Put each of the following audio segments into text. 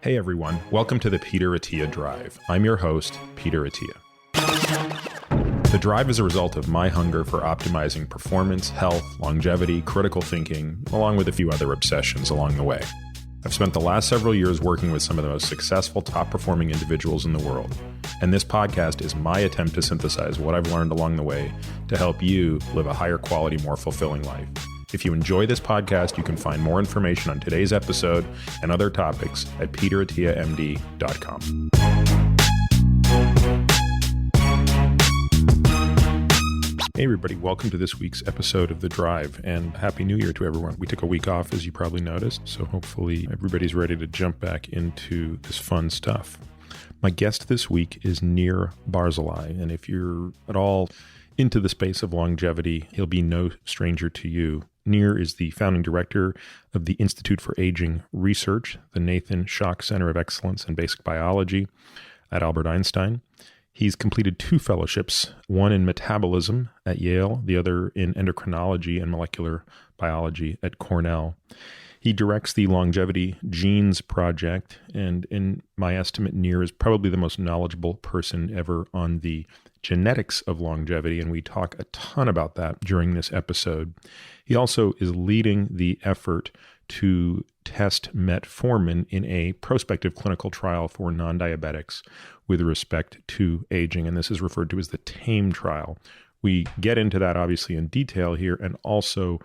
Hey everyone, welcome to the Peter Attia Drive. I'm your host, Peter Attia. The drive is a result of my hunger for optimizing performance, health, longevity, critical thinking, along with a few other obsessions along the way. I've spent the last several years working with some of the most successful, top-performing individuals in the world, and this podcast is my attempt to synthesize what I've learned along the way to help you live a higher quality, more fulfilling life. If you enjoy this podcast, you can find more information on today's episode and other topics at peterattiamd.com. Hey everybody, welcome to this week's episode of The Drive, and Happy New Year to everyone. We took a week off, as you probably noticed, so hopefully everybody's ready to jump back into this fun stuff. My guest this week is Nir Barzilai, and if you're at all into the space of longevity, he'll be no stranger to you. Nir is the founding director of the Institute for Aging Research, the Nathan Schock Center of Excellence in Basic Biology at Albert Einstein. He's completed 2 fellowships, one in metabolism at Yale, the other in endocrinology and molecular biology at Cornell. He directs the Longevity Genes Project, and in my estimate, Nir is probably the most knowledgeable person ever on the genetics of longevity, and we talk a ton about that during this episode. He also is leading the effort to test metformin in a prospective clinical trial for non-diabetics with respect to aging, and this is referred to as the TAME trial. We get into that obviously in detail here, and also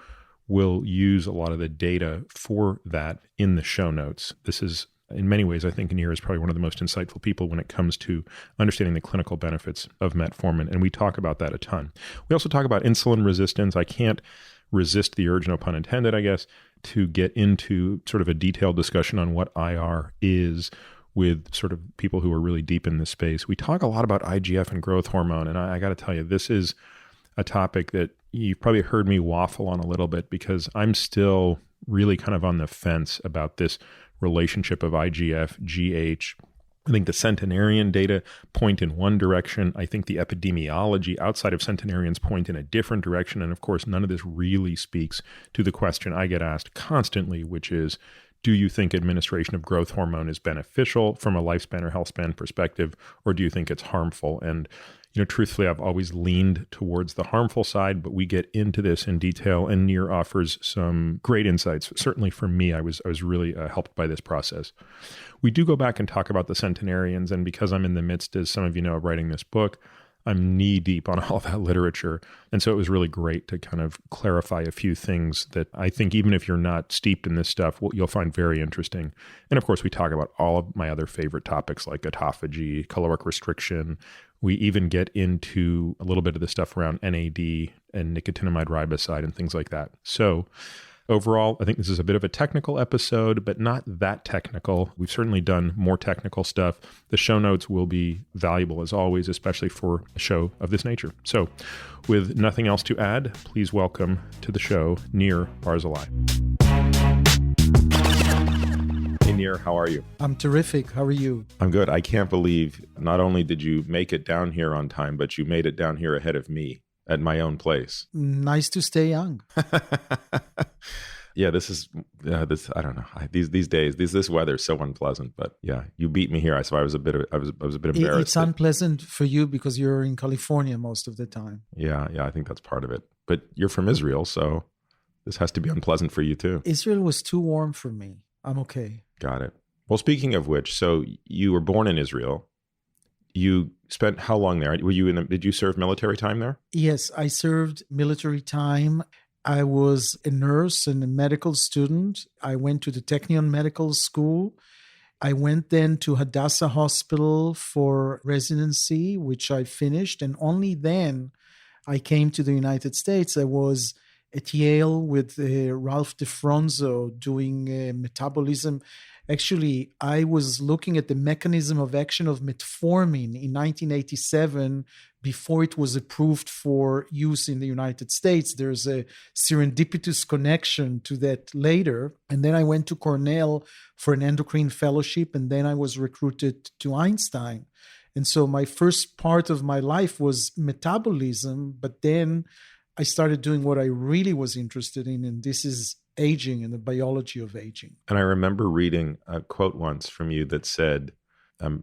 we'll use a lot of the data for that in the show notes. This is, in many ways, I think Nir is probably one of the most insightful people when it comes to understanding the clinical benefits of metformin, and we talk about that a ton. We also talk about insulin resistance. I can't resist the urge, no pun intended, I guess, to get into sort of a detailed discussion on what IR is with sort of people who are really deep in this space. We talk a lot about IGF and growth hormone, and I got to tell you, this is a topic that you've probably heard me waffle on a little bit because I'm still really kind of on the fence about this relationship of IGF, GH. I think the centenarian data point in one direction. I think the epidemiology outside of centenarians point in a different direction. And of course, none of this really speaks to the question I get asked constantly, which is, do you think administration of growth hormone is beneficial from a lifespan or health span perspective, or do you think it's harmful? And truthfully, I've always leaned towards the harmful side, but we get into this in detail, and Nir offers some great insights. Certainly for me, I was really helped by this process. We do go back and talk about the centenarians, and because I'm in the midst, as some of you know, of writing this book, I'm knee deep on all that literature. And so it was really great to kind of clarify a few things that I think even if you're not steeped in this stuff, you'll find very interesting. And of course, we talk about all of my other favorite topics like autophagy, caloric restriction. We even get into a little bit of the stuff around NAD and nicotinamide riboside and things like that. So overall, I think this is a bit of a technical episode, but not that technical. We've certainly done more technical stuff. The show notes will be valuable as always, especially for a show of this nature. So with nothing else to add, please welcome to the show, Nir Barzilai. Hey Nir, how are you? I'm terrific. How are you? I'm good. I can't believe not only did you make it down here on time, but you made it down here ahead of me at my own place. Nice to stay young. Yeah, this I don't know. These days, this weather is so unpleasant. But yeah, you beat me here, so I was a bit embarrassed. It's unpleasant for you because you're in California most of the time. Yeah, I think that's part of it. But you're from Israel, so this has to be unpleasant for you too. Israel was too warm for me. I'm okay. Got it. Well, speaking of which, so you were born in Israel. You spent how long there? Did you serve military time there? Yes, I served military time. I was a nurse and a medical student. I went to the Technion Medical School. I went then to Hadassah Hospital for residency, which I finished. And only then I came to the United States. I was at Yale with Ralph DeFronzo doing metabolism. Actually, I was looking at the mechanism of action of metformin in 1987 before it was approved for use in the United States. There's a serendipitous connection to that later. And then I went to Cornell for an endocrine fellowship, and then I was recruited to Einstein. And so my first part of my life was metabolism, but then I started doing what I really was interested in, and this is aging and the biology of aging. And I remember reading a quote once from you that said,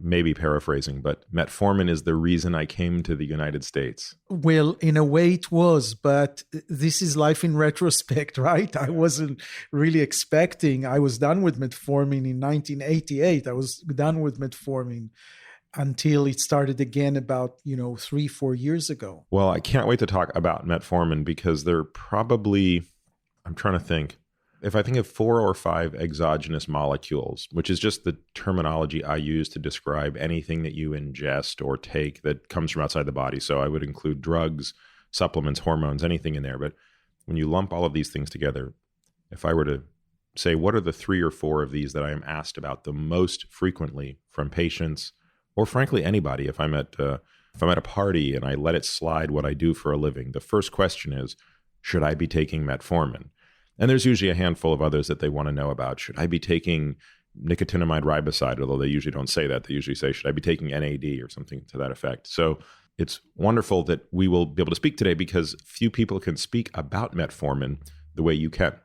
maybe paraphrasing, but metformin is the reason I came to the United States. Well, in a way it was, but this is life in retrospect, right? I wasn't really expecting. I was done with metformin in 1988. I was done with metformin until it started again about, 3-4 years ago. Well, I can't wait to talk about metformin because they're probably, I'm trying to think, if I think of 4 or 5 exogenous molecules, which is just the terminology I use to describe anything that you ingest or take that comes from outside the body. So I would include drugs, supplements, hormones, anything in there. But when you lump all of these things together, if I were to say, what are the 3 or 4 of these that I am asked about the most frequently from patients, or frankly, anybody, if I'm at a party and I let it slide what I do for a living, the first question is, should I be taking metformin? And there's usually a handful of others that they want to know about. Should I be taking nicotinamide riboside? Although they usually don't say that. They usually say, should I be taking NAD or something to that effect? So it's wonderful that we will be able to speak today because few people can speak about metformin the way you can.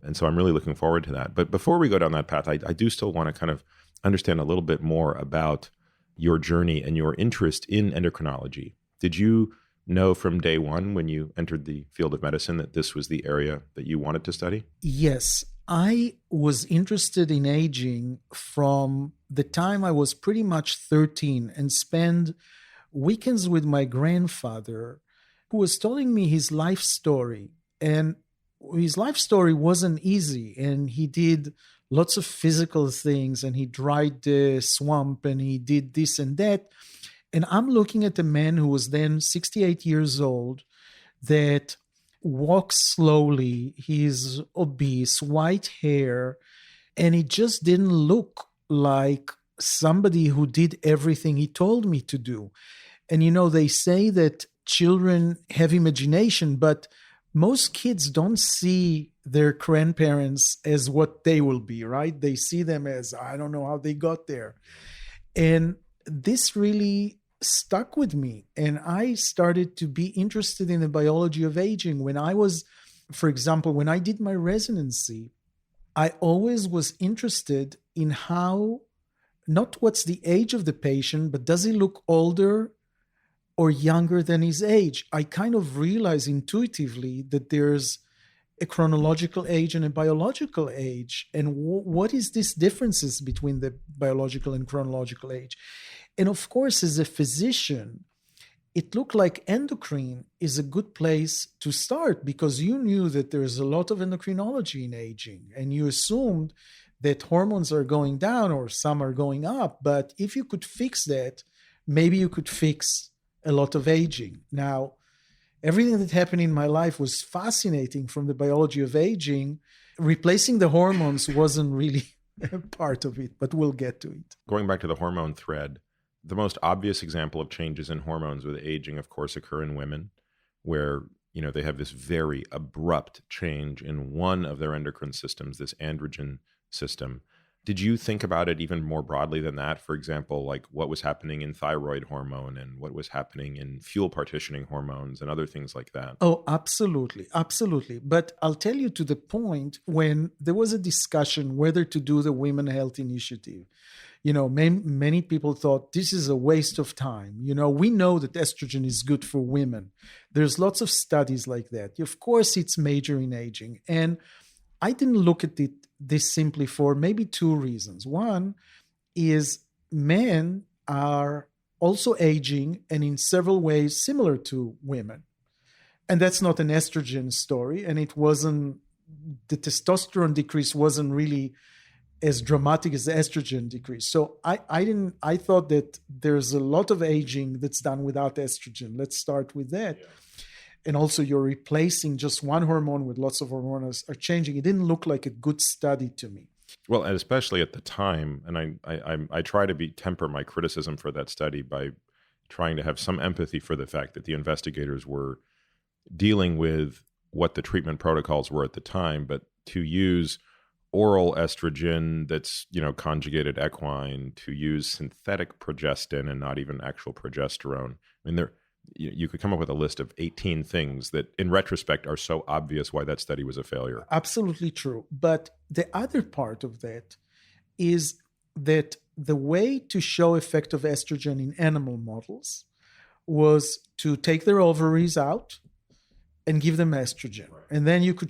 And so I'm really looking forward to that. But before we go down that path, I do still want to kind of understand a little bit more about your journey and your interest in endocrinology. Did you know from day one when you entered the field of medicine that this was the area that you wanted to study? Yes, I was interested in aging from the time I was pretty much 13 and spent weekends with my grandfather, who was telling me his life story. And his life story wasn't easy, and he did lots of physical things, and he dried the swamp, and he did this and that. And I'm looking at a man who was then 68 years old that walks slowly. He's obese, white hair, and he just didn't look like somebody who did everything he told me to do. And, they say that children have imagination, but most kids don't see their grandparents as what they will be, right? They see them as, I don't know how they got there. And this really stuck with me. And I started to be interested in the biology of aging. When I was, for example, when I did my residency, I always was interested in how, not what's the age of the patient, but does he look older or younger than his age? I kind of realized intuitively that there's a chronological age and a biological age. And what is these differences between the biological and chronological age? And of course, as a physician, it looked like endocrine is a good place to start because you knew that there's a lot of endocrinology in aging, and you assumed that hormones are going down or some are going up. But if you could fix that, maybe you could fix a lot of aging. Now, everything that happened in my life was fascinating from the biology of aging. Replacing the hormones wasn't really a part of it, but we'll get to it. Going back to the hormone thread, the most obvious example of changes in hormones with aging, of course, occur in women, where they have this very abrupt change in one of their endocrine systems, this androgen system. Did you think about it even more broadly than that? For example, like what was happening in thyroid hormone and what was happening in fuel partitioning hormones and other things like that? Oh, absolutely. Absolutely. But I'll tell you to the point when there was a discussion whether to do the Women Health Initiative. Many people thought this is a waste of time. We know that estrogen is good for women. There's lots of studies like that. Of course, it's major in aging. And I didn't look at it this simply for maybe 2 reasons. One is men are also aging and in several ways similar to women. And that's not an estrogen story. And the testosterone decrease wasn't really as dramatic as the estrogen decrease. So I thought that there's a lot of aging that's done without estrogen. Let's start with that. Yeah. And also you're replacing just one hormone with lots of hormones are changing. It didn't look like a good study to me. Well, and especially at the time, and I try to temper my criticism for that study by trying to have some empathy for the fact that the investigators were dealing with what the treatment protocols were at the time, but to use oral estrogen that's, conjugated equine, to use synthetic progestin and not even actual progesterone. I mean, you could come up with a list of 18 things that in retrospect are so obvious why that study was a failure. Absolutely true. But the other part of that is that the way to show effect of estrogen in animal models was to take their ovaries out and give them estrogen. And then you could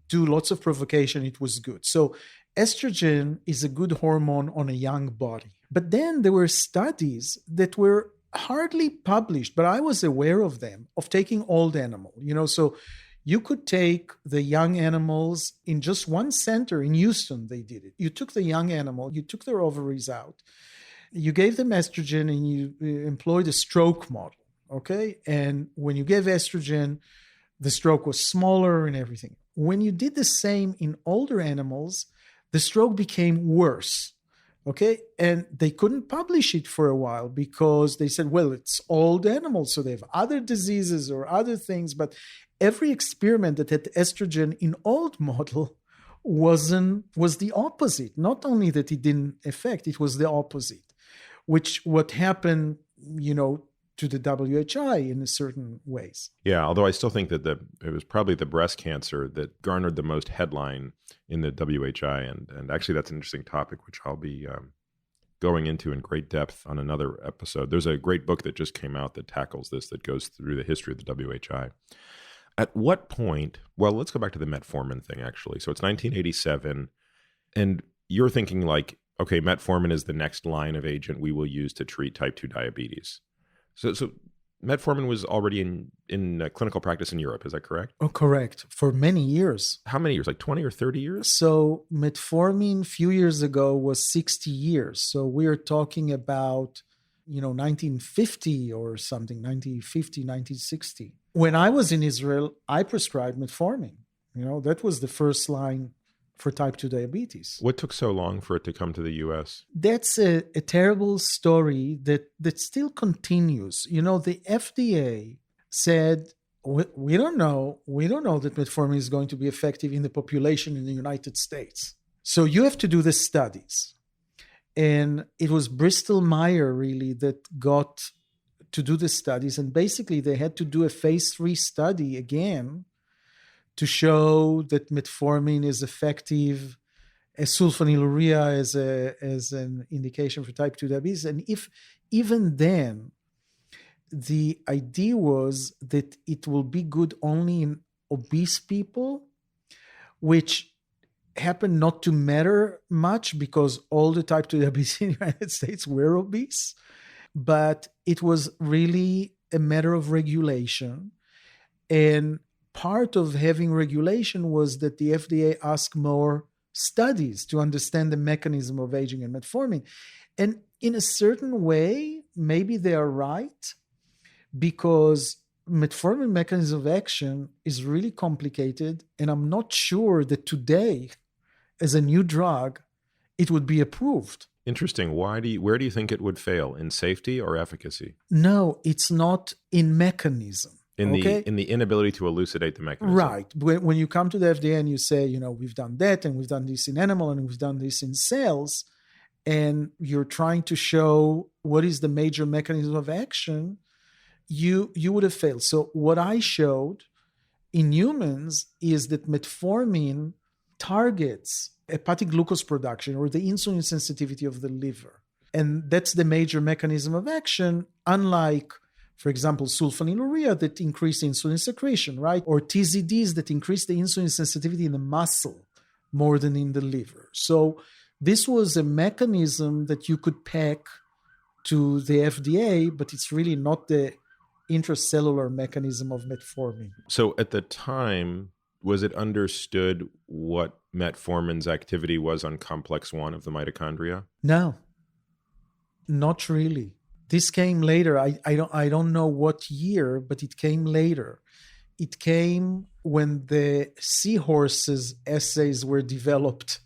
do lots of provocation. It was good. So estrogen is a good hormone on a young body. But then there were studies that were hardly published, but I was aware of them, of taking old animal, so you could take the young animals in just one center in Houston. They did it. You took the young animal, you took their ovaries out, you gave them estrogen, and you employed a stroke model. Okay. And when you gave estrogen, the stroke was smaller and everything. When you did the same in older animals, the stroke became worse. Okay. And they couldn't publish it for a while because they said, well, it's old animals, so they have other diseases or other things. But every experiment that had estrogen in old model was the opposite. Not only that it didn't affect, it was the opposite, what happened, to the WHI in certain ways. Yeah, although I still think that it was probably the breast cancer that garnered the most headline in the WHI. And actually, that's an interesting topic, which I'll be going into in great depth on another episode. There's a great book that just came out that tackles this, that goes through the history of the WHI. At what point, well, let's go back to the metformin thing, actually. So it's 1987, and you're thinking like, okay, metformin is the next line of agent we will use to treat type 2 diabetes. So metformin was already in clinical practice in Europe, is that correct? Oh, correct. For many years. How many years? Like 20 or 30 years? So metformin a few years ago was 60 years. So we are talking about, 1950 or something, 1950, 1960. When I was in Israel, I prescribed metformin. That was the first line for type 2 diabetes. What took so long for it to come to the U.S.? That's a terrible story that still continues. The FDA said, we don't know that metformin is going to be effective in the population in the United States. So you have to do the studies. And it was Bristol Myers really that got to do the studies. And basically they had to do a phase 3 study again to show that metformin is effective as sulfonylurea as an indication for type 2 diabetes. And if even then, the idea was that it will be good only in obese people, which happened not to matter much because all the type 2 diabetes in the United States were obese. But it was really a matter of regulation. And part of having regulation was that the FDA asked more studies to understand the mechanism of aging and metformin. And in a certain way, maybe they are right, because metformin mechanism of action is really complicated. And I'm not sure that today, as a new drug, it would be approved. Interesting. Where do you think it would fail? In safety or efficacy? No, it's not in mechanism. In the inability to elucidate the mechanism. Right. When you come to the FDA and you say, we've done that and we've done this in animal and we've done this in cells, and you're trying to show what is the major mechanism of action, you would have failed. So what I showed in humans is that metformin targets hepatic glucose production or the insulin sensitivity of the liver. And that's the major mechanism of action, unlike, for example, sulfonylurea that increase insulin secretion, right? Or TZDs that increase the insulin sensitivity in the muscle more than in the liver. So this was a mechanism that you could pack to the FDA, but it's really not the intracellular mechanism of metformin. So at the time, was it understood what metformin's activity was on complex 1 of the mitochondria? No, not really. This came later. I don't know what year, but it came later. It came when the seahorses assays were developed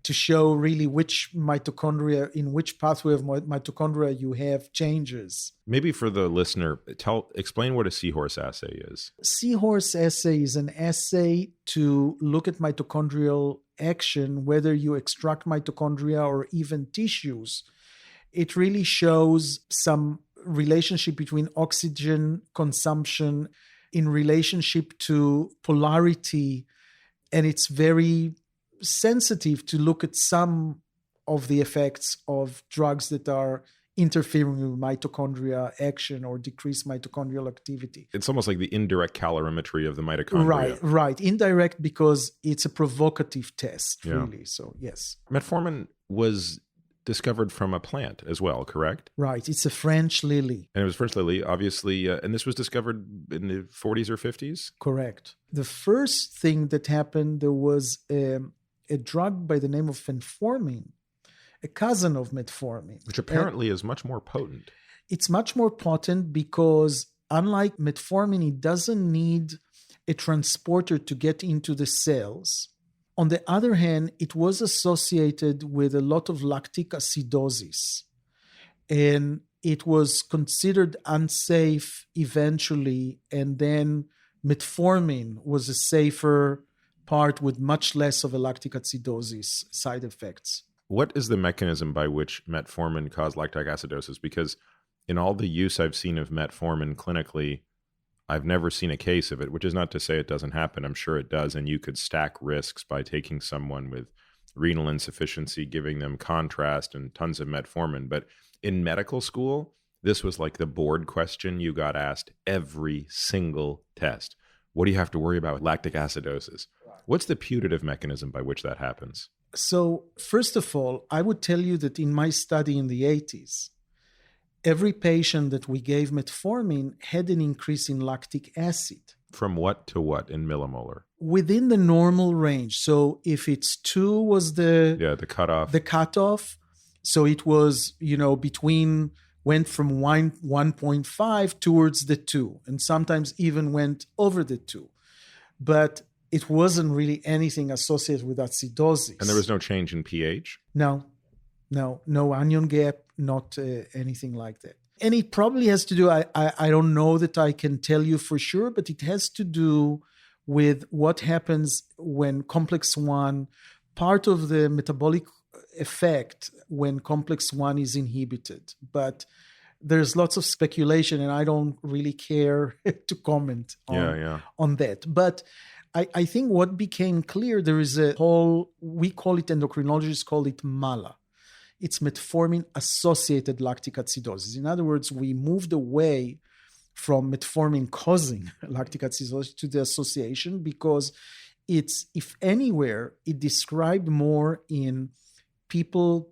to show really which mitochondria, in which pathway of mitochondria you have changes. Maybe for the listener, explain what a seahorse assay is. Seahorse assay is an assay to look at mitochondrial action, whether you extract mitochondria or even tissues. It really shows some relationship between oxygen consumption in relationship to polarity, and it's very sensitive to look at some of the effects of drugs that are interfering with mitochondria action or decrease mitochondrial activity. It's almost like the indirect calorimetry of the mitochondria. Right. Indirect because it's a provocative test, really. So, yes. Metformin was discovered from a plant as well, correct? Right. It's a French lily. And it was French lily, obviously. And this was discovered in the 40s or 50s? Correct. The first thing that happened, there was a drug by the name of fenformin, a cousin of metformin. Which apparently is much more potent. It's much more potent because unlike metformin, it doesn't need a transporter to get into the cells. On the other hand, it was associated with a lot of lactic acidosis, and it was considered unsafe eventually, and then metformin was a safer part with much less of a lactic acidosis side effects. What is the mechanism by which metformin caused lactic acidosis? Because in all the use I've seen of metformin clinically, I've never seen a case of it, which is not to say it doesn't happen. I'm sure it does. And you could stack risks by taking someone with renal insufficiency, giving them contrast and tons of metformin. But in medical school, this was like the board question you got asked every single test. What do you have to worry about with lactic acidosis? What's the putative mechanism by which that happens? So, first of all, I would tell you that in my study in the 80s, every patient that we gave metformin had an increase in lactic acid. From what to what in millimolar? Within the normal range. So if it's 2 was the cutoff. The cutoff. So it was, went from 1.5 towards the 2, and sometimes even went over the 2. But it wasn't really anything associated with acidosis. And there was no change in pH? No anion gap, not anything like that. And it probably has to do, I don't know that I can tell you for sure, but it has to do with what happens when complex 1, part of the metabolic effect when complex 1 is inhibited. But there's lots of speculation, and I don't really care to comment on that. But I think what became clear, there is a whole, we call it, endocrinologists call it MALA. It's metformin-associated lactic acidosis. In other words, we moved away from metformin causing lactic acidosis to the association because it's, if anywhere, it described more in people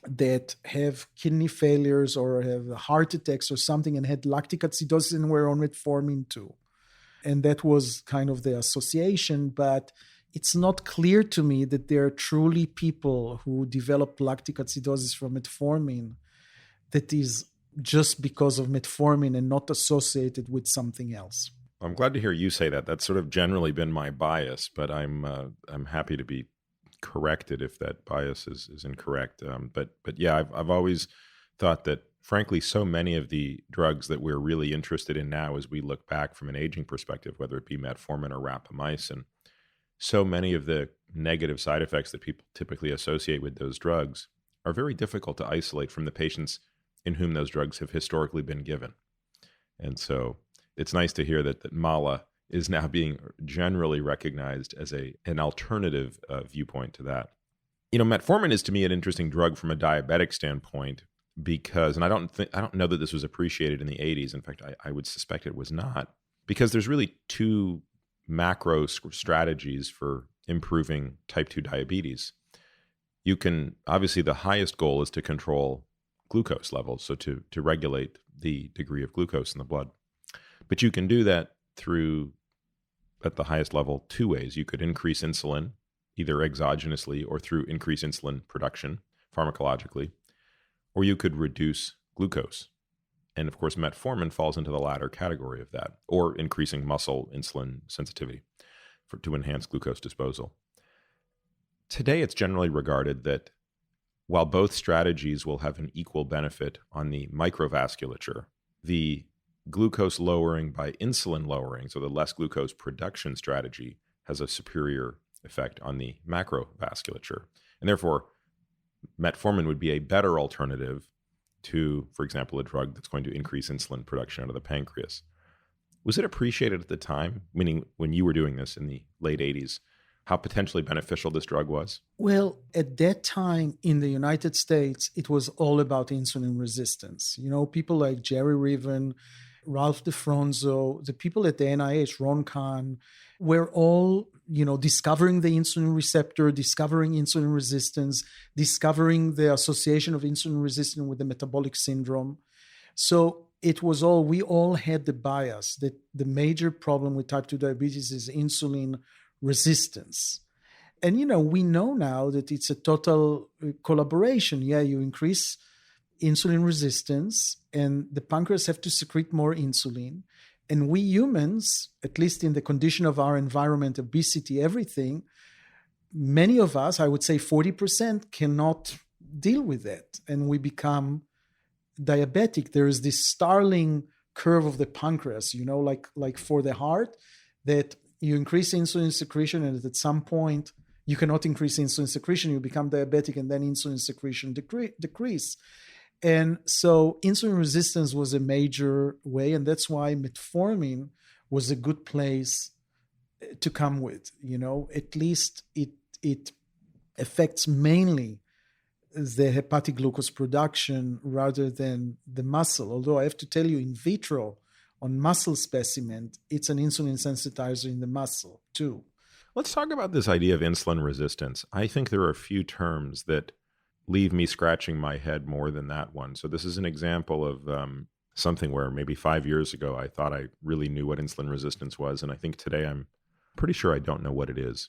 that have kidney failures or have heart attacks or something and had lactic acidosis and were on metformin too. And that was kind of the association, but it's not clear to me that there are truly people who develop lactic acidosis from metformin that is just because of metformin and not associated with something else. I'm glad to hear you say that. That's sort of generally been my bias, but I'm happy to be corrected if that bias is incorrect. But yeah, I've always thought that, frankly, so many of the drugs that we're really interested in now as we look back from an aging perspective, whether it be metformin or rapamycin, so many of the negative side effects that people typically associate with those drugs are very difficult to isolate from the patients in whom those drugs have historically been given. And so it's nice to hear that MALA is now being generally recognized as an alternative viewpoint to that. Metformin is, to me, an interesting drug from a diabetic standpoint because, and I don't know that this was appreciated in the 80s. In fact, I would suspect it was not, because there's really two macro strategies for improving type 2 diabetes. You can, obviously, the highest goal is to control glucose levels, so to regulate the degree of glucose in the blood. But you can do that through, at the highest level, 2 ways. You could increase insulin, either exogenously or through increased insulin production pharmacologically, or you could reduce glucose. And of course, metformin falls into the latter category of that, or increasing muscle insulin sensitivity to enhance glucose disposal. Today, it's generally regarded that while both strategies will have an equal benefit on the microvasculature, the glucose lowering by insulin lowering, so the less glucose production strategy, has a superior effect on the macrovasculature. And therefore, metformin would be a better alternative to, for example, a drug that's going to increase insulin production out of the pancreas. Was it appreciated at the time, meaning when you were doing this in the late 80s, how potentially beneficial this drug was? Well, at that time in the United States, it was all about insulin resistance. People like Jerry Reven, Ralph DeFronzo, the people at the NIH, Ron Kahn, were all, discovering the insulin receptor, discovering insulin resistance, discovering the association of insulin resistance with the metabolic syndrome. So we all had the bias that the major problem with type 2 diabetes is insulin resistance. And, we know now that it's a total collaboration. Yeah, you increase insulin resistance and the pancreas have to secrete more insulin. And we humans, at least in the condition of our environment, obesity, everything, many of us, I would say 40%, cannot deal with that. And we become diabetic. There is this Starling curve of the pancreas, like for the heart, that you increase insulin secretion and at some point you cannot increase insulin secretion, you become diabetic and then insulin secretion decrease. And so insulin resistance was a major way, and that's why metformin was a good place to come with. At least it affects mainly the hepatic glucose production rather than the muscle. Although I have to tell you, in vitro, on muscle specimen, it's an insulin sensitizer in the muscle too. Let's talk about this idea of insulin resistance. I think there are a few terms that leave me scratching my head more than that one. So this is an example of something where maybe 5 years ago I thought I really knew what insulin resistance was, and I think today I'm pretty sure I don't know what it is.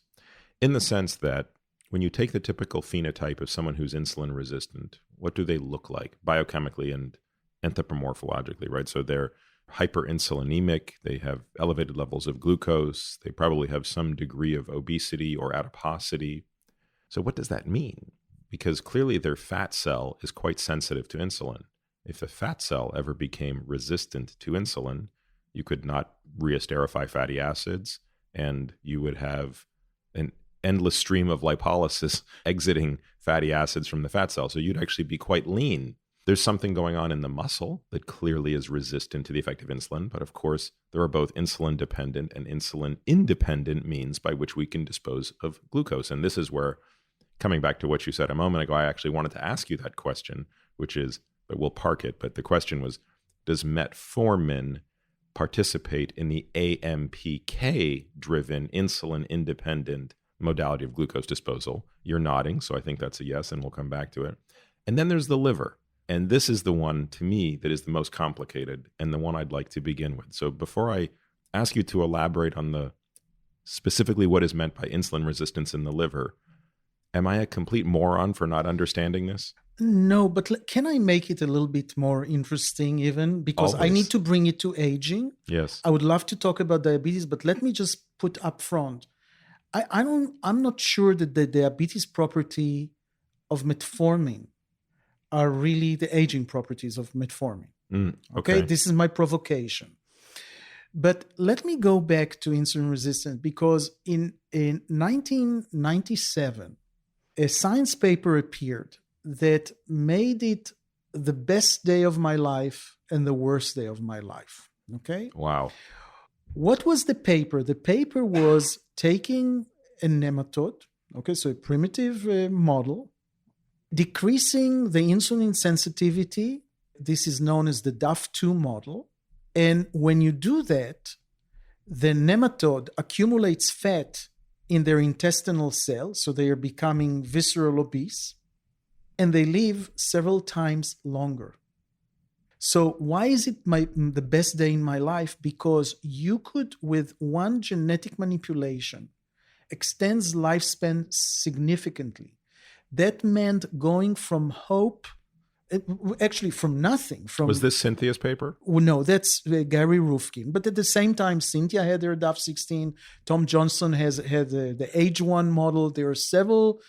In the sense that when you take the typical phenotype of someone who's insulin resistant, what do they look like biochemically and anthropomorphologically, right? So they're hyperinsulinemic, they have elevated levels of glucose, they probably have some degree of obesity or adiposity. So what does that mean? Because clearly their fat cell is quite sensitive to insulin. If the fat cell ever became resistant to insulin, you could not reesterify fatty acids, and you would have an endless stream of lipolysis exiting fatty acids from the fat cell. So you'd actually be quite lean. There's something going on in the muscle that clearly is resistant to the effect of insulin. But of course, there are both insulin-dependent and insulin-independent means by which we can dispose of glucose. And this is where, coming back to what you said a moment ago, I actually wanted to ask you that question, which is, but we'll park it. But the question was, does metformin participate in the AMPK-driven insulin-independent modality of glucose disposal? You're nodding, so I think that's a yes, and we'll come back to it. And then there's the liver. And this is the one, to me, that is the most complicated and the one I'd like to begin with. So before I ask you to elaborate on specifically what is meant by insulin resistance in the liver, am I a complete moron for not understanding this? No, but can I make it a little bit more interesting even? Because Always. I need to bring it to aging. Yes. I would love to talk about diabetes, but let me just put up front. I'm not sure that the diabetes property of metformin are really the aging properties of metformin. Okay, this is my provocation. But let me go back to insulin resistance, because in 1997, a science paper appeared that made it the best day of my life and the worst day of my life. Okay? Wow. What was the paper? The paper was taking a nematode, okay, so a primitive model, decreasing the insulin sensitivity. This is known as the DAF2 model. And when you do that, the nematode accumulates fat in their intestinal cells, so they are becoming visceral obese, and they live several times longer. So why is it the best day in my life? Because you could, with one genetic manipulation, extends lifespan significantly. That meant going from hope, actually from nothing. Was this Cynthia's paper? No, that's Gary Rufkin. But at the same time, Cynthia had her DAF16. Tom Johnson had the Age1 model. There are several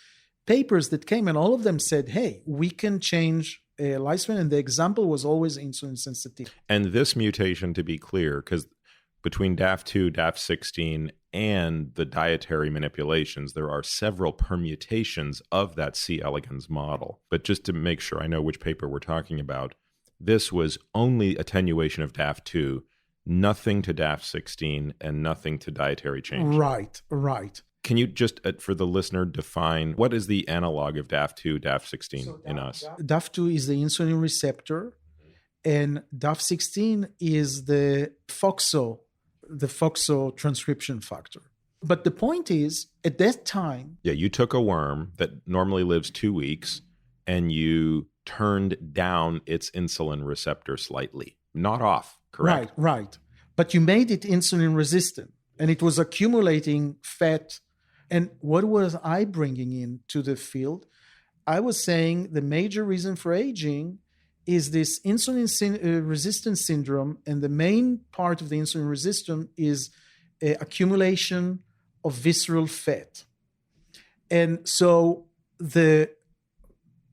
papers that came, and all of them said, hey, we can change lifespan. And the example was always insulin sensitivity. And this mutation, to be clear, because between DAF2, DAF16, and the dietary manipulations, there are several permutations of that C. elegans model. But just to make sure I know which paper we're talking about, this was only attenuation of DAF2, nothing to DAF16, and nothing to dietary change. Right. Can you just, for the listener, define what is the analog of DAF2, DAF16 in us? DAF2 is the insulin receptor, and DAF16 is the FOXO transcription factor. But the point is, at that time... Yeah, you took a worm that normally lives 2 weeks, and you turned down its insulin receptor slightly. Not off, correct? Right. But you made it insulin resistant, and it was accumulating fat. And what was I bringing into the field? I was saying the major reason for aging is this insulin resistance syndrome, and the main part of the insulin resistance is accumulation of visceral fat. And so the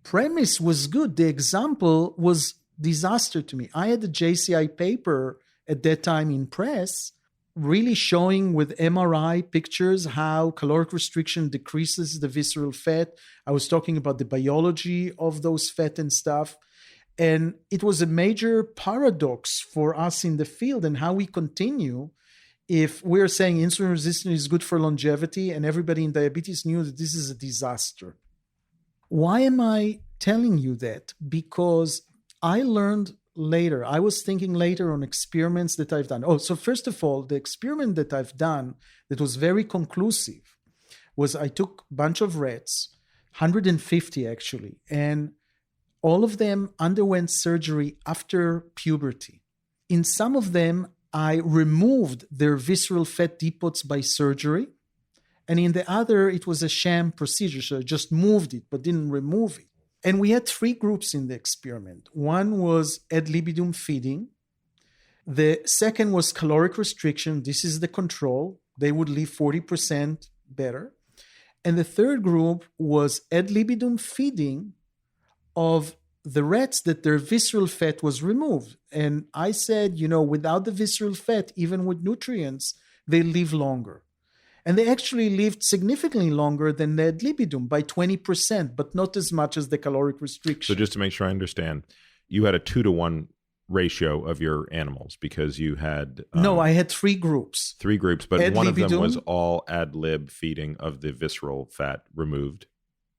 premise was good. The example was disaster to me. I had a JCI paper at that time in press really showing with MRI pictures how caloric restriction decreases the visceral fat. I was talking about the biology of those fat and stuff. And it was a major paradox for us in the field and how we continue if we're saying insulin resistance is good for longevity and everybody in diabetes knew that this is a disaster. Why am I telling you that? Because I learned later, I was thinking later on experiments that I've done. So first of all, the experiment that I've done that was very conclusive was I took a bunch of rats, 150 actually, and all of them underwent surgery after puberty. In some of them, I removed their visceral fat depots by surgery. And in the other, it was a sham procedure. So I just moved it, but didn't remove it. And we had 3 groups in the experiment. One was ad libitum feeding. The second was caloric restriction. This is the control. They would live 40% better. And the third group was ad libitum feeding of the rats that their visceral fat was removed. And I said, without the visceral fat, even with nutrients, they live longer. And they actually lived significantly longer than the ad libitum by 20%, but not as much as the caloric restriction. So just to make sure I understand, you had a 2-to-1 ratio of your animals because you had... No, I had 3 groups. 3 groups, but ad one libidum, of them was all ad lib feeding of the visceral fat removed.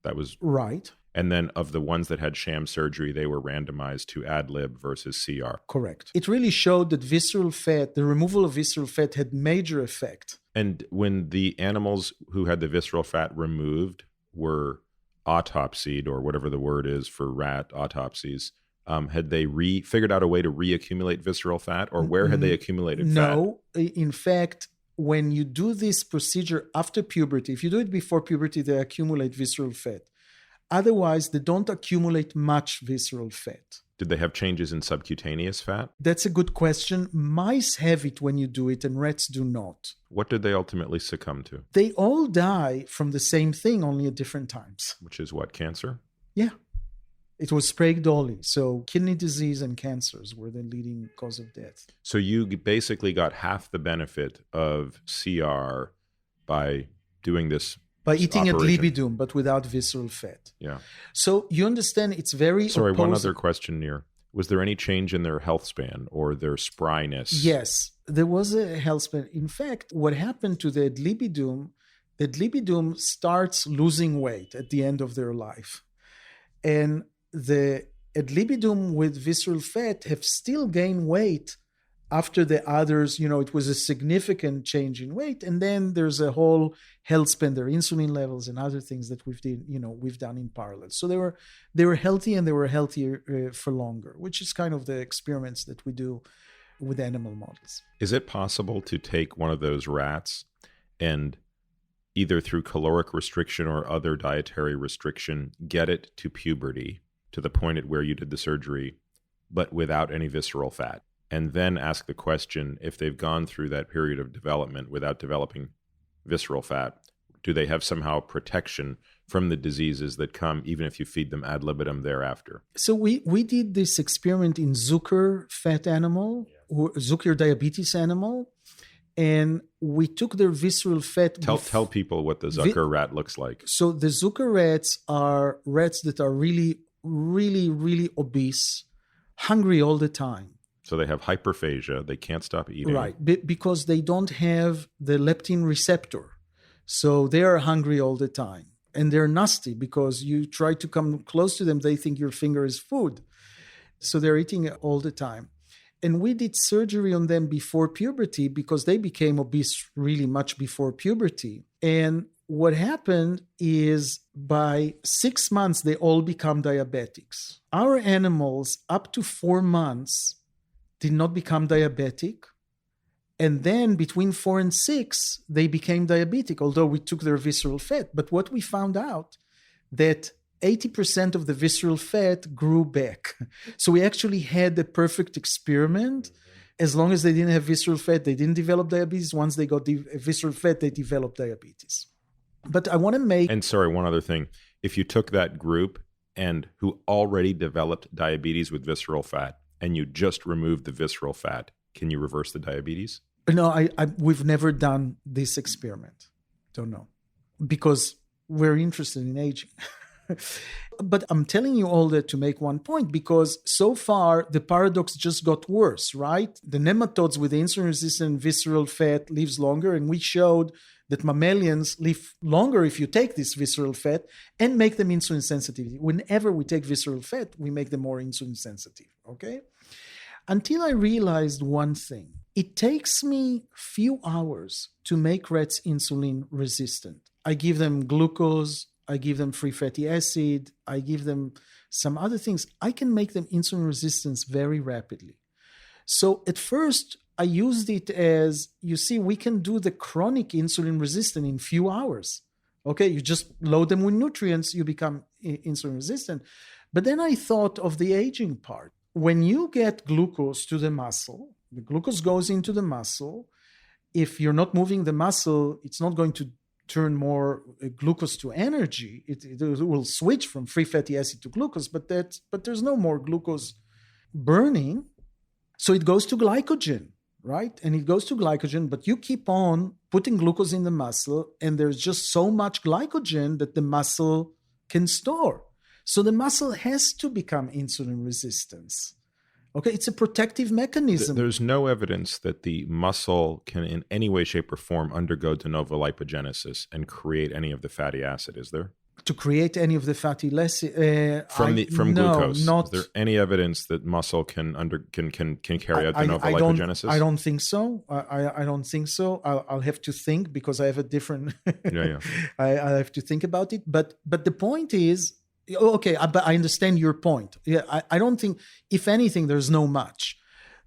That was... Right. And then of the ones that had sham surgery, they were randomized to ad lib versus CR. Correct. It really showed that visceral fat, the removal of visceral fat had major effect. And when the animals who had the visceral fat removed were autopsied, or whatever the word is for rat autopsies, had they figured out a way to reaccumulate visceral fat, or where had they accumulated fat? No. In fact, when you do this procedure after puberty, if you do it before puberty, they accumulate visceral fat. Otherwise, they don't accumulate much visceral fat. Did they have changes in subcutaneous fat? That's a good question. Mice have it when you do it, and rats do not. What did they ultimately succumb to? They all die from the same thing, only at different times. Which is what, cancer? Yeah. It was Sprague-Dawley. So kidney disease and cancers were the leading cause of death. So you basically got half the benefit of CR by doing this by eating ad operation. libidum, but without visceral fat. Yeah. So you understand it's very Sorry, one other question, Nir. Was there any change in their health span or their spryness? Yes, there was a health span. In fact, what happened to the ad libidum starts losing weight at the end of their life. And the ad libidum with visceral fat have still gained weight after the others. It was a significant change in weight. And then there's a whole health span, their insulin levels and other things that we've done in parallel. So they were healthy, and they were healthier for longer, which is kind of the experiments that we do with animal models. Is it possible to take one of those rats and either through caloric restriction or other dietary restriction, get it to puberty, to the point at where you did the surgery, but without any visceral fat? And then ask the question, if they've gone through that period of development without developing visceral fat, do they have somehow protection from the diseases that come even if you feed them ad libitum thereafter? So we did this experiment in Zucker fat animal, or Zucker diabetes animal, And we took their visceral fat. Tell people what the Zucker rat looks like. So the Zucker rats are rats that are really, really, really obese, hungry all the time. So they have hyperphagia. They can't stop eating. Right, because they don't have the leptin receptor. So they are hungry all the time. And they're nasty because you try to come close to them, they think your finger is food. So they're eating all the time. And we did surgery on them before puberty because they became obese really much before puberty. And what happened is by 6 months, they all become diabetics. Our animals, up to 4 months, did not become diabetic. And then between 4 and 6, they became diabetic, although we took their visceral fat. But what we found out that 80% of the visceral fat grew back. So we actually had the perfect experiment. As long as they didn't have visceral fat, they didn't develop diabetes. Once they got visceral fat, they developed diabetes. But I want to make... And sorry, one other thing. If you took that group and who already developed diabetes with visceral fat and you just removed the visceral fat, can you reverse the diabetes? No, we've never done this experiment. Don't know. Because we're interested in aging. But I'm telling you all that to make one point, because so far the paradox just got worse, right? The nematodes with the insulin-resistant visceral fat lives longer, and we showed that mammalians live longer if you take this visceral fat and make them insulin sensitive. Whenever we take visceral fat, we make them more insulin sensitive, okay? Until I realized one thing. It takes me few hours to make rats insulin resistant. I give them glucose, I give them free fatty acid, I give them some other things. I can make them insulin resistant very rapidly. So at first, I used it as, you see, we can do the chronic insulin resistant in few hours. Okay, you just load them with nutrients, you become insulin resistant. But then I thought of the aging part. When you get glucose to the muscle, the glucose goes into the muscle. If you're not moving the muscle, it's not going to turn more glucose to energy. It will switch from free fatty acid to glucose, but there's no more glucose burning. So it goes to glycogen, right? And it goes to glycogen, but you keep on putting glucose in the muscle, and there's just so much glycogen that the muscle can store. So the muscle has to become insulin resistant. Okay, it's a protective mechanism. There's no evidence that the muscle can in any way, shape, or form undergo de novo lipogenesis and create any of the fatty acid, is there? To create any of the fatty acid from glucose. Is there any evidence that muscle can carry out de novo lipogenesis? I don't think so. I don't think so. I'll have to think, because I have a different. Yeah. I have to think about it. But the point is. Okay, but I understand your point. Yeah, I don't think, if anything, there's no much.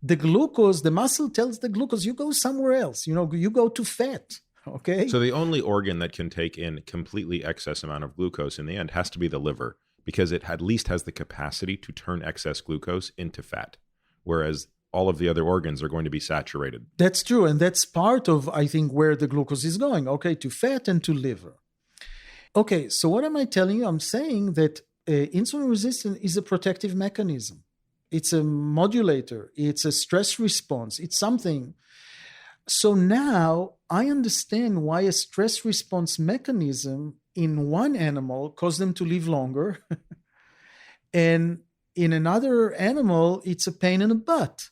The glucose, the muscle tells the glucose, you go somewhere else. You go to fat. Okay. So the only organ that can take in completely excess amount of glucose in the end has to be the liver, because it at least has the capacity to turn excess glucose into fat, whereas all of the other organs are going to be saturated. That's true, and that's part of, I think, where the glucose is going. Okay, to fat and to liver. Okay, so what am I telling you? I'm saying that insulin resistance is a protective mechanism. It's a modulator. It's a stress response. It's something. So now I understand why a stress response mechanism in one animal caused them to live longer. And in another animal, it's a pain in the butt.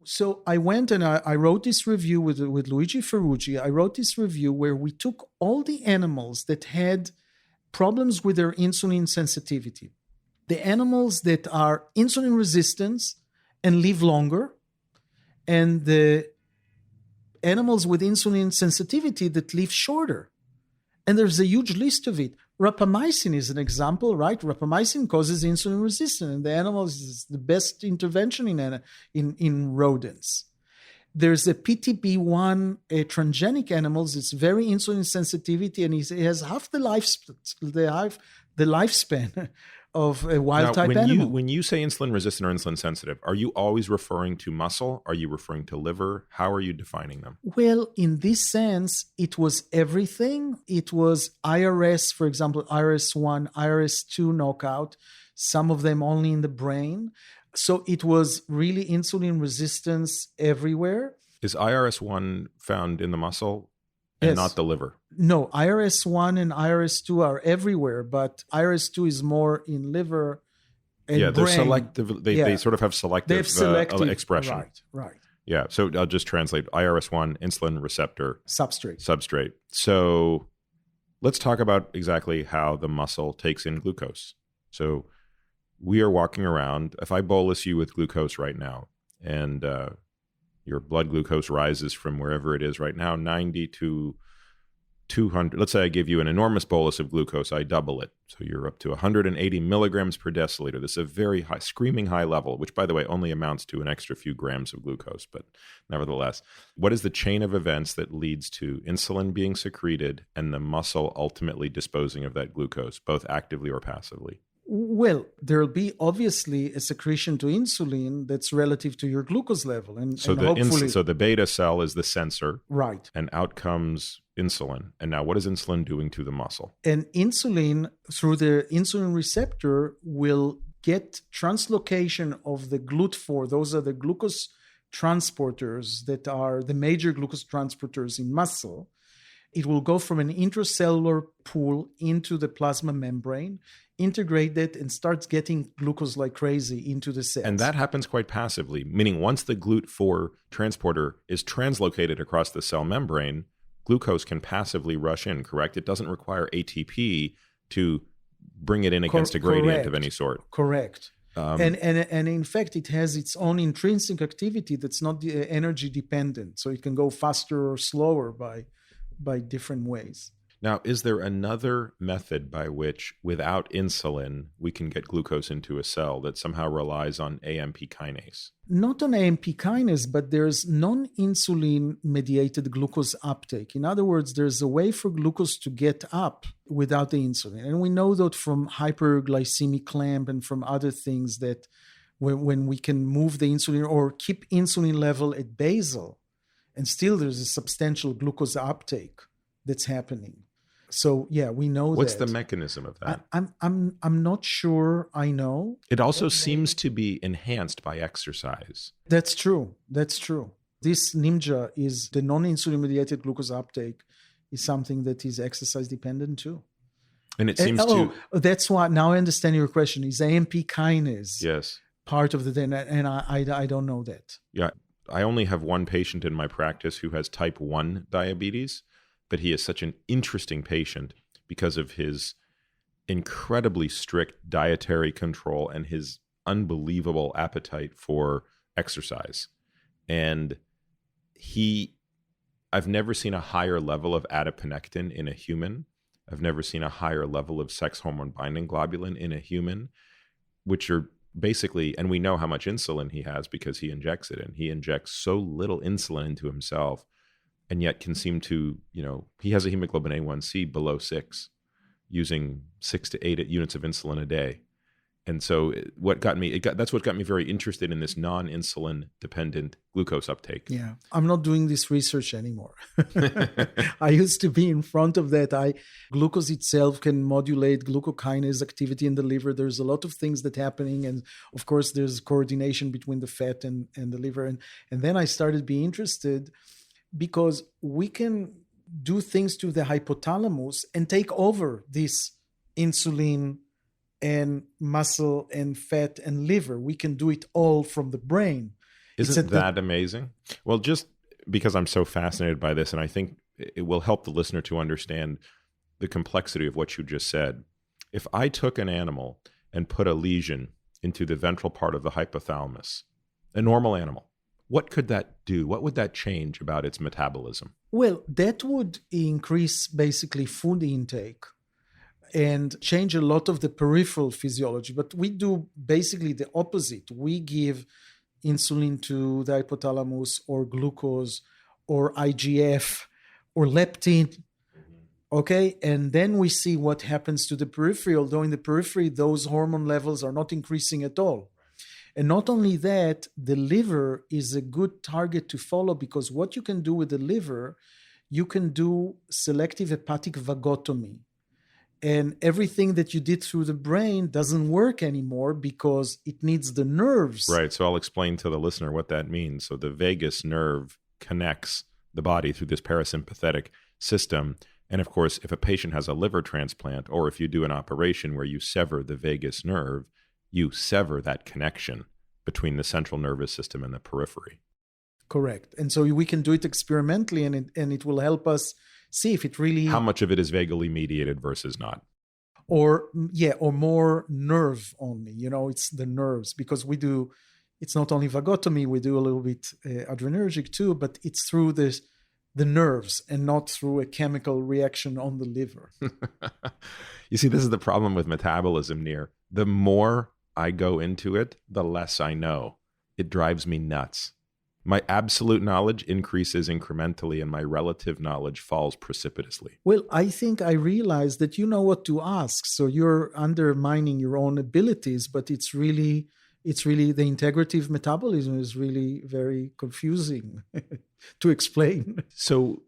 So I went and I wrote this review with Luigi Ferrucci. I wrote this review where we took all the animals that had problems with their insulin sensitivity, the animals that are insulin resistant and live longer, and the animals with insulin sensitivity that live shorter. And there's a huge list of it. Rapamycin is an example, right? Rapamycin causes insulin resistance, and the animals is the best intervention in rodents. There's a PTB1 transgenic animals. It's very insulin sensitivity, and it has half the lifespan of a wild type animal. When you say insulin resistant or insulin sensitive, are you always referring to muscle? Are you referring to liver? How are you defining them? Well, in this sense, it was everything. It was IRS, for example, IRS1, IRS2 knockout, some of them only in the brain. So it was really insulin resistance everywhere. Is IRS1 found in the muscle and not the liver? No, IRS1 and IRS2 are everywhere, but IRS2 is more in liver and they're brain. selective. They sort of have selective, expression. Right. Yeah, so I'll just translate IRS1, insulin receptor. Substrate. So let's talk about exactly how the muscle takes in glucose. So we are walking around. If I bolus you with glucose right now, and your blood glucose rises from wherever it is right now, 90 to 200. Let's say I give you an enormous bolus of glucose. I double it. So you're up to 180 milligrams per deciliter. This is a very high, screaming high level, which, by the way, only amounts to an extra few grams of glucose. But nevertheless, what is the chain of events that leads to insulin being secreted and the muscle ultimately disposing of that glucose, both actively or passively? Well, there'll be obviously a secretion to insulin that's relative to your glucose level. So the beta cell is the sensor. Right. And out comes insulin. And now what is insulin doing to the muscle? And insulin, through the insulin receptor, will get translocation of the GLUT4. Those are the glucose transporters that are the major glucose transporters in muscle. It will go from an intracellular pool into the plasma membrane, integrate it, and starts getting glucose like crazy into the cells. And that happens quite passively, meaning once the GLUT4 transporter is translocated across the cell membrane, glucose can passively rush in, correct? It doesn't require ATP to bring it in against a gradient of any sort. Correct. And in fact, it has its own intrinsic activity that's not energy dependent. So it can go faster or slower by different ways. Now, is there another method by which, without insulin, we can get glucose into a cell that somehow relies on AMP kinase? Not on AMP kinase, but there's non-insulin mediated glucose uptake. In other words, there's a way for glucose to get up without the insulin. And we know that from hyperglycemic clamp and from other things that when we can move the insulin or keep insulin level at basal, and still there's a substantial glucose uptake that's happening. So yeah, we know What's the mechanism of that? I'm not sure I know. It also seems to be enhanced by exercise. That's true. This NIMJA is the non-insulin mediated glucose uptake is something that is exercise dependent too. And it seems that's why now I understand your question. Is AMP kinase part of the and I don't know that. Yeah. I only have one patient in my practice who has type 1 diabetes, but he is such an interesting patient because of his incredibly strict dietary control and his unbelievable appetite for exercise. And I've never seen a higher level of adiponectin in a human. I've never seen a higher level of sex hormone binding globulin in a human, which are basically, and we know how much insulin he has because he injects it in. He injects so little insulin into himself and yet can seem to, he has a hemoglobin A1C below 6 using 6 to 8 units of insulin a day. And so that's what got me very interested in this non-insulin dependent glucose uptake. Yeah. I'm not doing this research anymore. I used to be in front of that. Glucose itself can modulate glucokinase activity in the liver. There's a lot of things that happening. And of course, there's coordination between the fat and the liver. And then I started being interested because we can do things to the hypothalamus and take over this insulin and muscle and fat and liver. We can do it all from the brain. Isn't that amazing? Well, just because I'm so fascinated by this, and I think it will help the listener to understand the complexity of what you just said. If I took an animal and put a lesion into the ventral part of the hypothalamus, a normal animal, what could that do? What would that change about its metabolism? Well, that would increase basically food intake and change a lot of the peripheral physiology. But we do basically the opposite. We give insulin to the hypothalamus or glucose or IGF or leptin. Okay. And then we see what happens to the periphery, although in the periphery, those hormone levels are not increasing at all. And not only that, the liver is a good target to follow because what you can do with the liver, you can do selective hepatic vagotomy. And everything that you did through the brain doesn't work anymore because it needs the nerves. Right. So I'll explain to the listener what that means. So the vagus nerve connects the body through this parasympathetic system. And of course, if a patient has a liver transplant, or if you do an operation where you sever the vagus nerve, you sever that connection between the central nervous system and the periphery. Correct. And so we can do it experimentally, and it will help us see if it really... How much of it is vagally mediated versus not? Or more nerve only. It's the nerves, because it's not only vagotomy, we do a little bit adrenergic too, but it's through the nerves and not through a chemical reaction on the liver. You see, this is the problem with metabolism, Nir. The more I go into it, the less I know. It drives me nuts. My absolute knowledge increases incrementally and my relative knowledge falls precipitously. Well, I think I realized that you know what to ask. So you're undermining your own abilities, but it's really the integrative metabolism is really very confusing to explain. So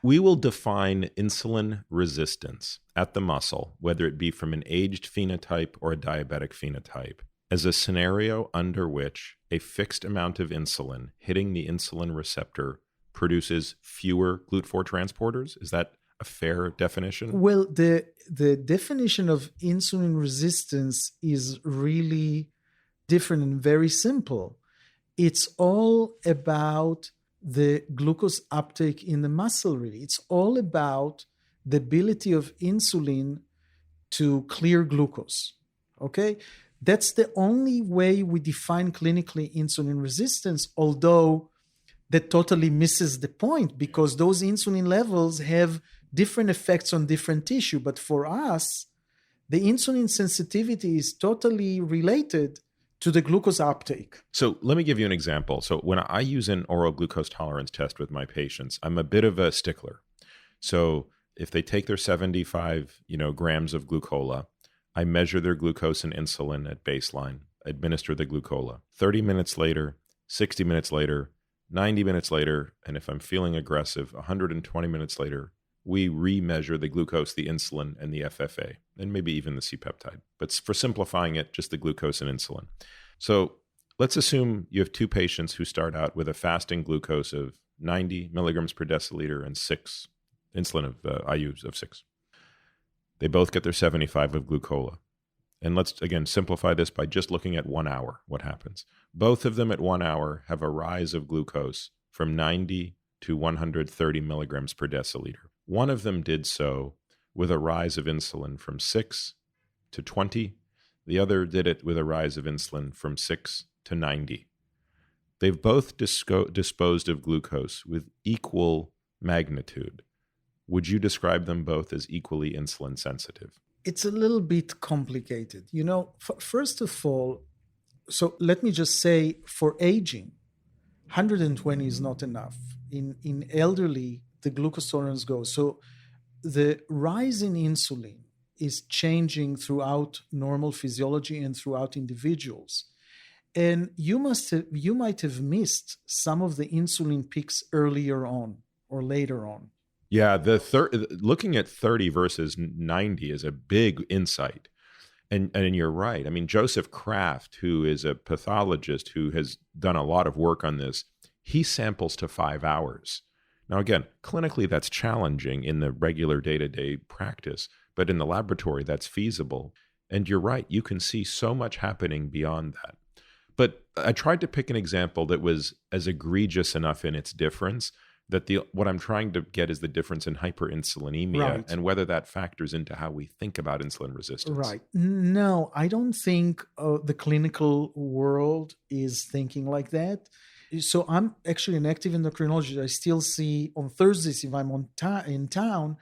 we will define insulin resistance at the muscle, whether it be from an aged phenotype or a diabetic phenotype, as a scenario under which a fixed amount of insulin hitting the insulin receptor produces fewer GLUT4 transporters. Is that a fair definition? Well, the definition of insulin resistance is really different and very simple. It's all about the glucose uptake in the muscle, really. It's all about the ability of insulin to clear glucose, okay? That's the only way we define clinically insulin resistance, although that totally misses the point, because those insulin levels have different effects on different tissue. But for us, the insulin sensitivity is totally related to the glucose uptake. So let me give you an example. So when I use an oral glucose tolerance test with my patients, I'm a bit of a stickler. So if they take their 75, grams of glucola, I measure their glucose and insulin at baseline, administer the glucola. 30 minutes later, 60 minutes later, 90 minutes later, and if I'm feeling aggressive, 120 minutes later, we remeasure the glucose, the insulin, and the FFA, and maybe even the C-peptide. But for simplifying it, just the glucose and insulin. So let's assume you have two patients who start out with a fasting glucose of 90 milligrams per deciliter and 6 insulin of IUs of 6. They both get their 75 of glucola. And let's, again, simplify this by just looking at 1 hour. What happens? Both of them at 1 hour have a rise of glucose from 90 to 130 milligrams per deciliter. One of them did so with a rise of insulin from 6 to 20. The other did it with a rise of insulin from 6 to 90. They've both disposed of glucose with equal magnitude. Would you describe them both as equally insulin sensitive? It's a little bit complicated. First of all, so let me just say, for aging, 120 is not enough. In elderly, the glucose tolerance goes. So the rise in insulin is changing throughout normal physiology and throughout individuals. And you might have missed some of the insulin peaks earlier on or later on. Yeah, looking at 30 versus 90 is a big insight. And you're right. I mean, Joseph Kraft, who is a pathologist who has done a lot of work on this, he samples to 5 hours. Now, again, clinically, that's challenging in the regular day-to-day practice, but in the laboratory, that's feasible. And you're right, you can see so much happening beyond that. But I tried to pick an example that was as egregious enough in its difference that what I'm trying to get is the difference in hyperinsulinemia, right, and whether that factors into how we think about insulin resistance. Right. No, I don't think the clinical world is thinking like that. So I'm actually an active endocrinologist. I still see on Thursdays, if I'm in town,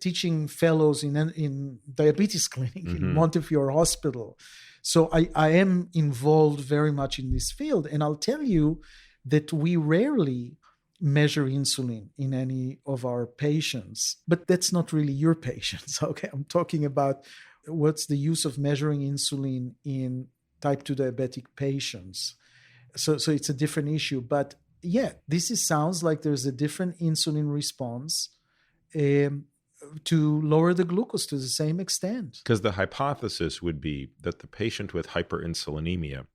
teaching fellows in diabetes clinic in Montefiore Hospital. So I am involved very much in this field. And I'll tell you that we rarely measure insulin in any of our patients, but that's not really your patients. Okay, I'm talking about what's the use of measuring insulin in type 2 diabetic patients. So it's a different issue. But yeah, sounds like there's a different insulin response to lower the glucose to the same extent. Because the hypothesis would be that the patient with hyperinsulinemia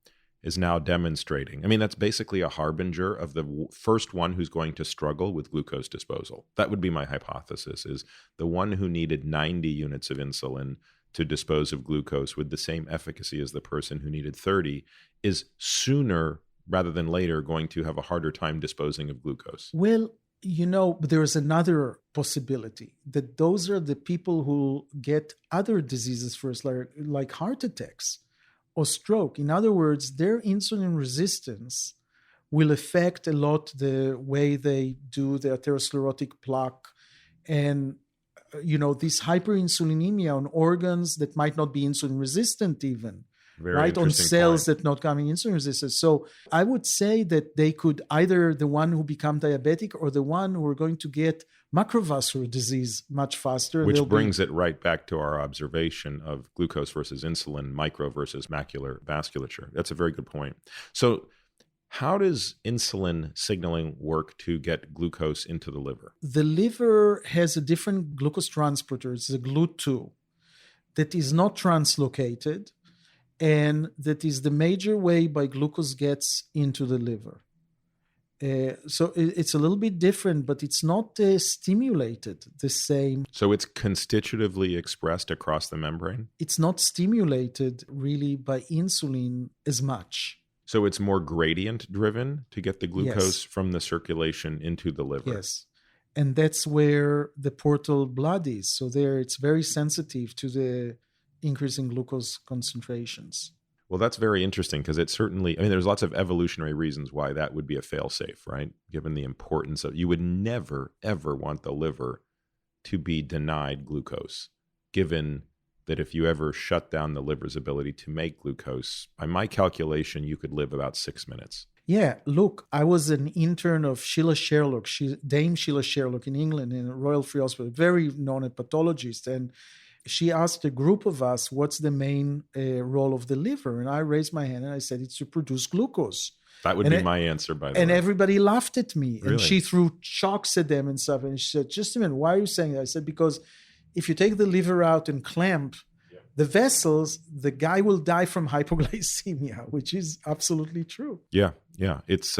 is now demonstrating. I mean, that's basically a harbinger of the first one who's going to struggle with glucose disposal. That would be my hypothesis, is the one who needed 90 units of insulin to dispose of glucose with the same efficacy as the person who needed 30 is sooner rather than later going to have a harder time disposing of glucose. Well, there is another possibility that those are the people who get other diseases first, like heart attacks or stroke. In other words, their insulin resistance will affect a lot the way they do the atherosclerotic plaque and, this hyperinsulinemia on organs that might not be insulin resistant even. Very right, on cells point. that not coming insulin resistance. So I would say that they could either the one who become diabetic or the one who are going to get macrovascular disease much faster. Which brings it right back to our observation of glucose versus insulin, micro versus macular vasculature. That's a very good point. So how does insulin signaling work to get glucose into the liver? The liver has a different glucose transporter. It's a GLUT2 that is not translocated, and that is the major way by glucose gets into the liver. So it's a little bit different, but it's not stimulated the same. So it's constitutively expressed across the membrane? It's not stimulated really by insulin as much. So it's more gradient driven to get the glucose Yes. from the circulation into the liver? Yes. And that's where the portal blood is. So there it's very sensitive to the increase in glucose concentrations. Well, that's very interesting because it certainly, there's lots of evolutionary reasons why that would be a fail-safe, right? Given the importance of, you would never, ever want the liver to be denied glucose, given that if you ever shut down the liver's ability to make glucose, by my calculation, you could live about 6 minutes. Yeah, look, I was an intern of Sheila Sherlock, Dame Sheila Sherlock in England in a Royal Free Hospital, very known hepatologist, and she asked a group of us, what's the main role of the liver? And I raised my hand and I said, it's to produce glucose. That would be my answer, by the way. And everybody laughed at me. Really? And she threw chalks at them and stuff. And she said, just a minute, why are you saying that? I said, because if you take the liver out and clamp the vessels, the guy will die from hypoglycemia, which is absolutely true. Yeah. It's,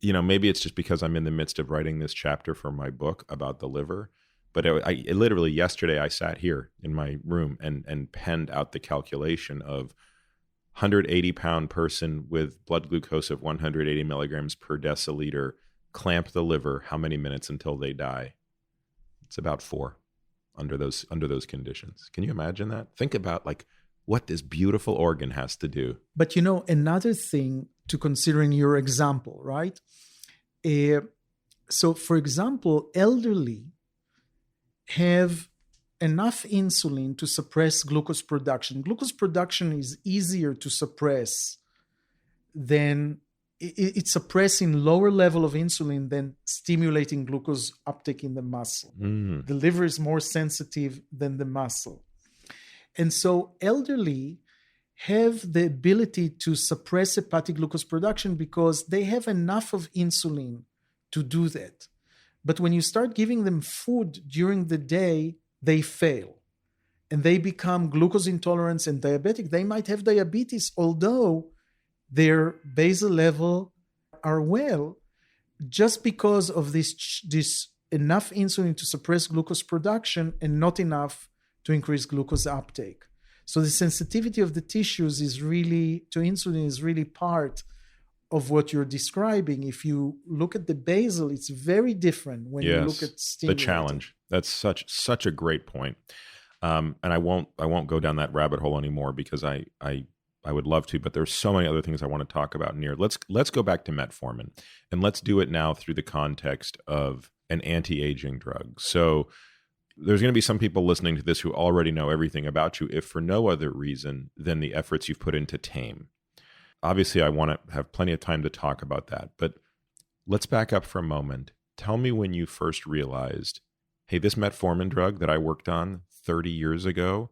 maybe it's just because I'm in the midst of writing this chapter for my book about the liver. But I literally yesterday I sat here in my room and penned out the calculation of 180-pound person with blood glucose of 180 milligrams per deciliter, clamp the liver, how many minutes until they die? It's about 4 under those conditions. Can you imagine that? Think about what this beautiful organ has to do. But another thing to consider in your example, right? So for example, elderly have enough insulin to suppress glucose production. Glucose production is easier to suppress than it's suppressing lower level of insulin than stimulating glucose uptake in the muscle. The liver is more sensitive than the muscle. And so elderly have the ability to suppress hepatic glucose production because they have enough of insulin to do that. But when you start giving them food during the day, they fail. And they become glucose intolerant and diabetic. They might have diabetes, although their basal level are well, just because of this enough insulin to suppress glucose production and not enough to increase glucose uptake. So the sensitivity of the tissues to insulin is really part of what you're describing. If you look at the basal, it's very different when you look at stimulating. The challenge. That's such a great point. And I won't go down that rabbit hole anymore because I would love to, but there's so many other things I want to talk about, Nir. Let's go back to metformin, and let's do it now through the context of an anti-aging drug. So there's going to be some people listening to this who already know everything about you, if for no other reason than the efforts you've put into TAME. Obviously, I want to have plenty of time to talk about that, but let's back up for a moment. Tell me when you first realized, hey, this metformin drug that I worked on 30 years ago,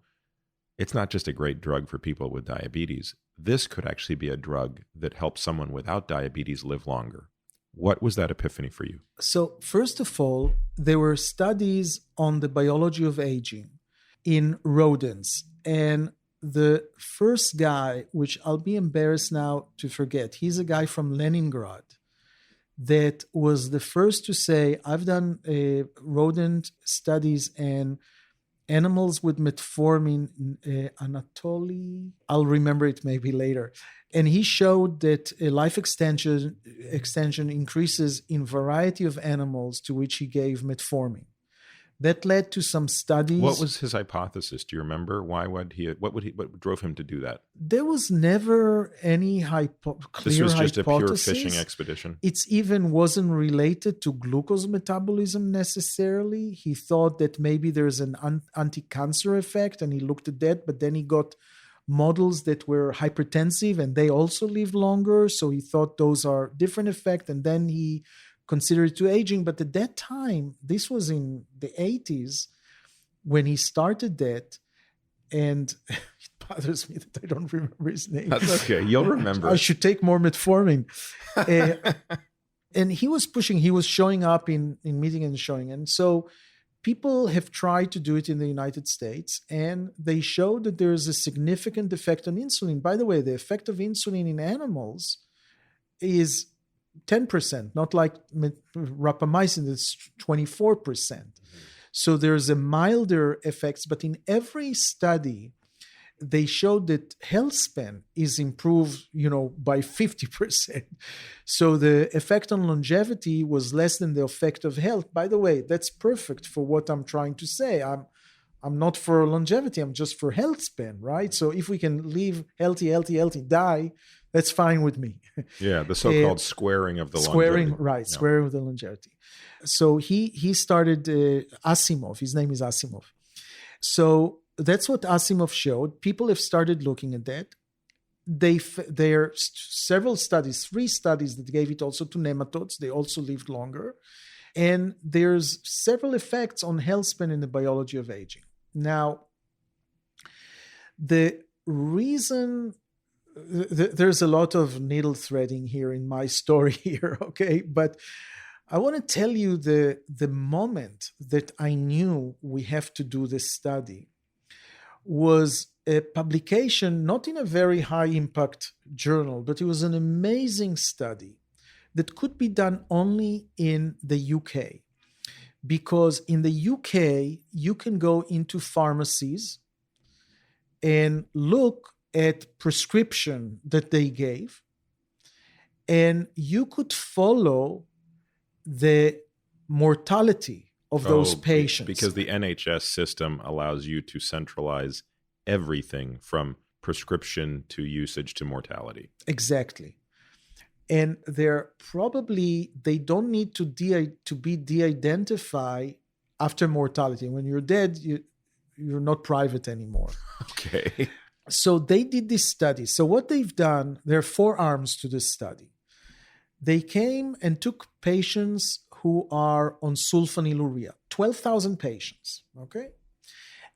it's not just a great drug for people with diabetes. This could actually be a drug that helps someone without diabetes live longer. What was that epiphany for you? So first of all, there were studies on the biology of aging in rodents, and the first guy, which I'll be embarrassed now to forget, he's a guy from Leningrad that was the first to say, I've done rodent studies and animals with metformin, Anatoly, I'll remember it maybe later. And he showed that life extension increases in variety of animals to which he gave metformin. That led to some studies. What was his hypothesis? Do you remember? What drove him to do that? There was never any clear hypothesis. This was just a pure fishing expedition. It even wasn't related to glucose metabolism necessarily. He thought that maybe there's an anti-cancer effect, and he looked at that, but then he got models that were hypertensive and they also lived longer. So he thought those are different effects, and then he considered to aging. But at that time, this was in the 80s when he started that, and it bothers me that I don't remember his name. That's okay. You'll remember. I should take more metformin. And he was pushing, he was showing up in meeting and showing. And so people have tried to do it in the United States, and they showed that there is a significant effect on insulin. By the way, the effect of insulin in animals is 10%, not like rapamycin, it's 24%. So there's a milder effects, but in every study, they showed that healthspan is improved, by 50%. So the effect on longevity was less than the effect of health. By the way, that's perfect for what I'm trying to say. I'm not for longevity, I'm just for healthspan, right? So if we can live healthy, die, that's fine with me. Yeah, the so-called squaring of the longevity. Squaring of the longevity. So he started Asimov. His name is Asimov. So that's what Asimov showed. People have started looking at that. There are several studies, 3 studies that gave it also to nematodes. They also lived longer. And there's several effects on healthspan in the biology of aging. Now, the reason... There's a lot of needle threading here in my story here, okay? But I want to tell you the moment that I knew we have to do this study was a publication, not in a very high impact journal, but it was an amazing study that could be done only in the UK. Because in the UK, you can go into pharmacies and look at prescription that they gave, and you could follow the mortality of those patients. Because the NHS system allows you to centralize everything from prescription to usage to mortality. Exactly. And they don't need to be de-identified after mortality. When you're dead, you're not private anymore. Okay. So they did this study. So what they've done, there are 4 arms to this study. They came and took patients who are on sulfonylurea, 12,000 patients, okay?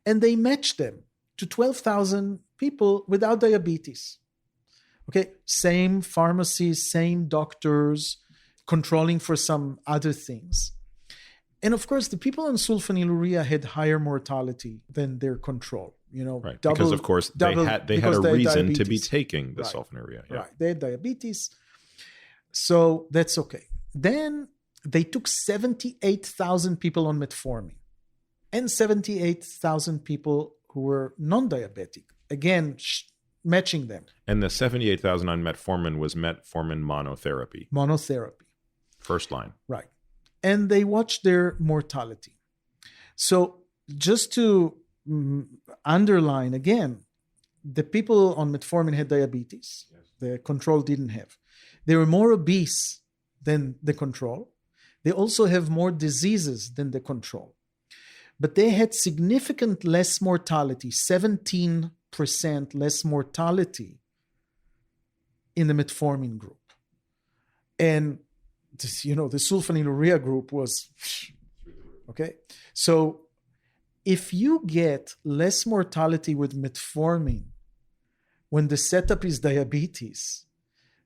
And they matched them to 12,000 people without diabetes, okay? Same pharmacies, same doctors, controlling for some other things. And of course, the people on sulfonylurea had higher mortality than their control. Right. Because of course they had a reason to be taking the sulfonylurea. Yeah. Right. They had diabetes. So that's okay. Then they took 78,000 people on metformin and 78,000 people who were non-diabetic. Again, matching them. And the 78,000 on metformin was metformin monotherapy. Monotherapy. First line. Right. And they watched their mortality. So just to underline again, the people on metformin had diabetes. Yes. The control didn't have. They were more obese than the control. They also have more diseases than the control. But they had significant less mortality, 17% less mortality in the metformin group. And the sulfonylurea group was, okay? So if you get less mortality with metformin when the setup is diabetes,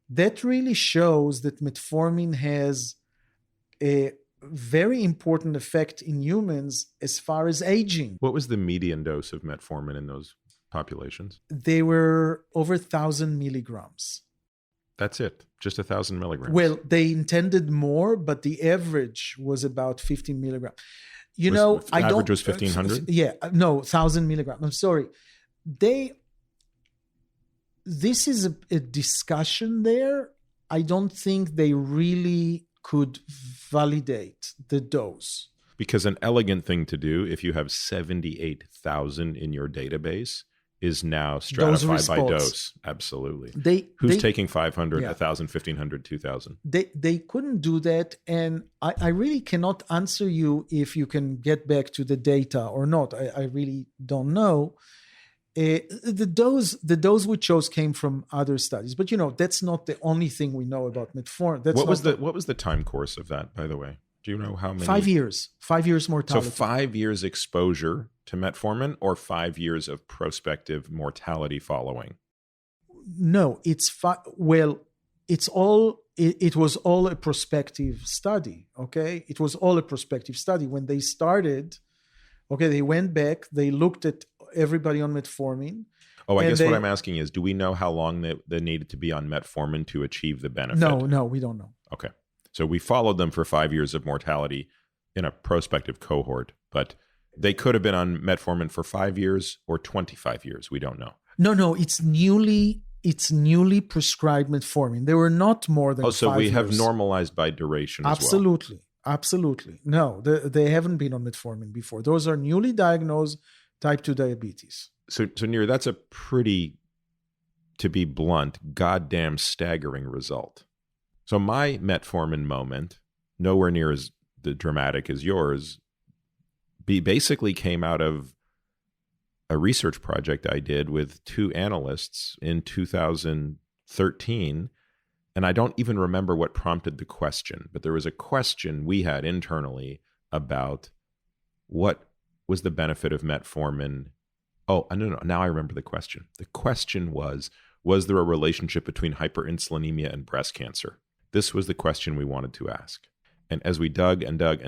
that really shows that metformin has a very important effect in humans as far as aging. What was the median dose of metformin in those populations? They were over 1,000 milligrams. That's it. Just 1,000 milligrams. Well, they intended more, but the average was about 15 milligrams. Average was 1,500? Yeah, no, 1,000 milligrams. I'm sorry. This is a discussion there. I don't think they really could validate the dose. Because an elegant thing to do, if you have 78,000 in your database, is now stratified by dose. Absolutely. Who's taking 500, 1,000, 1,500, 2,000? They couldn't do that. And I really cannot answer you if you can get back to the data or not. I really don't know. The dose we chose came from other studies. But, that's not the only thing we know about metformin. What was the time course of that, by the way? Do you know how many? 5 years. 5 years mortality. So 5 years exposure to metformin or 5 years of prospective mortality following? No, it was all a prospective study, okay? It was all a prospective study. When they started, okay, they went back, they looked at everybody on metformin. Oh, I guess what I'm asking is, do we know how long they needed to be on metformin to achieve the benefit? No, we don't know. Okay. So we followed them for 5 years of mortality in a prospective cohort, but they could have been on metformin for 5 years or 25 years. We don't know. No, it's newly prescribed metformin. They were not more than 5 years. Oh, so we have normalized by duration as well. Absolutely. No, they haven't been on metformin before. Those are newly diagnosed type 2 diabetes. So Nir, that's a pretty, to be blunt, goddamn staggering result. So my metformin moment, nowhere near as dramatic as yours, basically came out of a research project I did with two analysts in 2013. And I don't even remember what prompted the question, but there was a question we had internally about what was the benefit of metformin. Oh, no. Now I remember the question. The question was there a relationship between hyperinsulinemia and breast cancer? This was the question we wanted to ask. And as we dug and dug,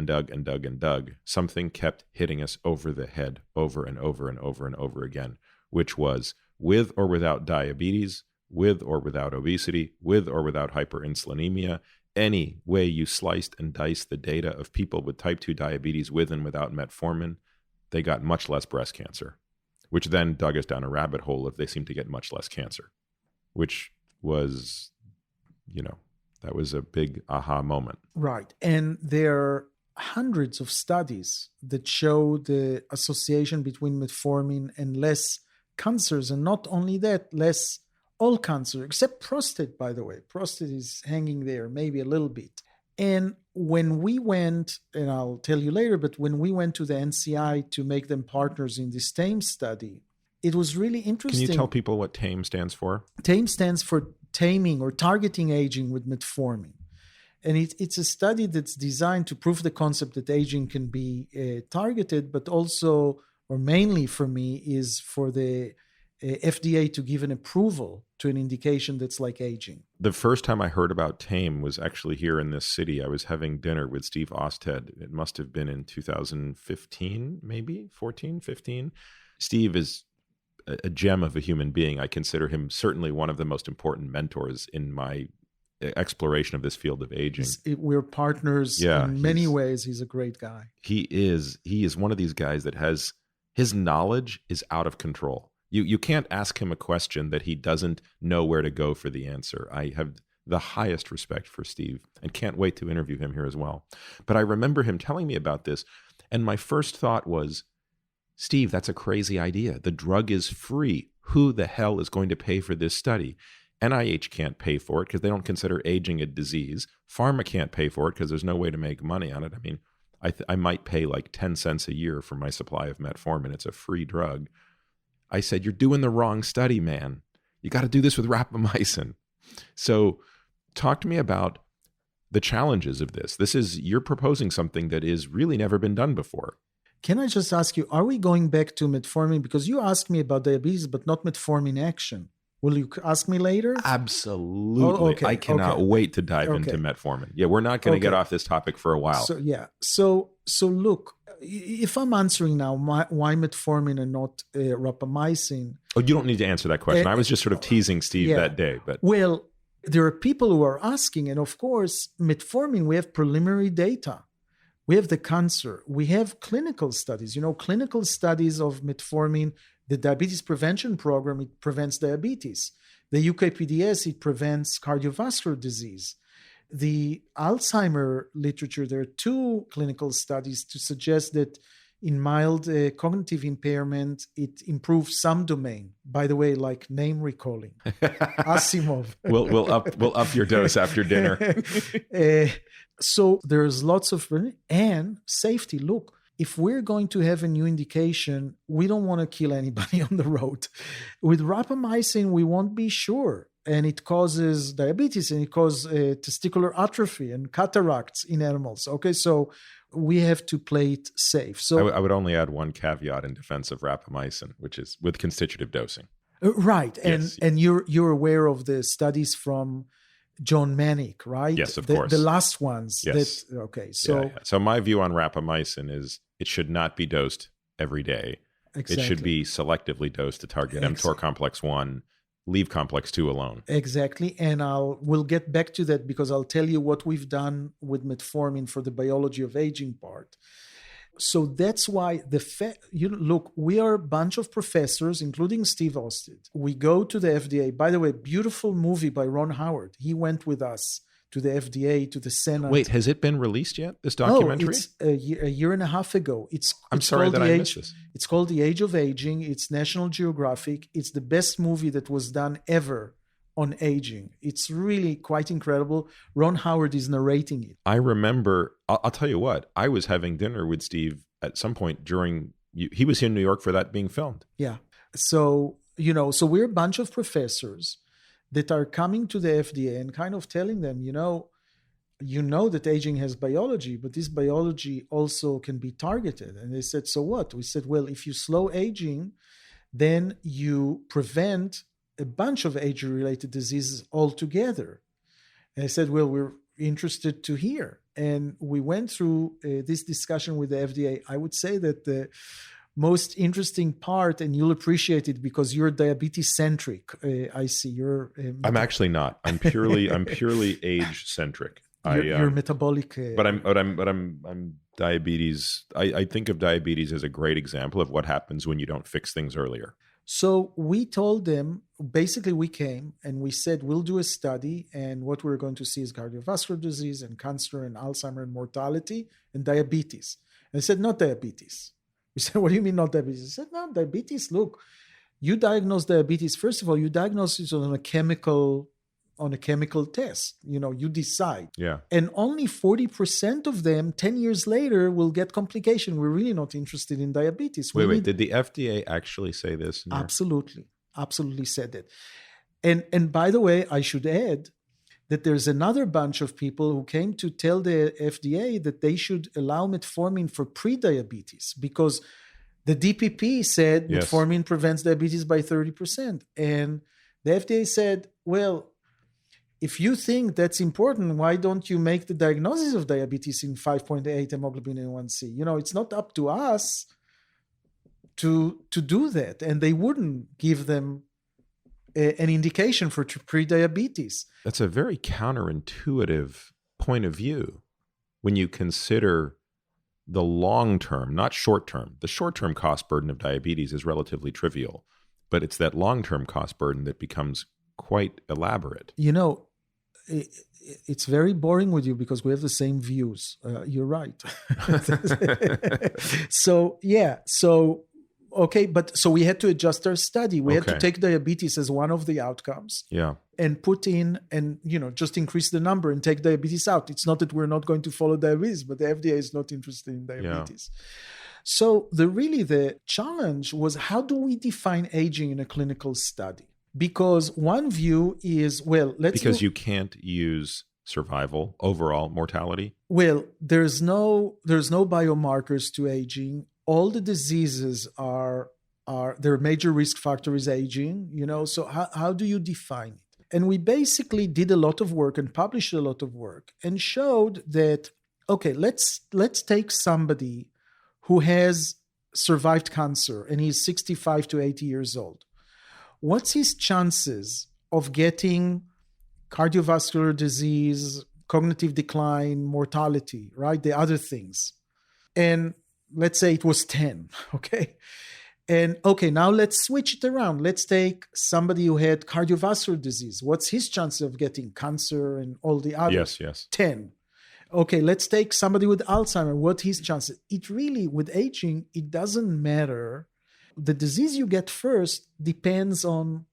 something kept hitting us over the head over and over and over and over again, which was with or without diabetes, with or without obesity, with or without hyperinsulinemia, any way you sliced and diced the data of people with type 2 diabetes with and without metformin, they got much less breast cancer, which then dug us down a rabbit hole if they seemed to get much less cancer, which was, that was a big aha moment. Right. And there are hundreds of studies that show the association between metformin and less cancers. And not only that, less all cancer, except prostate, by the way. Prostate is hanging there, maybe a little bit. And when we went, and I'll tell you later, but when we went to the NCI to make them partners in this TAME study, it was really interesting. Can you tell people what TAME stands for? TAME stands for taming or targeting aging with metformin. And it's a study that's designed to prove the concept that aging can be targeted, but also, or mainly for me, is for the FDA to give an approval to an indication that's like aging. The first time I heard about TAME was actually here in this city. I was having dinner with Steve Osted. It must have been in 2015, maybe 14, 15. Steve is a gem of a human being. I consider him certainly one of the most important mentors in my exploration of this field of aging. We're partners in many ways. He's a great guy. He is one of these guys that has, his knowledge is out of control. You can't ask him a question that he doesn't know where to go for the answer. I have the highest respect for Steve and can't wait to interview him here as well. But I remember him telling me about this, and my first thought was, Steve, that's a crazy idea. The drug is free. Who the hell is going to pay for this study? NIH can't pay for it because they don't consider aging a disease. Pharma can't pay for it because there's no way to make money on it. I mean, I might pay like 10 cents a year for my supply of metformin. It's a free drug. I said, you're doing the wrong study, man. You got to do this with rapamycin. So talk to me about the challenges of this. You're proposing something that is really never been done before. Can I just ask you, are we going back to metformin? Because you asked me about diabetes, but not metformin action. Will you ask me later? Absolutely. Oh, okay. I cannot wait to dive into metformin. Yeah, we're not going to get off this topic for a while. So look, if I'm answering now, why metformin and not rapamycin? Oh, you don't need to answer that question. I was just sort of teasing Steve that day. But well, there are people who are asking, and of course, metformin, we have preliminary data. We have the cancer. We have clinical studies. Clinical studies of metformin, the diabetes prevention program, it prevents diabetes. The UKPDS, it prevents cardiovascular disease. The Alzheimer literature, there are 2 clinical studies to suggest that in mild cognitive impairment, it improves some domain. By the way, like name recalling. Asimov. We'll up your dose after dinner. So there's lots of, and safety. Look, if we're going to have a new indication, we don't want to kill anybody on the road. With rapamycin, we won't be sure. And it causes diabetes, and it causes testicular atrophy and cataracts in animals. Okay, so we have to play it safe. So I would only add one caveat in defense of rapamycin, which is with constitutive dosing. Right, Yes. and you're aware of the studies from John Manick, right? Yes, of course. The last ones. Yes. So So my view on rapamycin is it should not be dosed every day. exactly. It should be selectively dosed to target mTOR complex 1, leave complex 2 alone. Exactly. And we'll get back to that because I'll tell you what we've done with metformin for the biology of aging part. So that's why look, we are a bunch of professors, including Steve Osted. We go to the FDA. By the way, beautiful movie by Ron Howard. He went with us to the FDA, to the Senate. Wait, has it been released yet, this documentary? No, it's a year and a half ago. I'm sorry that I missed this. It's called The Age of Aging. It's National Geographic. It's the best movie that was done ever on aging. It's really quite incredible. Ron Howard is narrating it. I remember, I'll tell you what, I was having dinner with Steve at some point he was in New York for that being filmed. Yeah. So, so we're a bunch of professors that are coming to the FDA and kind of telling them, you know that aging has biology, but this biology also can be targeted. And they said, so what? We said, well, if you slow aging, then you prevent a bunch of age-related diseases altogether. And I said, well, we're interested to hear. And we went through this discussion with the FDA. I would say that the most interesting part, and you'll appreciate it because you're diabetes-centric. I see you're. I'm actually not. I'm purely age-centric. You're metabolic. But I'm diabetes. I think of diabetes as a great example of what happens when you don't fix things earlier. So we told them, basically we came and we said, we'll do a study and what we're going to see is cardiovascular disease and cancer and Alzheimer and mortality and diabetes. And they said, not diabetes. We said, what do you mean not diabetes? They said, no, diabetes, look, you diagnose diabetes. First of all, you diagnose it on a chemical test. You decide. Yeah. And only 40% of them 10 years later will get complication. We're really not interested in diabetes. Wait, did the FDA actually say this? Nir? Absolutely said that. And by the way, I should add that there's another bunch of people who came to tell the FDA that they should allow metformin for pre-diabetes because the DPP said metformin prevents diabetes by 30%. And the FDA said, well, if you think that's important, why don't you make the diagnosis of diabetes in 5.8 hemoglobin A1C? It's not up to us to do that. And they wouldn't give them an indication for pre-diabetes. That's a very counterintuitive point of view when you consider the long-term, not short-term. The short-term cost burden of diabetes is relatively trivial, but it's that long-term cost burden that becomes quite elaborate. It's very boring with you because we have the same views. You're right. So we had to adjust our study. We had to take diabetes as one of the outcomes. Yeah. And put in and, just increase the number and take diabetes out. It's not that we're not going to follow diabetes, but the FDA is not interested in diabetes. Yeah. So the challenge was, how do we define aging in a clinical study? Because one view is, because you can't use survival, overall mortality. Well, there's no biomarkers to aging. All the diseases are their major risk factor is aging, so how do you define it? And we basically did a lot of work and published a lot of work and showed that, let's take somebody who has survived cancer and he's 65 to 80 years old, what's his chances of getting cardiovascular disease, cognitive decline, mortality, right? The other things. And let's say it was 10, okay? And okay, now let's switch it around. Let's take somebody who had cardiovascular disease. What's his chance of getting cancer and all the others? Yes. 10. Okay, let's take somebody with Alzheimer's. What his chances? It really, with aging, it doesn't matter. The disease you get first depends on,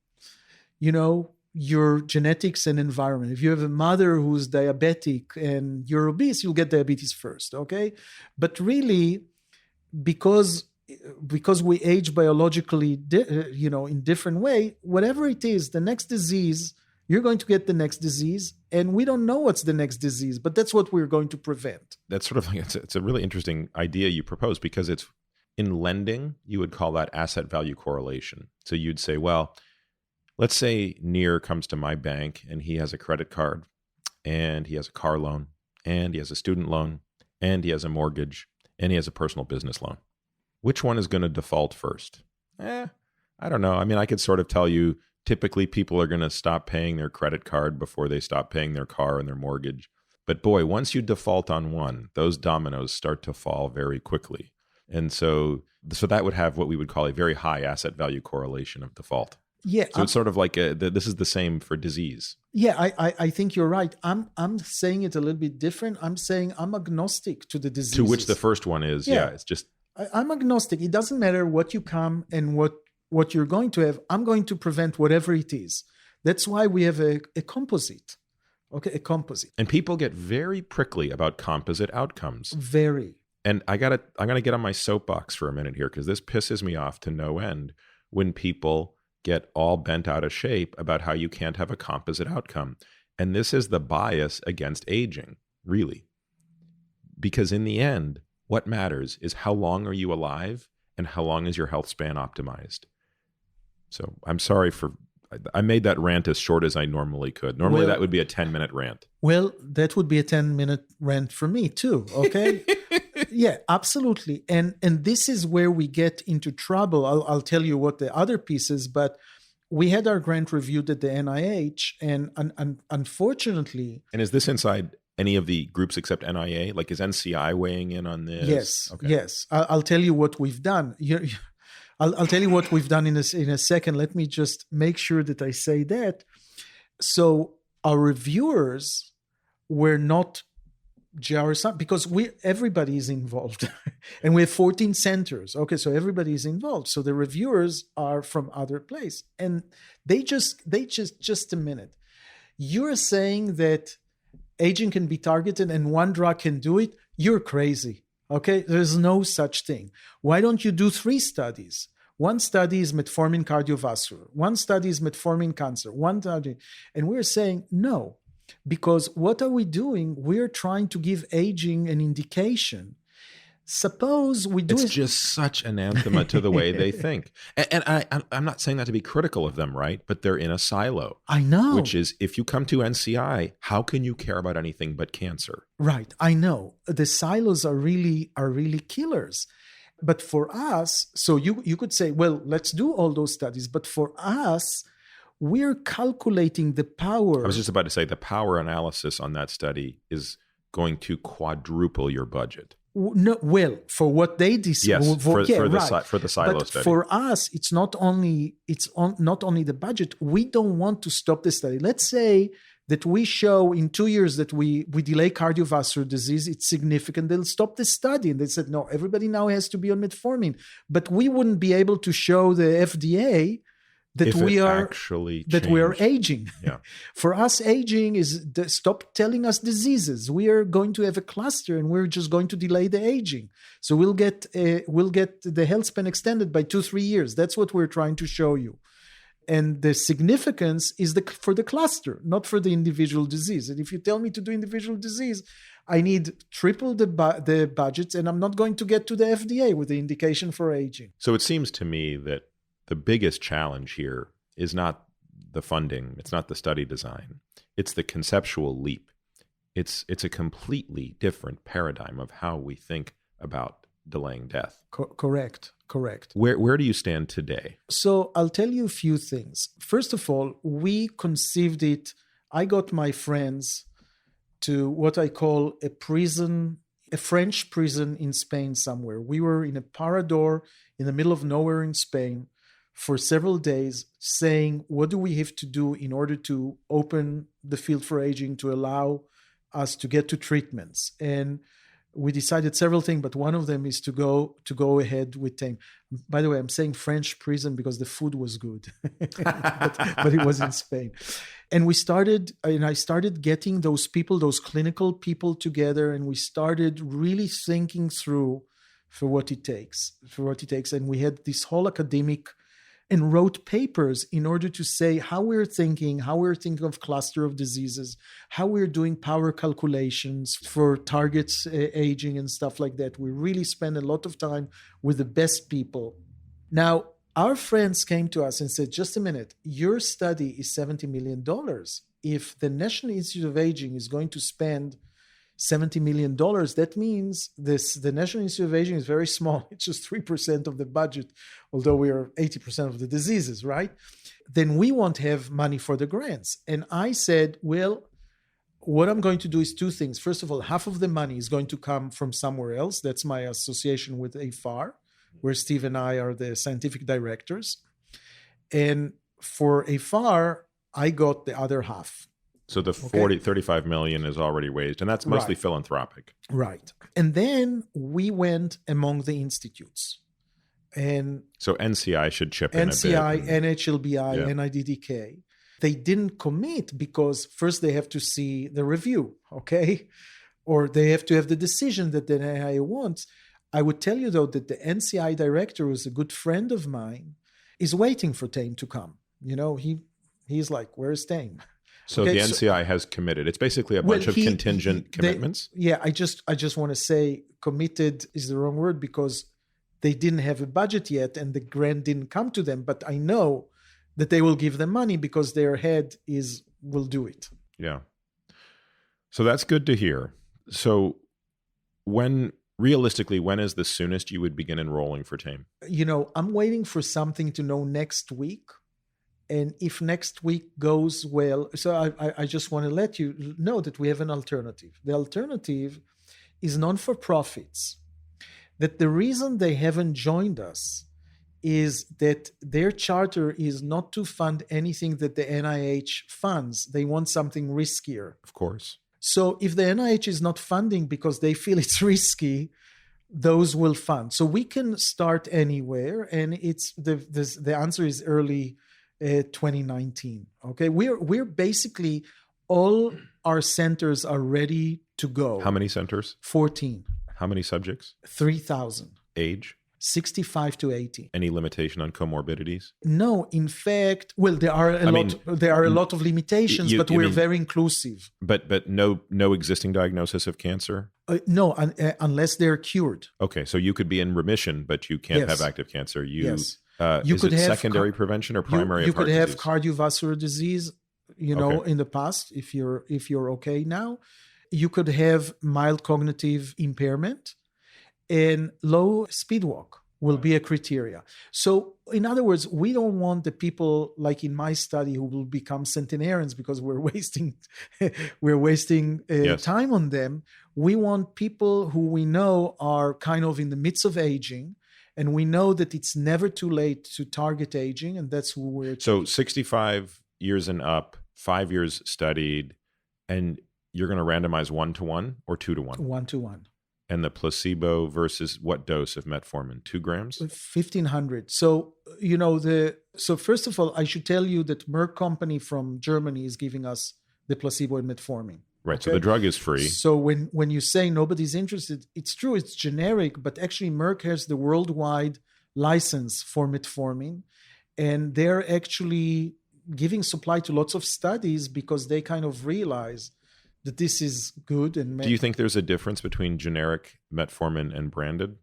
your genetics and environment. If you have a mother who's diabetic and you're obese, you'll get diabetes first, okay? But really, because we age biologically, in different way, whatever it is, the next disease, you're going to get the next disease, and we don't know what's the next disease, but that's what we're going to prevent. That's sort of like, it's a really interesting idea you propose, because it's in lending, you would call that asset value correlation. So you'd say, well, let's say Nir comes to my bank and he has a credit card and he has a car loan and he has a student loan and he has a mortgage and he has a personal business loan. Which one is going to default first? I don't know. I mean, I could sort of tell you, typically people are going to stop paying their credit card before they stop paying their car and their mortgage. But boy, once you default on one, those dominoes start to fall very quickly. And so that would have what we would call a very high asset value correlation of default. Yeah. So it's sort of like this is the same for disease. Yeah, I think you're right. I'm saying it a little bit different. I'm saying I'm agnostic to the disease. To which the first one is, it's just... I'm agnostic. It doesn't matter what you come and what you're going to have. I'm going to prevent whatever it is. That's why we have a composite. Okay, a composite. And people get very prickly about composite outcomes. Very. And I'm gonna get on my soapbox for a minute here, because this pisses me off to no end when people get all bent out of shape about how you can't have a composite outcome. And this is the bias against aging, really. Because in the end, what matters is how long are you alive and how long is your health span optimized. So I'm sorry I made that rant as short as I normally could. Normally that would be a 10-minute rant. Well, that would be a 10-minute rant for me too, okay? Yeah, absolutely. And this is where we get into trouble. I'll tell you what the other piece is, but we had our grant reviewed at the NIH, and unfortunately... And is this inside any of the groups except NIA? Like, is NCI weighing in on this? Yes, okay. Yes. I'll tell you what we've done. I'll tell you what we've done in a second. Let me just make sure that I say that. So our reviewers were not GRSI, because everybody is involved, and we have 14 centers. Okay, so everybody is involved. So the reviewers are from other place, and they just a minute. You're saying that aging can be targeted and one drug can do it? You're crazy. Okay, there's no such thing. Why don't you do 3 studies? One study is metformin cardiovascular. One study is metformin cancer. One study, and we're saying no. Because what are we doing? We're trying to give aging an indication. Suppose we do It's just such anathema to the way they think. And I'm not saying that to be critical of them, right? But they're in a silo. I know. Which is, if you come to NCI, how can you care about anything but cancer? Right. I know. The silos are really killers. But for us, so you could say, well, let's do all those studies. But for us, we're calculating the power. I was just about to say the power analysis on that study is going to quadruple your budget. No, well, for what they decide. Yes, for the silo but study. For us, it's not only the budget. We don't want to stop the study. Let's say that we show in 2 years that we delay cardiovascular disease, it's significant. They'll stop the study. And they said, no, everybody now has to be on metformin. But we wouldn't be able to show the FDA that we are aging. Yeah. For us, aging is stop telling us diseases. We are going to have a cluster, and we're just going to delay the aging. So we'll get the health span extended by 2-3 years. That's what we're trying to show you. And the significance is for the cluster, not for the individual disease. And if you tell me to do individual disease, I need triple the budgets, and I'm not going to get to the FDA with the indication for aging. So it seems to me that the biggest challenge here is not the funding. It's not the study design. It's the conceptual leap. It's a completely different paradigm of how we think about delaying death. Correct. Where do you stand today? So I'll tell you a few things. First of all, we conceived it. I got my friends to what I call a French prison in Spain somewhere. We were in a parador in the middle of nowhere in Spain for several days saying, what do we have to do in order to open the field for aging to allow us to get to treatments? And we decided several things, but one of them is to go ahead with TAME. By the way, I'm saying French prison because the food was good, but it was in Spain. And I started getting those people, those clinical people together, and we started really thinking through for what it takes. And we had this whole academic and wrote papers in order to say how we're thinking of cluster of diseases, how we're doing power calculations for targets aging and stuff like that. We really spend a lot of time with the best people. Now, our friends came to us and said, just a minute, your study is $70 million. If the National Institute of Aging is going to spend $70 million, that means the National Institute of Aging is very small. It's just 3% of the budget, although we are 80% of the diseases, right? Then we won't have money for the grants. And I said, well, what I'm going to do is two things. First of all, half of the money is going to come from somewhere else. That's my association with AFAR, where Steve and I are the scientific directors. And for AFAR, I got the other half. So the 35 million is already raised, and that's mostly philanthropic. Right. And then we went among the institutes. And so NCI should chip in a bit. NCI, NHLBI, NIDDK. They didn't commit because first they have to see the review, okay? Or they have to have the decision that the NIA wants. I would tell you, though, that the NCI director, who's a good friend of mine, is waiting for TAME to come. You know, he's like, where's TAME? So the NCI has committed. It's basically a bunch of contingent commitments. I just want to say committed is the wrong word because they didn't have a budget yet and the grant didn't come to them. But I know that they will give them money because their head will do it. Yeah. So that's good to hear. So realistically, when is the soonest you would begin enrolling for TAME? You know, I'm waiting for something to know next week. And if next week goes well, so I just want to let you know that we have an alternative. The alternative is non-for-profits. That the reason they haven't joined us is that their charter is not to fund anything that the NIH funds. They want something riskier. Of course. So if the NIH is not funding because they feel it's risky, those will fund. So we can start anywhere, and it's the answer is early 2019. Okay, we're basically all our centers are ready to go. How many centers? 14. How many subjects? 3,000. Age? 65 to 80. Any limitation on comorbidities? No, in fact, well, there are a lot of limitations, but we're very inclusive. But no existing diagnosis of cancer? No, unless they're cured. Okay, so you could be in remission, but you can't have active cancer. Yes. You could have secondary prevention or primary. You could have cardiovascular disease, in the past if you're okay now. You could have mild cognitive impairment, and low speed walk will be a criteria. So in other words, we don't want the people like in my study who will become centenarians because we're wasting time on them. We want people who we know are kind of in the midst of aging, and we know that it's never too late to target aging, and that's who we're. So 65 years and up, 5 years studied, and you're going to randomize 1-to-1 or 2-to-1? 1-to-1. And the placebo versus what dose of metformin? 2 grams? 1,500. So, so first of all, I should tell you that Merck company from Germany is giving us the placebo and metformin. Right. Okay? So the drug is free. So when you say nobody's interested, it's true, it's generic, but actually Merck has the worldwide license for metformin. And they're actually giving supply to lots of studies because they kind of realize that this is good. And do you think there's a difference between generic metformin and branded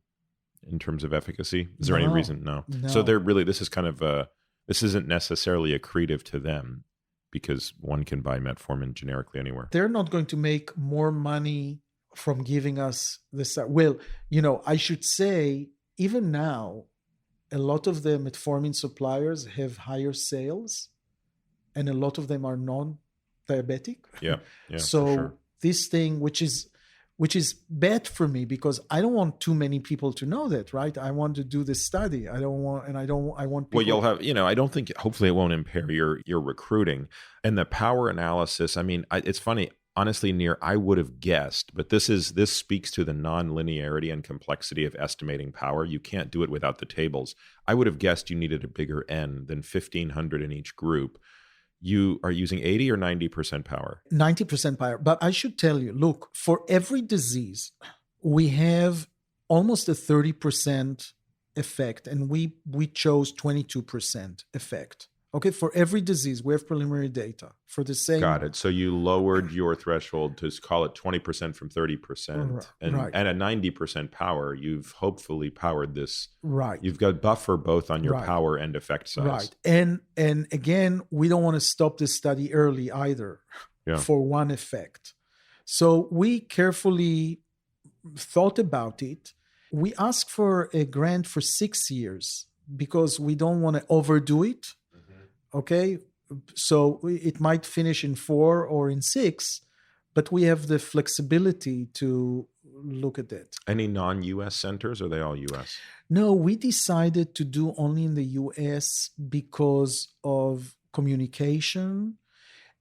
in terms of efficacy? Is there any reason? No. So they're really, this is kind of this isn't necessarily accretive to them because one can buy metformin generically anywhere. They're not going to make more money from giving us this. Well, I should say, even now, a lot of the metformin suppliers have higher sales, and a lot of them are non-diabetic. Yeah, So for sure. this thing, which is bad for me, because I don't want too many people to know that, right? I want to do this study. I want people. Well, you'll have, I don't think, hopefully it won't impair your recruiting. And the power analysis, it's funny, honestly, Nir, I would have guessed, but this speaks to the non-linearity and complexity of estimating power. You can't do it without the tables. I would have guessed you needed a bigger N than 1,500 in each group. You are using 80 or 90% power? 90% power. But I should tell you, look, for every disease, we have almost a 30% effect, and we chose 22% effect. Okay, for every disease, we have preliminary data for the same. Got it. So you lowered your threshold to call it 20% from 30%. Right. And at 90% power, you've hopefully powered this. Right. You've got buffer both on your power and effect size. Right. And again, we don't want to stop this study early either for one effect. So we carefully thought about it. We asked for a grant for 6 years because we don't want to overdo it. Okay, so it might finish in 4 or in 6, but we have the flexibility to look at it. Any non-US centers, or are they all US? No, we decided to do only in the US because of communication,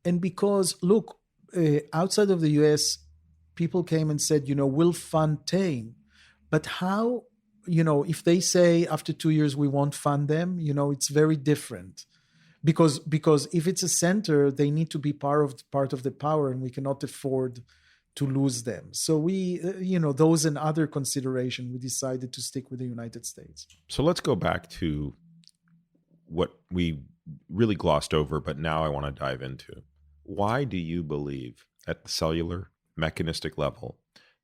and because, look, outside of the US, people came and said, we'll fund TAME, but how, if they say after 2 years we won't fund them, it's very different. Because if it's a center, they need to be part of the power, and we cannot afford to lose them. So we, those and other consideration, we decided to stick with the United States. So let's go back to what we really glossed over, but now I want to dive into. Why do you believe at the cellular mechanistic level,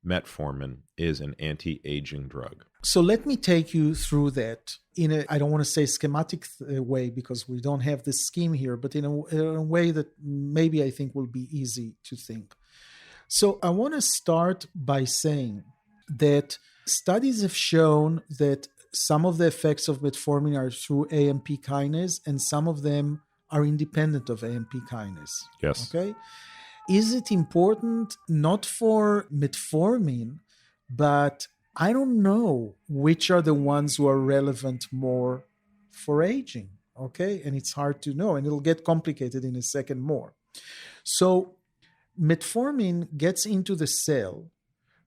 metformin is an anti-aging drug? So let me take you through that in I don't want to say schematic way, because we don't have this scheme here, but in a way that maybe I think will be easy to think. So I want to start by saying that studies have shown that some of the effects of metformin are through AMP kinase, and some of them are independent of AMP kinase. Yes. Okay. Is it important not for metformin, but I don't know which are the ones who are relevant more for aging, okay? And it's hard to know, and it'll get complicated in a second more. So metformin gets into the cell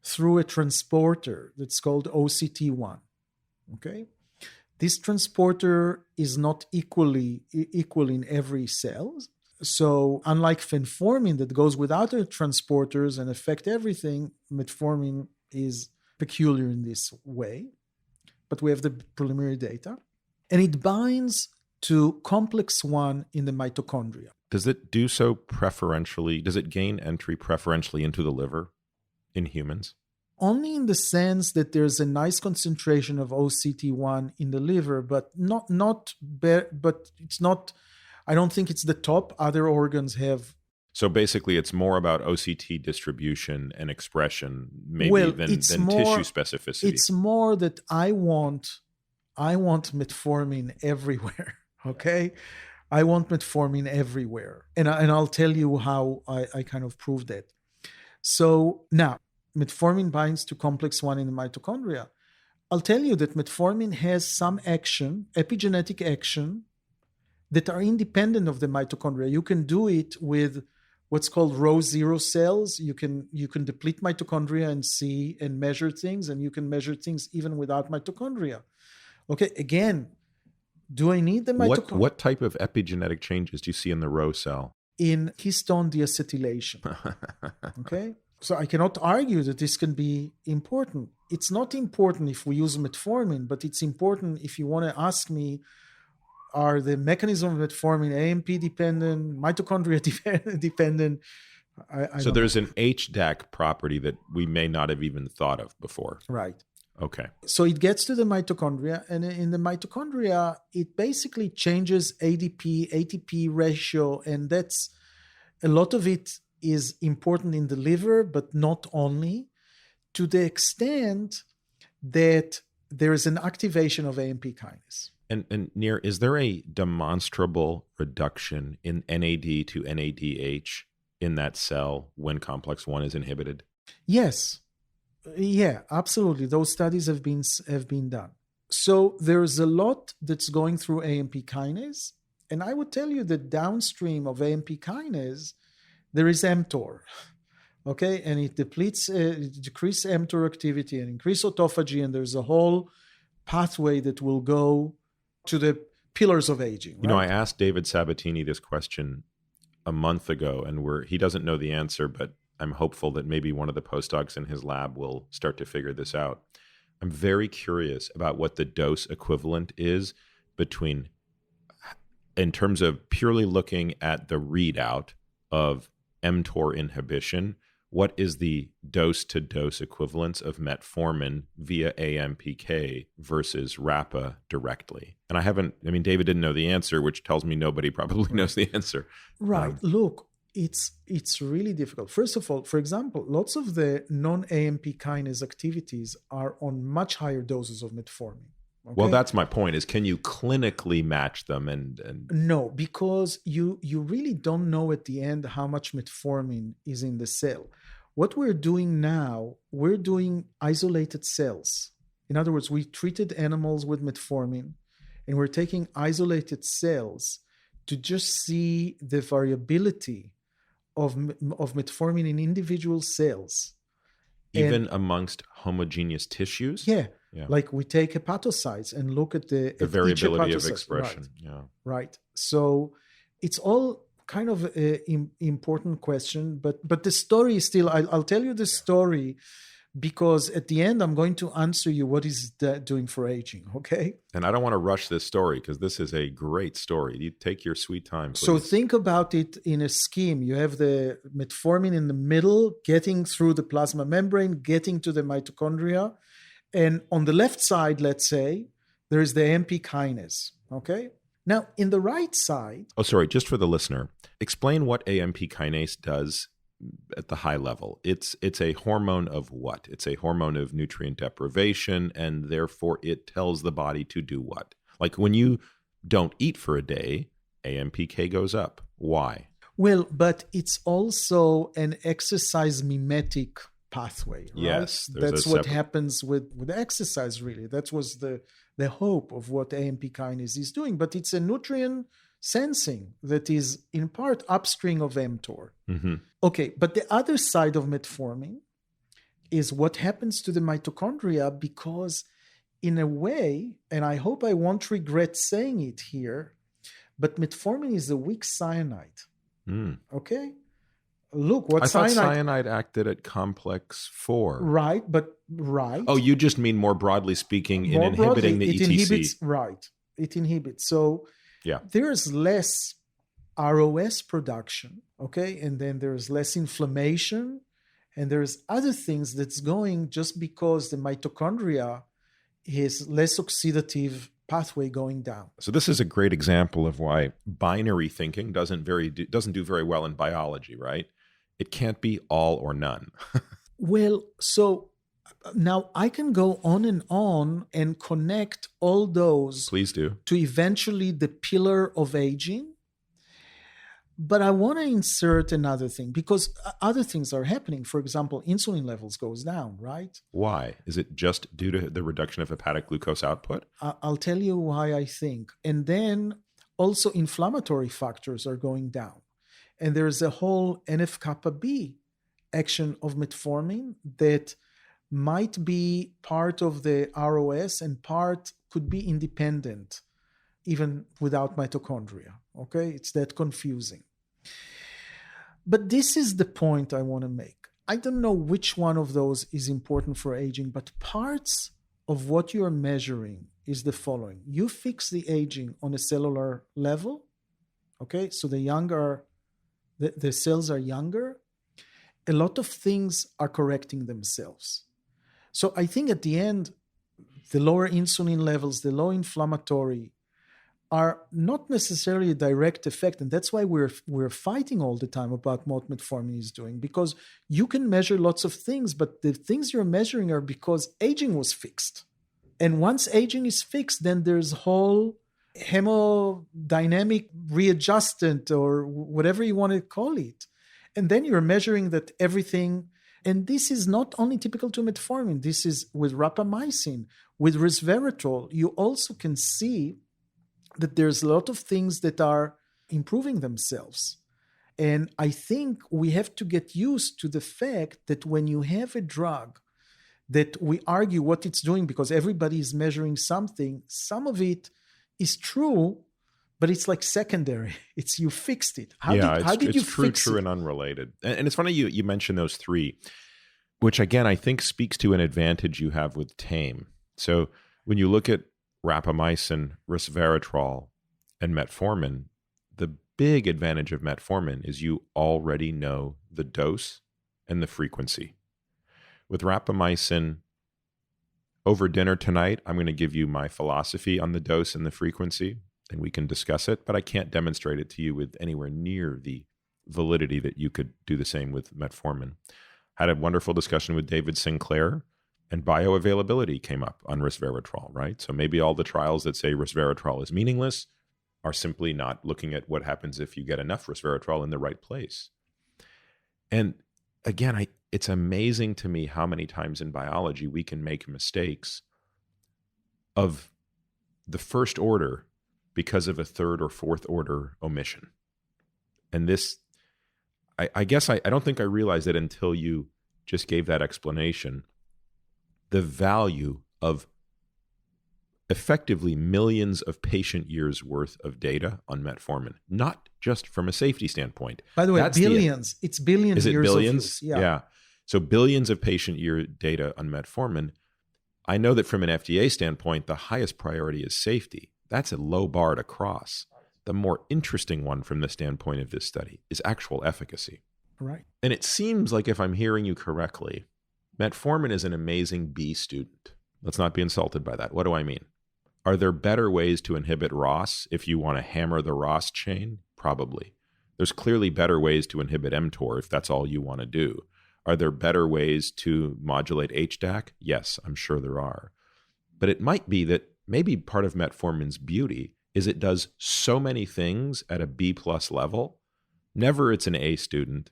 through a transporter that's called OCT1, okay? This transporter is not equal in every cell. So unlike fenformin that goes without the transporters and affect everything, metformin is peculiar in this way, but we have the preliminary data, and it binds to complex 1 in the mitochondria. Does it do so preferentially? Does it gain entry preferentially into the liver in humans? Only in the sense that there's a nice concentration of OCT1 in the liver, but but it's not. I don't think it's the top. Other organs have. So basically, it's more about OCT distribution and expression, maybe than tissue specificity. It's more that I want metformin everywhere. Okay, I want metformin everywhere, and I'll tell you how I kind of proved that. So now, metformin binds to complex 1 in the mitochondria. I'll tell you that metformin has some action, epigenetic action, that are independent of the mitochondria. You can do it with what's called row 0 cells. You can deplete mitochondria and see and measure things, and you can measure things even without mitochondria. Okay, again, do I need the mitochondria? What type of epigenetic changes do you see in the row cell? In histone deacetylation. Okay, so I cannot argue that this can be important. It's not important if we use metformin, but it's important if you want to ask me, are the mechanism of metformin AMP dependent, mitochondria dependent? So there's an HDAC property that we may not have even thought of before. Right. Okay. So it gets to the mitochondria, and in the mitochondria, it basically changes ADP, ATP ratio, and that's a lot of it is important in the liver, but not only. to the extent that there is an activation of AMP kinase. And Nir, is there a demonstrable reduction in NAD to NADH in that cell when complex 1 is inhibited? Yes. Yeah, absolutely. Those studies have been done. So there's a lot that's going through AMP kinase. And I would tell you that downstream of AMP kinase, there is mTOR. Okay, and it decreases mTOR activity and increase autophagy, and there's a whole pathway that will go to the pillars of aging. Right? You know, I asked David Sabatini this question a month ago, and he doesn't know the answer, but I'm hopeful that maybe one of the postdocs in his lab will start to figure this out. I'm very curious about what the dose equivalent is between, in terms of purely looking at the readout of mTOR inhibition, what is the dose-to-dose equivalence of metformin via AMPK versus RAPA directly? And David didn't know the answer, which tells me nobody probably knows the answer. Right. Look, it's really difficult. First of all, for example, lots of the non-AMP kinase activities are on much higher doses of metformin. Okay? Well, that's my point, is can you clinically match them? And No, because you really don't know at the end how much metformin is in the cell. What we're doing now, we're doing isolated cells. In other words, we treated animals with metformin, and we're taking isolated cells to just see the variability of metformin in individual cells. Even amongst homogeneous tissues? Yeah. Like we take hepatocytes and look at the variability of expression. Right. Yeah. Right. So it's all kind of an important question, but the story is still, I'll tell you the story, because at the end I'm going to answer you what is that doing for aging, okay? And I don't want to rush this story because this is a great story. You take your sweet time, please. So think about it in a scheme. You have the metformin in the middle, getting through the plasma membrane, getting to the mitochondria. And on the left side, let's say, there is the AMP kinase, okay? Now, in the right side... Oh, sorry, just for the listener, explain what AMP kinase does at the high level. It's a hormone of what? It's a hormone of nutrient deprivation, and therefore it tells the body to do what? Like when you don't eat for a day, AMPK goes up. Why? Well, but it's also an exercise mimetic pathway, right? Yes. That's what happens with exercise, really. That was the hope of what AMP kinase is doing. But it's a nutrient sensing that is in part upstream of mTOR. Mm-hmm. Okay, but the other side of metformin is what happens to the mitochondria, because in a way, and I hope I won't regret saying it here, but metformin is a weak cyanide. Okay? Look, what I thought cyanide acted at complex 4. Right. Oh, you just mean more broadly speaking in inhibiting the ETC. It inhibits. So yeah, there's less ROS production, okay? And then there's less inflammation, and there's other things that's going just because the mitochondria is less oxidative pathway going down. So this is a great example of why binary thinking doesn't do very well in biology, right? It can't be all or none. Well, so now I can go on and connect all those. Please do. To eventually the pillar of aging. But I want to insert another thing, because other things are happening. For example, insulin levels goes down, right? Why? Is it just due to the reduction of hepatic glucose output? I'll tell you why I think. And then also inflammatory factors are going down. And there's a whole NF-kappa B action of metformin that might be part of the ROS and part could be independent, even without mitochondria. Okay? It's that confusing. But this is the point I want to make. I don't know which one of those is important for aging, but parts of what you're measuring is the following. You fix the aging on a cellular level. Okay? So the cells are younger. A lot of things are correcting themselves. So I think at the end, the lower insulin levels, the low inflammatory are not necessarily a direct effect. And that's why we're fighting all the time about what metformin is doing, because you can measure lots of things, but the things you're measuring are because aging was fixed. And once aging is fixed, then there's whole hemodynamic readjustment or whatever you want to call it. And then you're measuring that everything. And this is not only typical to metformin. This is with rapamycin, with resveratrol. You also can see that there's a lot of things that are improving themselves. And I think we have to get used to the fact that when you have a drug that we argue what it's doing because everybody is measuring something, some of it is true, but it's like secondary. It's you fixed it. How did you fix it? True, and unrelated. And it's funny you mentioned those three, which again, I think speaks to an advantage you have with TAME. So when you look at rapamycin, resveratrol, and metformin, the big advantage of metformin is you already know the dose and the frequency. With rapamycin, over dinner tonight, I'm going to give you my philosophy on the dose and the frequency, and we can discuss it, but I can't demonstrate it to you with anywhere near the validity that you could do the same with metformin. Had a wonderful discussion with David Sinclair, and bioavailability came up on resveratrol, right? So maybe all the trials that say resveratrol is meaningless are simply not looking at what happens if you get enough resveratrol in the right place. And again, it's amazing to me how many times in biology we can make mistakes of the first order because of a third or fourth order omission. And this, I guess I don't think I realized it until you just gave that explanation, the value of effectively millions of patient years worth of data on metformin, not just from a safety standpoint. By the way, billions. It's billions. Is it years billions? Of use. Yeah. So billions of patient year data on metformin. I know that from an FDA standpoint, the highest priority is safety. That's a low bar to cross. The more interesting one from the standpoint of this study is actual efficacy. Right. And it seems like, if I'm hearing you correctly, metformin is an amazing B student. Let's not be insulted by that. What do I mean? Are there better ways to inhibit ROS if you want to hammer the ROS chain? Probably. There's clearly better ways to inhibit mTOR if that's all you want to do. Are there better ways to modulate HDAC? Yes, I'm sure there are. But it might be that maybe part of metformin's beauty is it does so many things at a B+ level. Never it's an A student,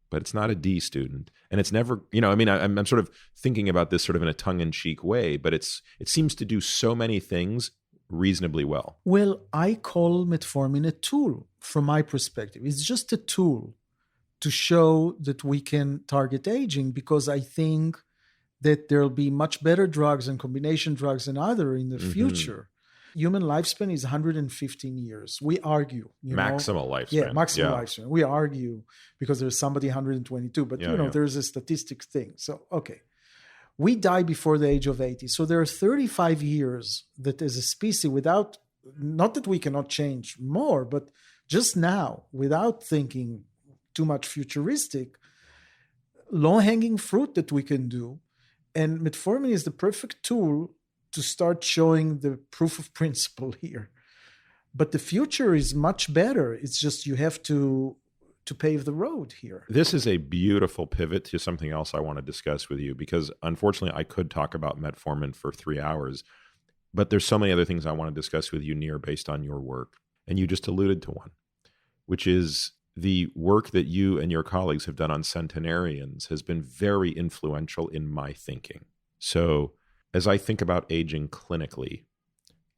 but it's not a D student. And it's never, I'm sort of thinking about this sort of in a tongue-in-cheek way, but it seems to do so many things reasonably well. Well, I call metformin a tool from my perspective. It's just a tool to show that we can target aging, because I think that there'll be much better drugs and combination drugs and other in the future. Human lifespan is 115 years. We argue. Maximal lifespan. Yeah, maximal lifespan. We argue because there's somebody 122, but there's a statistic thing. So, okay. We die before the age of 80. So there are 35 years that as a species not that we cannot change more, but just now, without thinking too much futuristic, low-hanging fruit that we can do. And metformin is the perfect tool to start showing the proof of principle here. But the future is much better. It's just you have to pave the road here. This is a beautiful pivot to something else I want to discuss with you, because unfortunately I could talk about metformin for 3 hours, but there's so many other things I want to discuss with you, Nir, based on your work. And you just alluded to one, which is the work that you and your colleagues have done on centenarians has been very influential in my thinking. So as I think about aging clinically,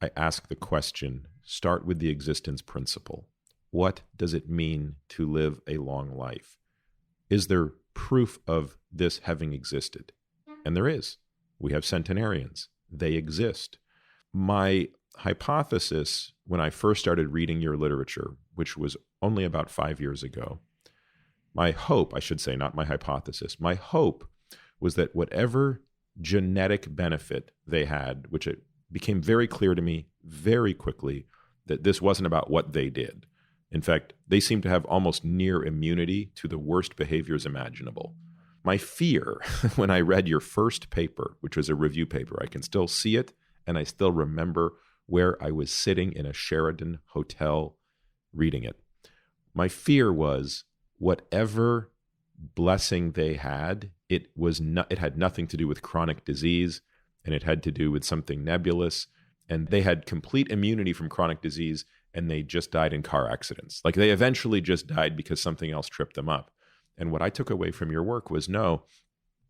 I ask the question, start with the existence principle. What does it mean to live a long life? Is there proof of this having existed? And there is. We have centenarians. They exist. My hypothesis when I first started reading your literature, which was only about 5 years ago, my hope, I should say, not my hypothesis, my hope was that whatever genetic benefit they had, which it became very clear to me very quickly that this wasn't about what they did. In fact, they seem to have almost near immunity to the worst behaviors imaginable. My fear when I read your first paper, which was a review paper, I can still see it and I still remember where I was sitting in a Sheraton hotel reading it. My fear was whatever blessing they had, it had nothing to do with chronic disease, and it had to do with something nebulous, and they had complete immunity from chronic disease, and they just died in car accidents. Like they eventually just died because something else tripped them up. And what I took away from your work was no,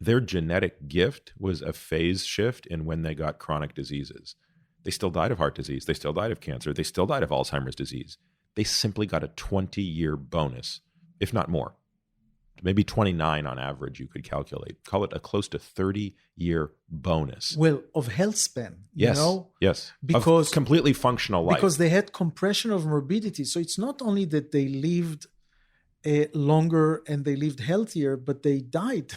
their genetic gift was a phase shift in when they got chronic diseases. They still died of heart disease. They still died of cancer. They still died of Alzheimer's disease. They simply got a 20-year bonus, if not more. Maybe 29 on average, you could calculate. Call it a close to 30-year bonus. Well, of health span, yes, yes. Because of completely functional life. Because they had compression of morbidity. So it's not only that they lived longer and they lived healthier, but they died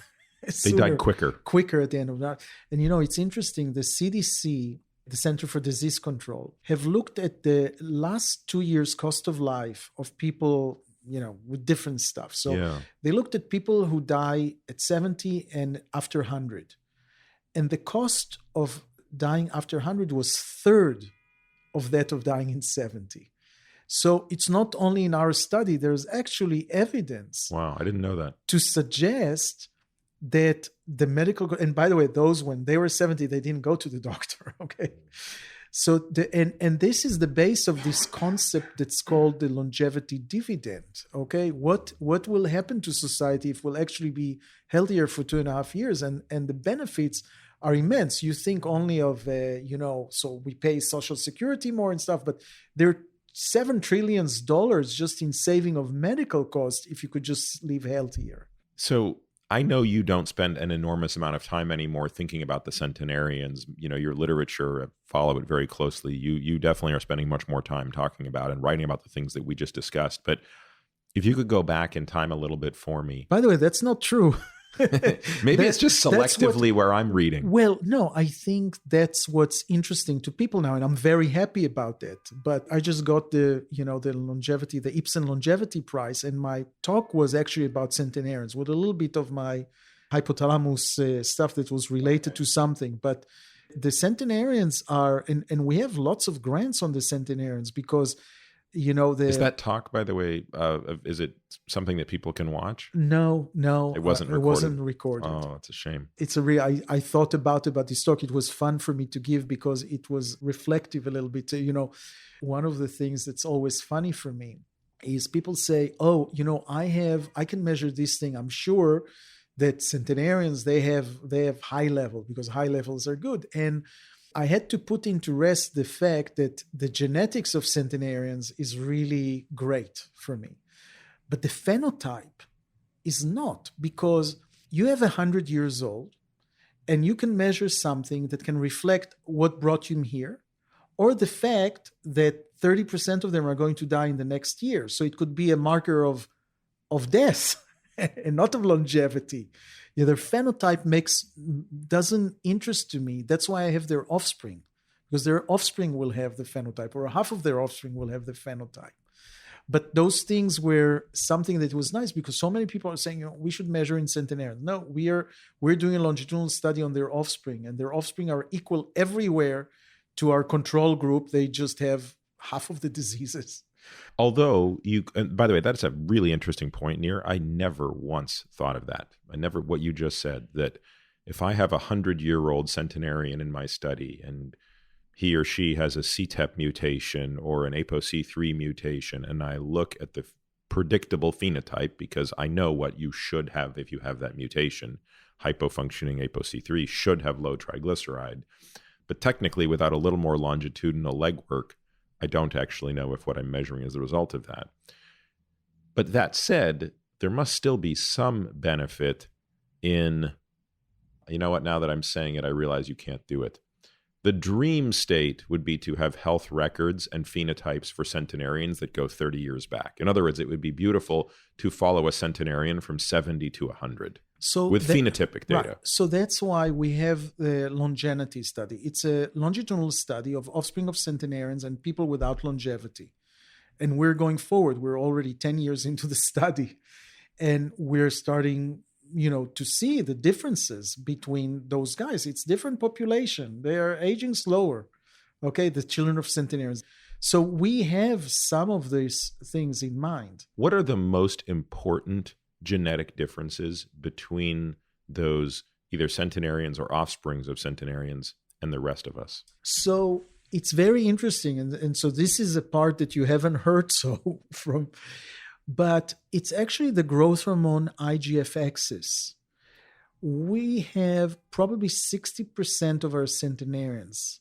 sooner, they died quicker at the end of that. And it's interesting, the CDC, the Center for Disease Control, have looked at the last 2 years cost of life of people, with different stuff. So they looked at people who die at 70 and after 100. And the cost of dying after 100 was third of that of dying in 70. So it's not only in our study, there's actually evidence. Wow, I didn't know that. To suggest that the medical, and by the way, those when they were 70, they didn't go to the doctor, okay? So and this is the base of this concept that's called the longevity dividend, okay? What will happen to society if we'll actually be healthier for 2.5 years? And the benefits are immense. You think only of, so we pay Social Security more and stuff, but there are $7 trillion just in saving of medical costs if you could just live healthier. So I know you don't spend an enormous amount of time anymore thinking about the centenarians. Your literature, follow it very closely. You definitely are spending much more time talking about and writing about the things that we just discussed. But if you could go back in time a little bit for me. By the way, that's not true. Maybe it's just selectively where I'm reading. Well, no, I think that's what's interesting to people now, and I'm very happy about that. But I just got the longevity, the Ipsen Longevity Prize, and my talk was actually about centenarians with a little bit of my hypothalamus stuff that was related to something. But the centenarians are, and we have lots of grants on the centenarians because is that talk, by the way, is it something that people can watch? No, it wasn't recorded. It wasn't recorded. Oh, it's a shame. It's I thought about this talk. It was fun for me to give because it was reflective a little bit. One of the things that's always funny for me is people say, "Oh, I can measure this thing. I'm sure that centenarians they have high level because high levels are good." And I had to put into rest the fact that the genetics of centenarians is really great for me. But the phenotype is not, because you have 100 years old and you can measure something that can reflect what brought you here, or the fact that 30% of them are going to die in the next year. So it could be a marker of death and not of longevity. Their phenotype doesn't interest to me. That's why I have their offspring, because their offspring will have the phenotype, or half of their offspring will have the phenotype. But those things were something that was nice because so many people are saying, we should measure in centenarians. No, we're doing a longitudinal study on their offspring, and their offspring are equal everywhere to our control group. They just have half of the diseases. Although and by the way, that's a really interesting point, Nir. I never once thought of that. What you just said, that if I have a 100-year-old centenarian in my study and he or she has a CETP mutation or an ApoC3 mutation, and I look at the predictable phenotype, because I know what you should have if you have that mutation, hypofunctioning ApoC3 should have low triglyceride. But technically, without a little more longitudinal legwork, I don't actually know if what I'm measuring is the result of that. But that said, there must still be some benefit in, now that I'm saying it, I realize you can't do it. The dream state would be to have health records and phenotypes for centenarians that go 30 years back. In other words, it would be beautiful to follow a centenarian from 70 to 100 with phenotypic data. Right. So that's why we have the longevity study. It's a longitudinal study of offspring of centenarians and people without longevity. And we're going forward. We're already 10 years into the study. And we're starting to see the differences between those guys. It's different population. They are aging slower. okay, the children of centenarians. So we have some of these things in mind. What are the most important genetic differences between those either centenarians or offsprings of centenarians and the rest of us? So it's very interesting. And so this is a part that you haven't heard from, but it's actually the growth hormone IGF axis. We have probably 60% of our centenarians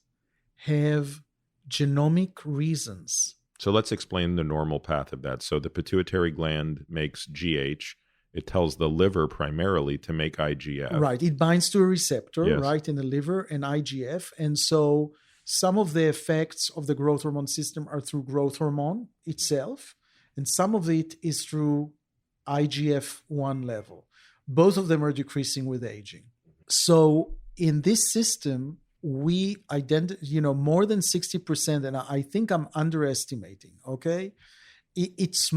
have genomic reasons. So let's explain the normal path of that. So the pituitary gland makes GH. It tells the liver primarily to make IGF. Right. It binds to a receptor, Yes. right, in the liver and IGF. And so some of the effects of the growth hormone system are through growth hormone itself, and some of it is through IGF-1 level. Both of them are decreasing with aging. So in this system, we more than 60%, and I think I'm underestimating, okay? It's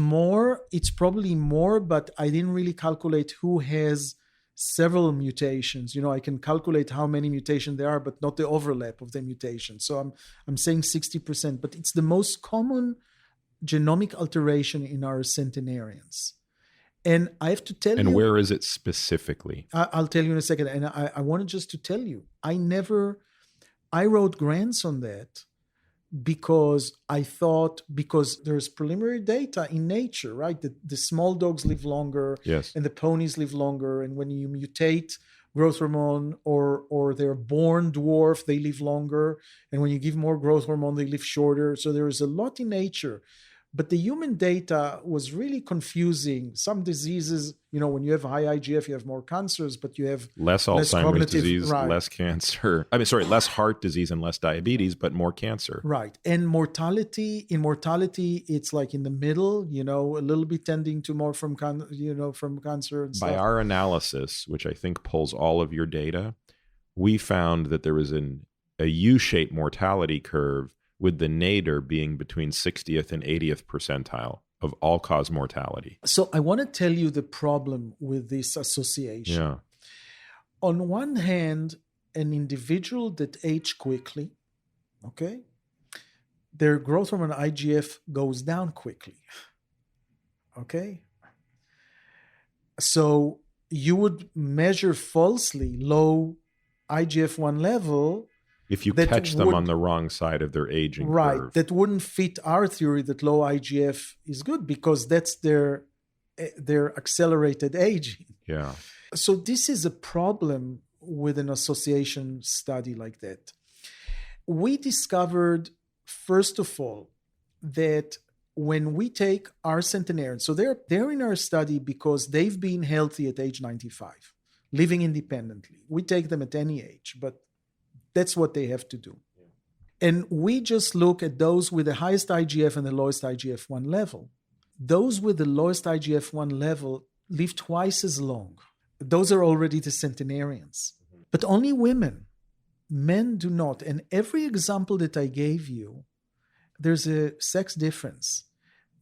probably more, but I didn't really calculate who has several mutations. I can calculate how many mutations there are, but not the overlap of the mutations. So I'm saying 60%, but it's the most common genomic alteration in our centenarians. And I have to tell you... And where is it specifically? I'll tell you in a second. And I wanted just to tell you, I wrote grants on that because I thought, because there's preliminary data in nature, right? The small dogs live longer, Yes, and the ponies live longer. And when you mutate growth hormone or they're born dwarf, they live longer. And when you give more growth hormone, they live shorter. So there is a lot in nature. But the human data was really confusing. Some diseases, when you have high IGF, you have more cancers, but you have less Alzheimer's disease, right. less cancer. Less heart disease and less diabetes, but more cancer. Right. And mortality, it's like in the middle, a little bit tending to more from cancer and stuff. By our analysis, which I think pulls all of your data, we found that there was a U-shaped mortality curve with the nadir being between 60th and 80th percentile of all-cause mortality. So I want to tell you the problem with this association. Yeah. On one hand, an individual that age quickly, okay, their growth hormone IGF goes down quickly, okay? So you would measure falsely low IGF-1 level if you catch them on the wrong side of their aging curve. Right. That wouldn't fit our theory that low IGF is good because that's their accelerated aging. Yeah. So this is a problem with an association study like that. We discovered, first of all, that when we take our centenarians, so they're in our study because they've been healthy at age 95, living independently. We take them at any age, but that's what they have to do. Yeah. And we just look at those with the highest IGF and the lowest IGF-1 level. Those with the lowest IGF-1 level live twice as long. Those are already the centenarians. Mm-hmm. But only women. Men do not. And every example that I gave you, there's a sex difference.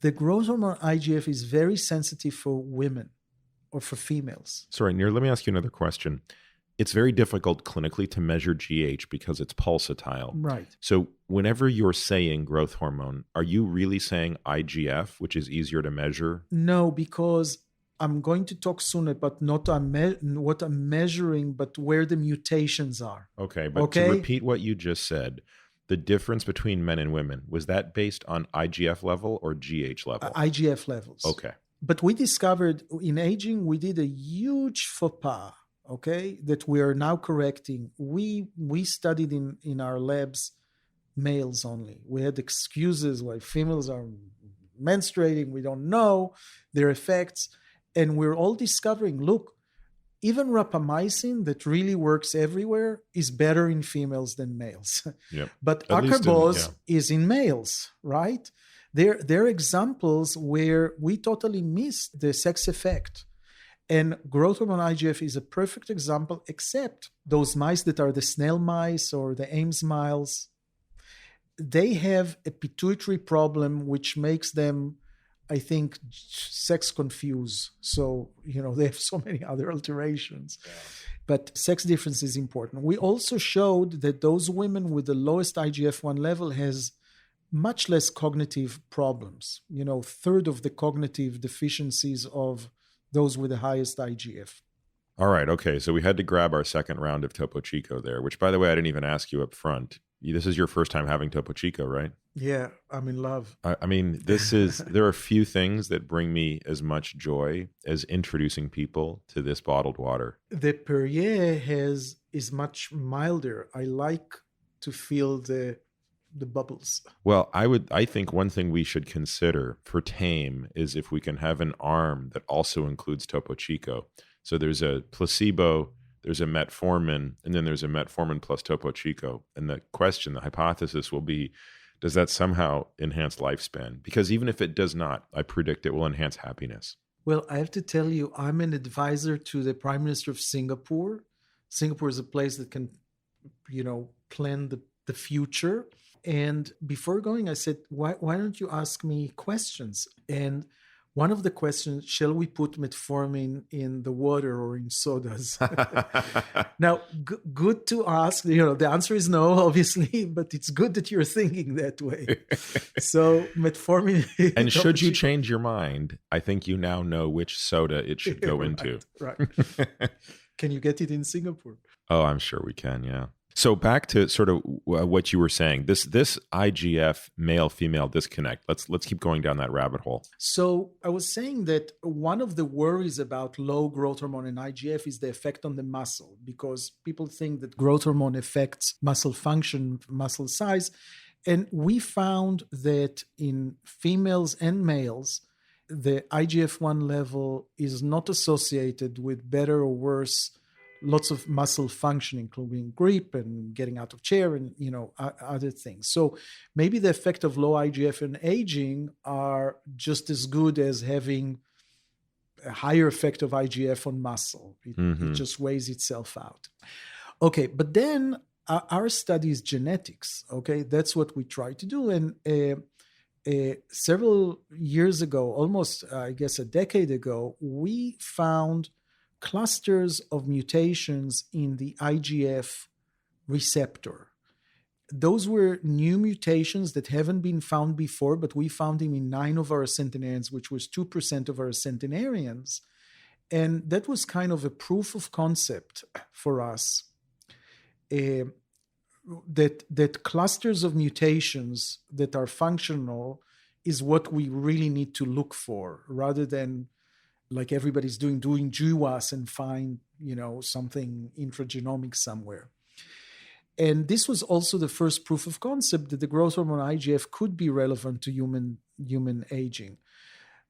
The growth hormone IGF is very sensitive for women or for females. Sorry, Nir, let me ask you another question. It's very difficult clinically to measure GH because it's pulsatile. Right. So whenever you're saying growth hormone, are you really saying IGF, which is easier to measure? No, because I'm going to talk soon about not what I'm measuring, but where the mutations are. Okay, but to repeat what you just said, the difference between men and women, was that based on IGF level or GH level? IGF levels. Okay. But we discovered in aging, we did a huge faux pas. Okay, that we are now correcting. We studied in our labs males only. We had excuses why females are menstruating. We don't know their effects. And we're all discovering, look, even rapamycin that really works everywhere is better in females than males. Yep. But acarbose is in males, right? There are examples where we totally missed the sex effect. And growth hormone IGF is a perfect example, except those mice that are the snail mice or the Ames mice. They have a pituitary problem, which makes them I think, sex confuse. So, they have so many other alterations. Yeah. But sex difference is important. We also showed that those women with the lowest IGF-1 level has much less cognitive problems. Third of the cognitive deficiencies of those with the highest IGF. All right. Okay. So we had to grab our second round of Topo Chico there, which, by the way, I didn't even ask you up front. This is your first time having Topo Chico, right? Yeah, I'm in love. I mean, there are few things that bring me as much joy as introducing people to this bottled water. The Perrier is much milder. I like to feel the bubbles. Well, I think one thing we should consider for TAME is if we can have an arm that also includes Topo Chico. So there's a placebo, there's a metformin, and then there's a metformin plus Topo Chico. And the hypothesis will be, does that somehow enhance lifespan? Because even if it does not, I predict it will enhance happiness. Well, I have to tell you, I'm an advisor to the Prime Minister of Singapore. Singapore is a place that can, plan the future. And before going, I said, why don't you ask me questions? And one of the questions, shall we put metformin in the water or in sodas? Now, good to ask. The answer is no, obviously, but it's good that you're thinking that way. So metformin. And should you change your mind, I think you now know which soda it should go into. Right. Can you get it in Singapore? Oh, I'm sure we can, yeah. So back to sort of what you were saying, this IGF male-female disconnect. Let's keep going down that rabbit hole. So I was saying that one of the worries about low growth hormone and IGF is the effect on the muscle, because people think that growth hormone affects muscle function, muscle size. And we found that in females and males, the IGF-1 level is not associated with better or worse lots of muscle function, including grip and getting out of chair and, other things. So maybe the effect of low IGF and aging are just as good as having a higher effect of IGF on muscle. It just weighs itself out. Okay, but then our study is genetics. Okay, that's what we try to do. And several years ago, almost, I guess, a decade ago, we found clusters of mutations in the IGF receptor. Those were new mutations that haven't been found before, but we found them in 9 of our centenarians, which was 2% of our centenarians. And that was kind of a proof of concept for us, that clusters of mutations that are functional is what we really need to look for, rather than like everybody's doing GWAS and find, something intragenomic somewhere. And this was also the first proof of concept that the growth hormone IGF could be relevant to human aging.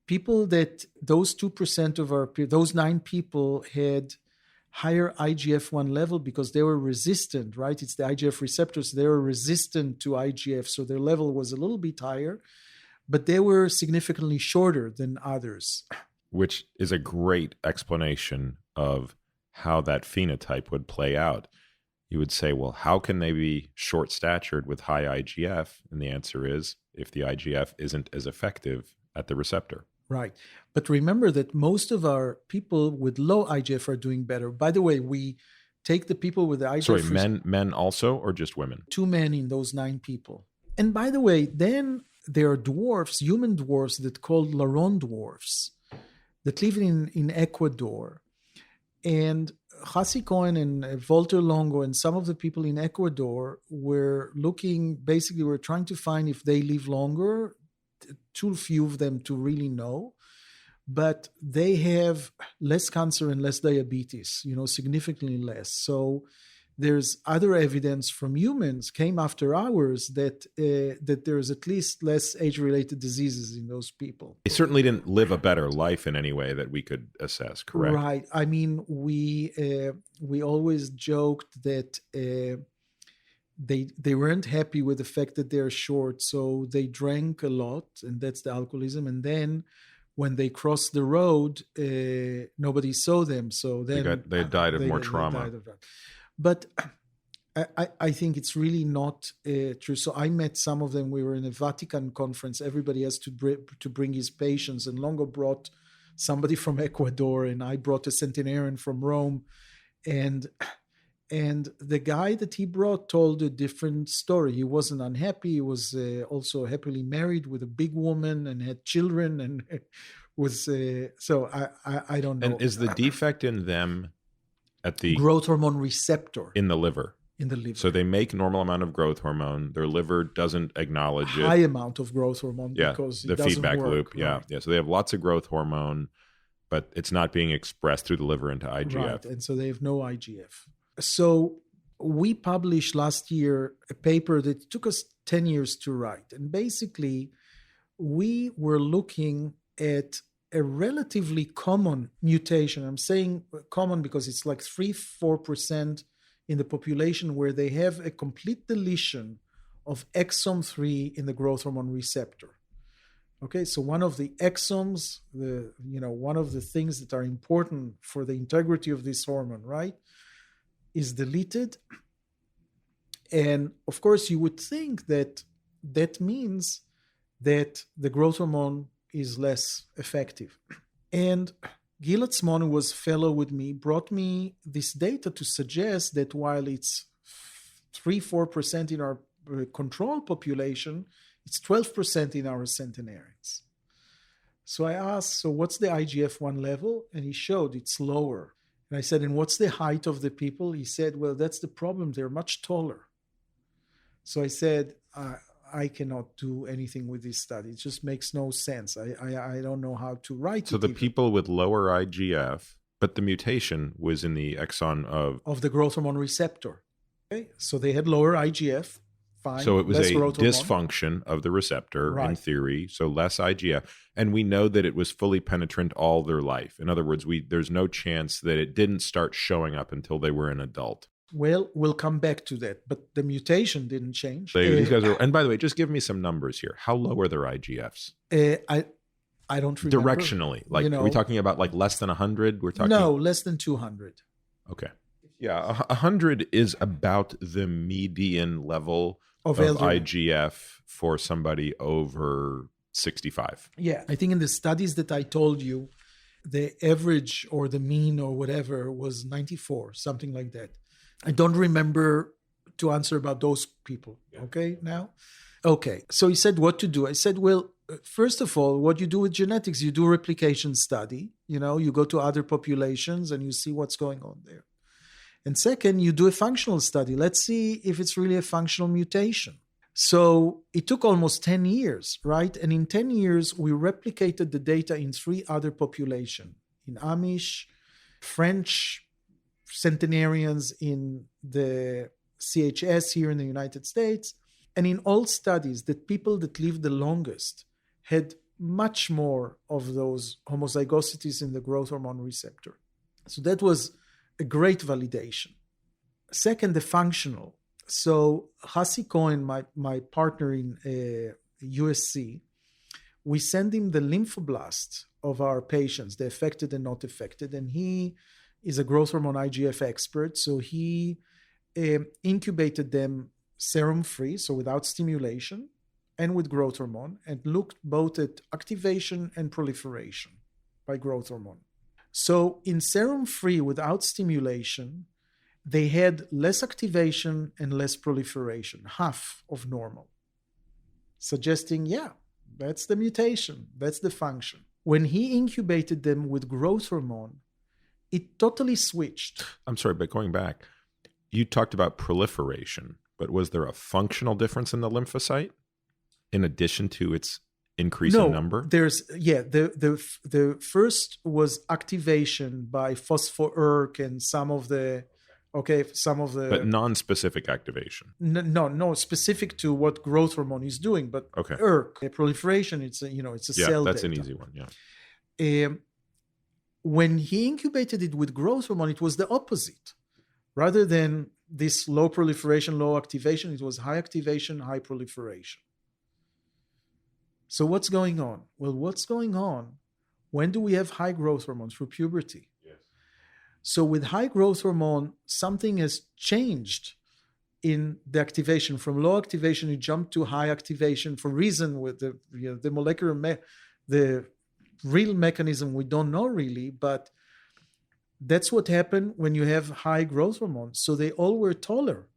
People that those 2% of those 9 people had higher IGF-1 level because they were resistant, right? It's the IGF receptors. They were resistant to IGF, so their level was a little bit higher, but they were significantly shorter than others. Which is a great explanation of how that phenotype would play out. You would say, well, how can they be short-statured with high IGF? And the answer is, if the IGF isn't as effective at the receptor. Right. But remember that most of our people with low IGF are doing better. By the way, we take the people with the IGF... Sorry, men also, or just women? 2 men in those 9 people. And by the way, then there are dwarfs, human dwarfs, that called Laron dwarfs, that live in Ecuador. And Hassi Cohen and Walter Longo and some of the people in Ecuador were trying to find if they live longer. Too few of them to really know. But they have less cancer and less diabetes, significantly less. So there's other evidence from humans, came after ours, that there's at least less age-related diseases in those people. They certainly didn't live a better life in any way that we could assess, correct? Right. I mean, we always joked that they weren't happy with the fact that they're short, so they drank a lot, and that's the alcoholism. And then when they crossed the road, nobody saw them. So then they died of more trauma. But I think it's really not true. So I met some of them. We were in a Vatican conference. Everybody has to bring his patients, and Longo brought somebody from Ecuador, and I brought a centenarian from Rome, and the guy that he brought told a different story. He wasn't unhappy. He was also happily married with a big woman and had children, and was so I don't know. And is the defect in them at the growth hormone receptor in the liver? In the liver. So they make normal amount of growth hormone. Their liver doesn't acknowledge high it. amount of growth hormone because the it doesn't feedback work, loop. right? Yeah. So they have lots of growth hormone, but it's not being expressed through the liver into IGF. Right. And so they have no IGF. So we published last year a paper that took us 10 years to write. And basically, we were looking at a relatively common mutation. I'm saying common because it's like 3-4% in the population where they have a complete deletion of exon 3 in the growth hormone receptor. Okay, so one of the exons, one of the things that are important for the integrity of this hormone, right, is deleted. And of course, you would think that that means that the growth hormone is less effective. And Gilad Tzmon, who was fellow with me, brought me this data to suggest that while it's 3-4% in our control population, it's 12% in our centenarians. So I asked, so what's the IGF-1 level? And he showed it's lower. And I said, and what's the height of the people? He said, well, that's the problem. They're much taller. So I said, I cannot do anything with this study. It just makes no sense. I don't know how to write it. So the people with lower IGF, but the mutation was in the exon of the growth hormone receptor. Okay, so they had lower IGF. Fine. So it was a dysfunction of the receptor, right, in theory. So less IGF, and we know that it was fully penetrant all their life. In other words, there's no chance that it didn't start showing up until they were an adult. Well, we'll come back to that, but the mutation didn't change. These guys are, and by the way, just give me some numbers here. How low are their IGFs? I don't remember. Directionally, like, are we talking about like less than 100? We're talking less than 200. Okay, yeah, 100 is about the median level of IGF for somebody over 65. Yeah, I think in the studies that I told you, the average or the mean or whatever was 94, something like that. I don't remember to answer about those people. Okay, now? Okay, so he said what to do. I said, well, first of all, what you do with genetics, you do replication study. You go to other populations and you see what's going on there. And second, you do a functional study. Let's see if it's really a functional mutation. So it took almost 10 years, right? And in 10 years, we replicated the data in 3 other populations, in Amish, French centenarians, in the CHS here in the United States. And in all studies, the people that lived the longest had much more of those homozygosities in the growth hormone receptor. So that was a great validation. Second, the functional. So Hassi Cohen, my partner in USC, we send him the lymphoblast of our patients, the affected and not affected, and he is a growth hormone IGF expert. So he incubated them serum-free, so without stimulation, and with growth hormone, and looked both at activation and proliferation by growth hormone. So in serum-free without stimulation, they had less activation and less proliferation, half of normal, suggesting, that's the mutation, that's the function. When he incubated them with growth hormone, it totally switched. I'm sorry, but going back, you talked about proliferation, but was there a functional difference in the lymphocyte in addition to its increase in number? There's the first was activation by phospho-ERK and some of the but non-specific activation. No, specific to what growth hormone is doing, but ERK proliferation. It's a cell. That's data. An easy one. Yeah. When he incubated it with growth hormone, it was the opposite. Rather than this low proliferation, low activation, it was high activation, high proliferation. So what's going on? Well, what's going on? When do we have high growth hormone? Through puberty. Yes. So with high growth hormone, something has changed in the activation. From low activation, you jump to high activation for reason with the molecular, the real mechanism we don't know really, but that's what happened when you have high growth hormone. So they all were taller.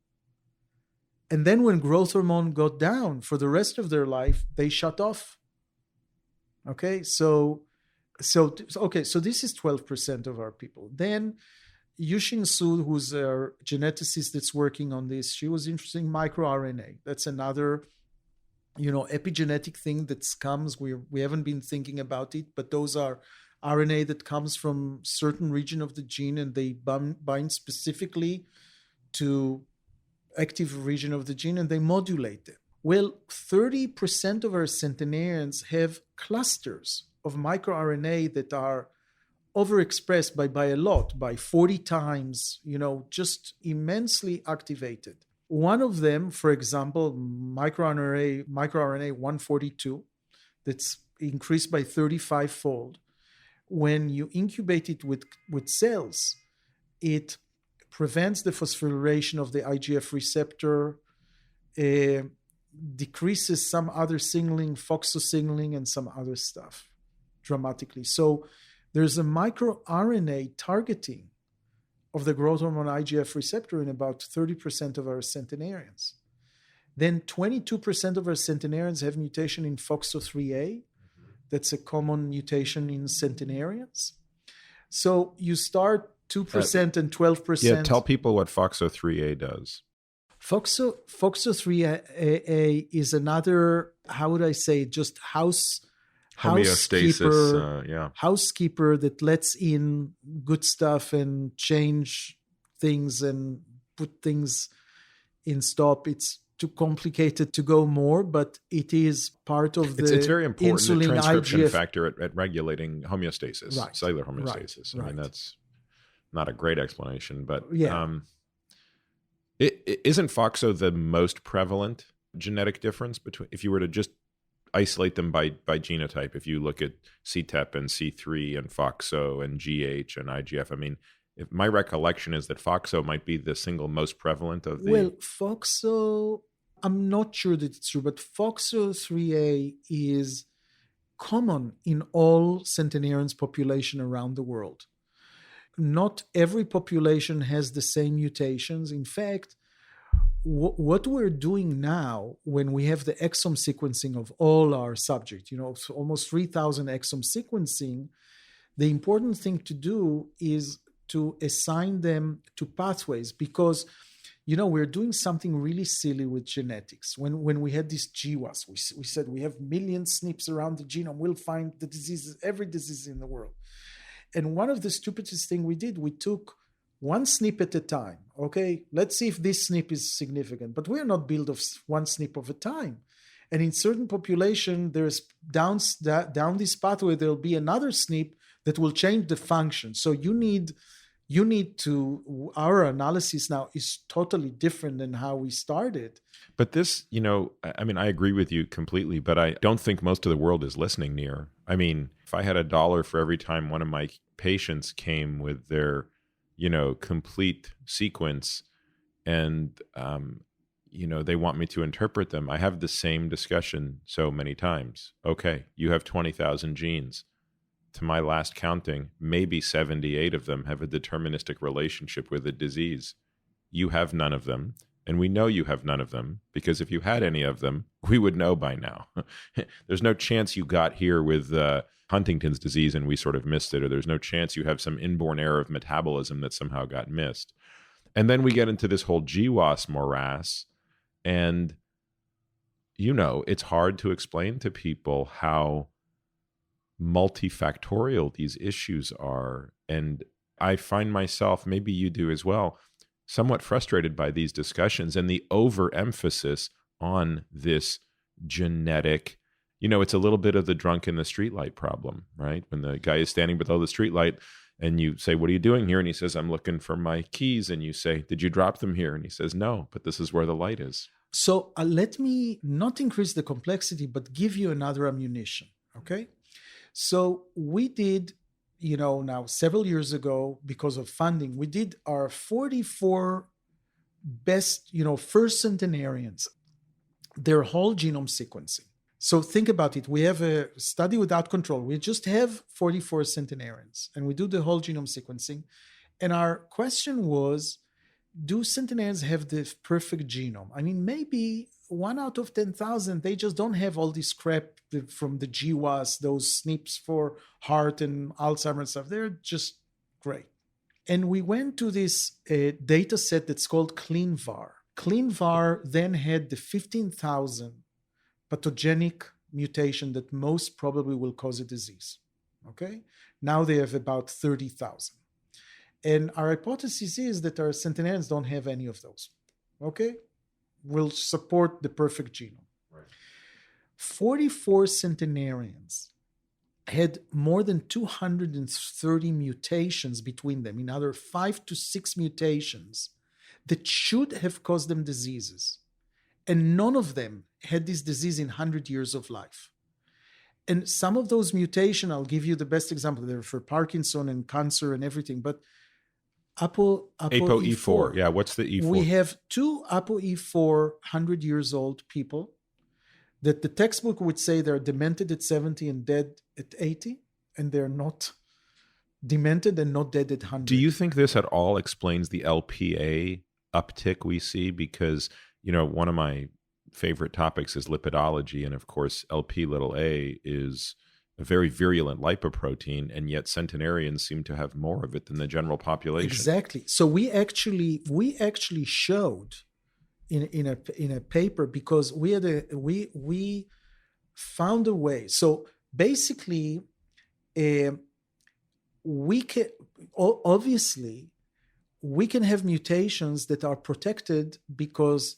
And then when growth hormone got down for the rest of their life, they shut off. Okay, so this is 12% of our people. Then Yushin Su, who's a geneticist that's working on this, she was interested in microRNA. That's another, epigenetic thing that comes. We haven't been thinking about it, but those are RNA that comes from certain region of the gene, and they bind specifically to active region of the gene, and they modulate them. Well, 30% of our centenarians have clusters of microRNA that are overexpressed by a lot, by 40 times, just immensely activated. One of them, for example, microRNA 142, that's increased by 35-fold. When you incubate it with cells, it prevents the phosphorylation of the IGF receptor, decreases some other signaling, FOXO signaling, and some other stuff dramatically. So there's a microRNA targeting of the growth hormone IGF receptor in about 30% of our centenarians. Then 22% of our centenarians have mutation in FOXO3A. That's a common mutation in centenarians. So you start 2% and 12%. Yeah, tell people what FOXO3A does. FOXO3A is another, how would I say, just housekeeper that lets in good stuff and change things and put things in stop. It's too complicated to go more, but it is part of it's very important, insulin, the transcription IGF factor at regulating homeostasis, right. Cellular homeostasis. Right. I mean, that's not a great explanation, but isn't FOXO the most prevalent genetic difference between, if you were to just isolate them by genotype, if you look at CETP and C3 and FOXO and GH and IGF, I mean, if my recollection is that FOXO might be the single most prevalent of the... Well, FOXO, I'm not sure that it's true, but FOXO3A is common in all centenarians population around the world. Not every population has the same mutations. In fact, what we're doing now when we have the exome sequencing of all our subjects, almost 3,000 exome sequencing, the important thing to do is to assign them to pathways, because we're doing something really silly with genetics. When we had this GWAS, we said we have million SNPs around the genome, we'll find the diseases, every disease in the world. And one of the stupidest thing we did, we took one SNP at a time. Okay, let's see if this SNP is significant. But we're not built of one SNP of a time. And in certain population, there's down this pathway, there'll be another SNP that will change the function. So you need to, our analysis now is totally different than how we started. But this, I mean, I agree with you completely, but I don't think most of the world is listening, Nir. I mean, if I had $1 for every time one of my patients came with their, complete sequence and, they want me to interpret them, I have the same discussion so many times. Okay, you have 20,000 genes. To my last counting, maybe 78 of them have a deterministic relationship with a disease. You have none of them, and we know you have none of them, because if you had any of them, we would know by now. There's no chance you got here with Huntington's disease and we sort of missed it, or there's no chance you have some inborn error of metabolism that somehow got missed. And then we get into this whole GWAS morass, and, it's hard to explain to people how multifactorial these issues are. And I find myself, maybe you do as well, somewhat frustrated by these discussions and the overemphasis on this genetic, it's a little bit of the drunk in the streetlight problem, right? When the guy is standing below the streetlight and you say, "What are you doing here?" And he says, "I'm looking for my keys." And you say, "Did you drop them here?" And he says, "No, but this is where the light is." So let me not increase the complexity, but give you another ammunition, okay? So we did, now several years ago, because of funding, we did our 44 first centenarians, their whole genome sequencing. So think about it. We have a study without control. We just have 44 centenarians and we do the whole genome sequencing. And our question was, do centenarians have the perfect genome? I mean, maybe 1 out of 10,000, they just don't have all this crap from the GWAS, those SNPs for heart and Alzheimer's stuff. They're just great. And we went to this data set that's called CleanVar. CleanVar then had the 15,000 pathogenic mutation that most probably will cause a disease. Okay? Now they have about 30,000. And our hypothesis is that our centenarians don't have any of those. Okay? Will support the perfect genome. Right. 44 centenarians had more than 230 mutations between them, in other 5 to 6 mutations that should have caused them diseases. And none of them had this disease in 100 years of life. And some of those mutations, I'll give you the best example, they're for Parkinson and cancer and everything, but ApoE4. Yeah, what's the E4? We have 2 ApoE4 100 years old people that the textbook would say they're demented at 70 and dead at 80, and they're not demented and not dead at 100. Do you think this at all explains the LPA uptick we see? Because, one of my favorite topics is lipidology, and of course, Lp(a) is a very virulent lipoprotein, and yet centenarians seem to have more of it than the general population. Exactly. So we actually showed in a paper, because we found a way. So basically, we can have mutations that are protected because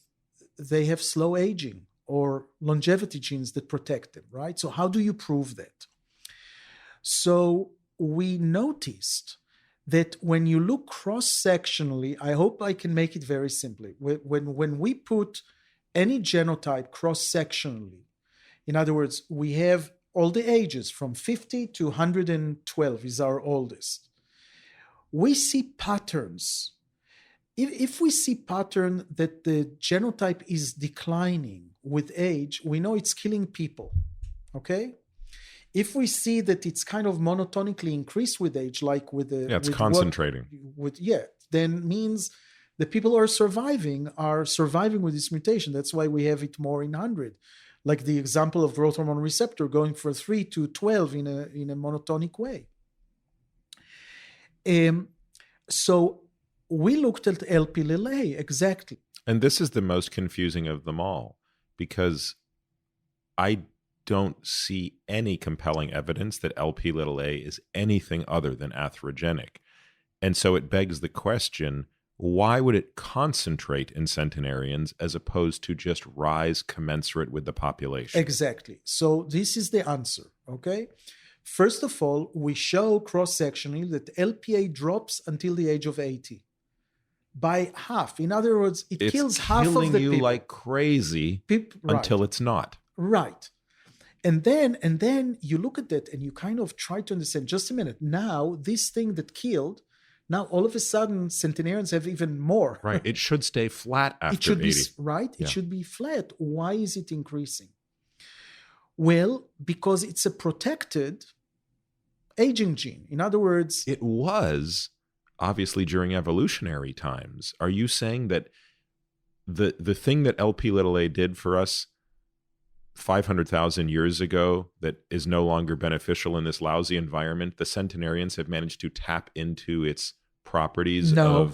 they have slow aging or longevity genes that protect them, right? So how do you prove that? So we noticed that when you look cross-sectionally, I hope I can make it very simply. When we put any genotype cross-sectionally, in other words, we have all the ages from 50 to 112 is our oldest. We see patterns. If we see pattern that the genotype is declining with age, we know it's killing people, okay? If we see that it's kind of monotonically increased with age, like with the... Yeah, it's concentrating. Then means the people who are surviving with this mutation. That's why we have it more in 100. Like the example of growth hormone receptor going from 3 to 12 in a monotonic way. So we looked at Lp(a) exactly. And this is the most confusing of them all, because I don't see any compelling evidence that Lp(a) is anything other than atherogenic. And so it begs the question, why would it concentrate in centenarians as opposed to just rise commensurate with the population? Exactly. So this is the answer, okay? First of all, we show cross-sectionally that LPA drops until the age of 80 by half. In other words, it kills half of the people. It's killing you like crazy until it's not. Right. And then you look at that and you kind of try to understand, just a minute, now this thing that killed, now all of a sudden centenarians have even more. Right. It should stay flat after 80. Right? Yeah. It should be flat. Why is it increasing? Well, because it's a protected aging gene. In other words... It was, obviously, during evolutionary times. Are you saying that the thing that Lp(a) did for us 500,000 years ago that is no longer beneficial in this lousy environment, the centenarians have managed to tap into its properties? No.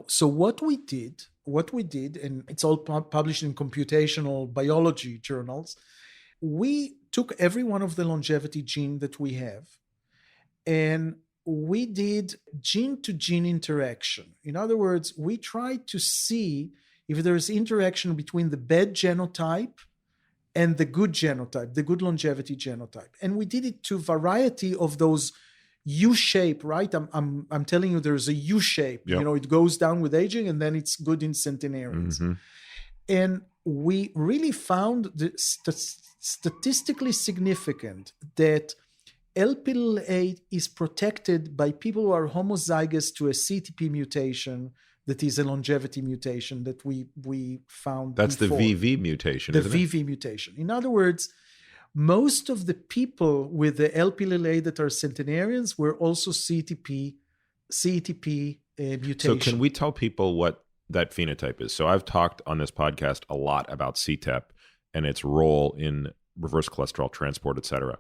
So what we did, and it's all published in computational biology journals, we took every one of the longevity gene that we have and we did gene-to-gene interaction. In other words, we tried to see if there is interaction between the bad genotype and the good genotype, the good longevity genotype. And we did it to a variety of those U-shape, right? I'm telling you there's a U-shape. Yep. It goes down with aging and then it's good in centenarians. Mm-hmm. And we really found the statistically significant that Lp(a) is protected by people who are homozygous to a CETP mutation that is a longevity mutation that we found That's before. the VV mutation, The isn't it? VV mutation. In other words, most of the people with the LP-LLA that are centenarians were also CETP mutation. So can we tell people what that phenotype is? So I've talked on this podcast a lot about CETP and its role in reverse cholesterol transport, et cetera.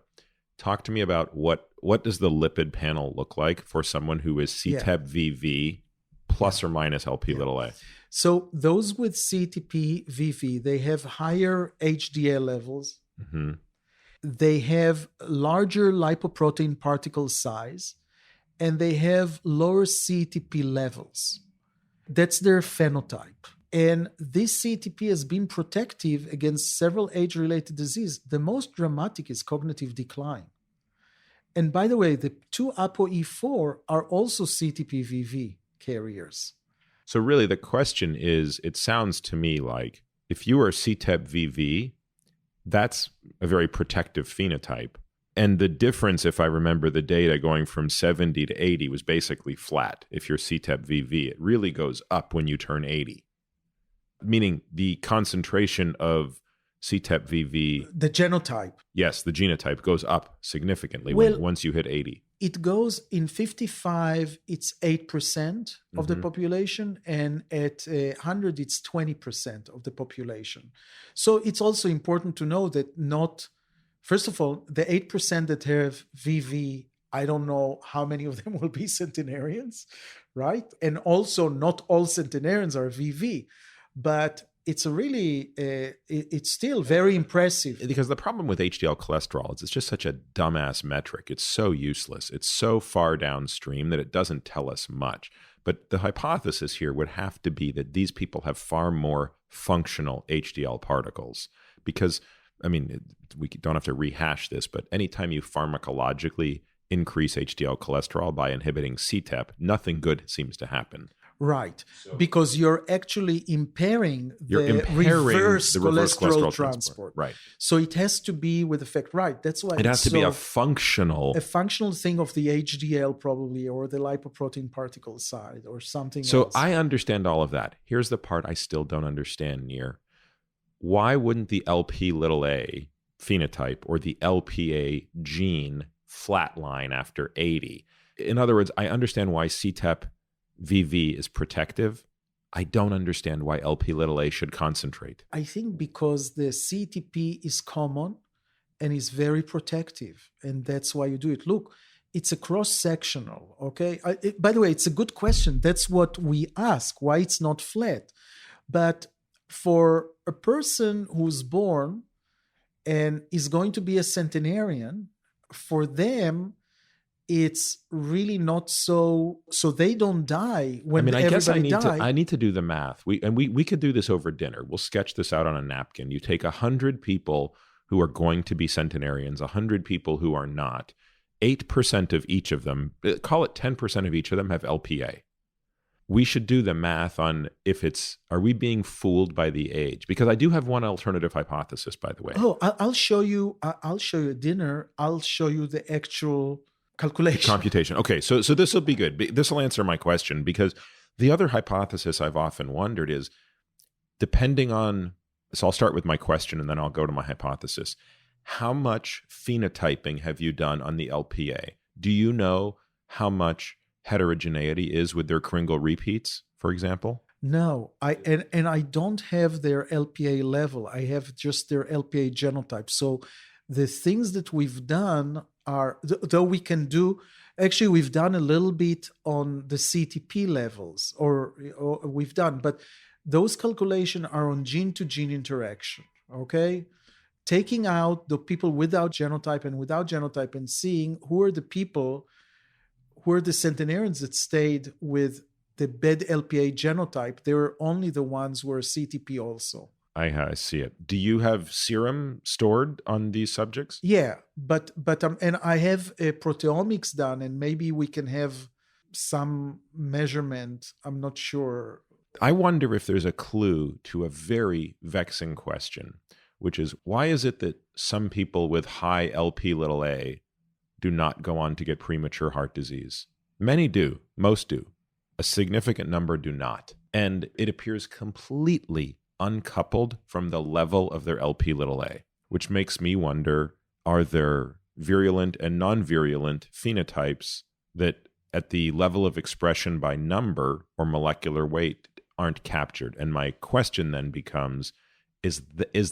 Talk to me about what does the lipid panel look like for someone who is CETP-VV plus or minus LP-little-a? So those with CETP-VV, they have higher HDL levels. Mm-hmm. They have larger lipoprotein particle size, and they have lower CETP levels. That's their phenotype. And this CETP has been protective against several age-related diseases. The most dramatic is cognitive decline. And by the way, the two ApoE4 are also CETP-VV carriers. So really the question is, it sounds to me like if you are CETP-VV, that's a very protective phenotype. And the difference, if I remember the data, going from 70 to 80 was basically flat. If you're CETP-VV, it really goes up when you turn 80. Meaning the concentration of CETP-VV... The genotype. Yes, the genotype goes up significantly once you hit 80. It goes in 55, it's 8% of the population, and at 100, it's 20% of the population. So it's also important to know that first of all, the 8% that have VV, I don't know how many of them will be centenarians, right? And also not all centenarians are VV, but it's it's still very impressive. Because the problem with HDL cholesterol is it's just such a dumbass metric. It's so useless. It's so far downstream that it doesn't tell us much. But the hypothesis here would have to be that these people have far more functional HDL particles. Because, I mean, we don't have to rehash this, but anytime you pharmacologically increase HDL cholesterol by inhibiting CETP, nothing good seems to happen. Right, because you're actually impairing the reverse cholesterol transport. Right. So it has to be with effect. Right, that's why it has to be a functional thing of the HDL probably, or the lipoprotein particle side, or something so else. I understand all of that. Here's the part I still don't understand, Nir. Why wouldn't the LP-little-a phenotype or the LPA gene flatline after 80? In other words, I understand why CETP-VV is protective. I don't understand why LP-little-a should concentrate. I think because the CETP is common and is very protective, and that's why you do it. Look, it's a cross-sectional, okay? By the way, it's a good question. That's what we ask, why it's not flat. But for a person who's born and is going to be a centenarian, for them, it's really not so they don't die when I guess everybody I need to do the math. We could do this over dinner. We'll sketch this out on a napkin. You take 100 people who are going to be centenarians, 100 people who are not. 8% of each of them, call it 10% of each of them, have LPA. We should do the math on are we being fooled by the age? Because I do have one alternative hypothesis, by the way. Oh, I'll show you at dinner. I'll show you the actual calculation. Computation. Okay, so this will be good. This will answer my question, because the other hypothesis I've often wondered is, depending on, so I'll start with my question and then I'll go to my hypothesis. How much phenotyping have you done on the LPA? Do you know how much heterogeneity is with their Kringle repeats, for example? No, I don't have their LPA level. I have just their LPA genotype. So the things that we've done are, though we can do, actually we've done a little bit on the CETP levels, or we've done, but those calculations are on gene-to-gene interaction, okay? Taking out the people without genotype and without genotype and seeing who are the people, who are the centenarians that stayed with the bad LPA genotype. They were only the ones who are CETP also. I see it. Do you have serum stored on these subjects? Yeah, but and I have a proteomics done, and maybe we can have some measurement. I'm not sure. I wonder if there's a clue to a very vexing question, which is, why is it that some people with high LP-little-a do not go on to get premature heart disease? Many do. Most do. A significant number do not. And it appears completely uncoupled from the level of their Lp(a), which makes me wonder, are there virulent and non-virulent phenotypes that at the level of expression by number or molecular weight aren't captured? And my question then becomes, is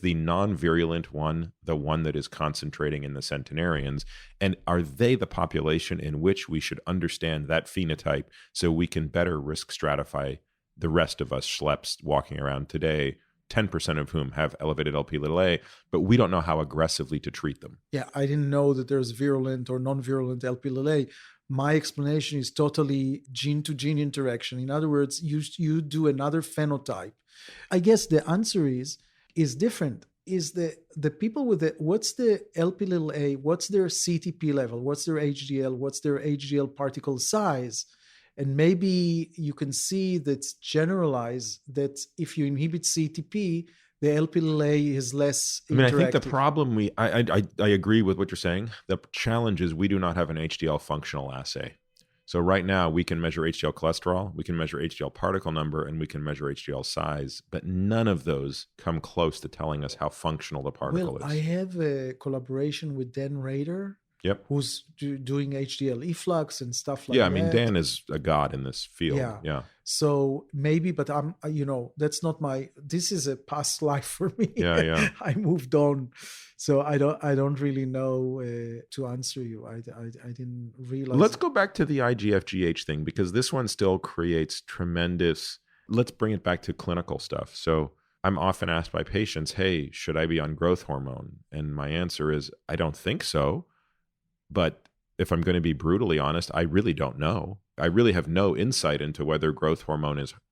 the non-virulent one the one that is concentrating in the centenarians? And are they the population in which we should understand that phenotype so we can better risk stratify the rest of us schleps walking around today, 10% of whom have elevated Lp(a), but we don't know how aggressively to treat them? Yeah, I didn't know that there's virulent or non-virulent Lp(a). My explanation is totally gene-to-gene interaction. In other words, you do another phenotype. I guess the answer is different. Is the people with what's the Lp(a), what's their CETP level, what's their HDL, what's their HDL particle size? And maybe you can see that's generalized, that if you inhibit CETP, the Lp(a) is less interactive. I mean, I think the problem I agree with what you're saying. The challenge is we do not have an HDL functional assay. So right now we can measure HDL cholesterol, we can measure HDL particle number, and we can measure HDL size, but none of those come close to telling us how functional the particle is. I have a collaboration with Dan Rader, who's doing HDL efflux and stuff like that. Yeah, I mean, Dan is a god in this field. Yeah. So maybe, but I'm, that's not this is a past life for me. Yeah. I moved on. So I don't really know to answer you. I didn't realize. Let's go back to the IGF-GH thing, because this one still creates tremendous, let's bring it back to clinical stuff. So I'm often asked by patients, hey, should I be on growth hormone? And my answer is, I don't think so. But if I'm going to be brutally honest, I really don't know. I really have no insight into whether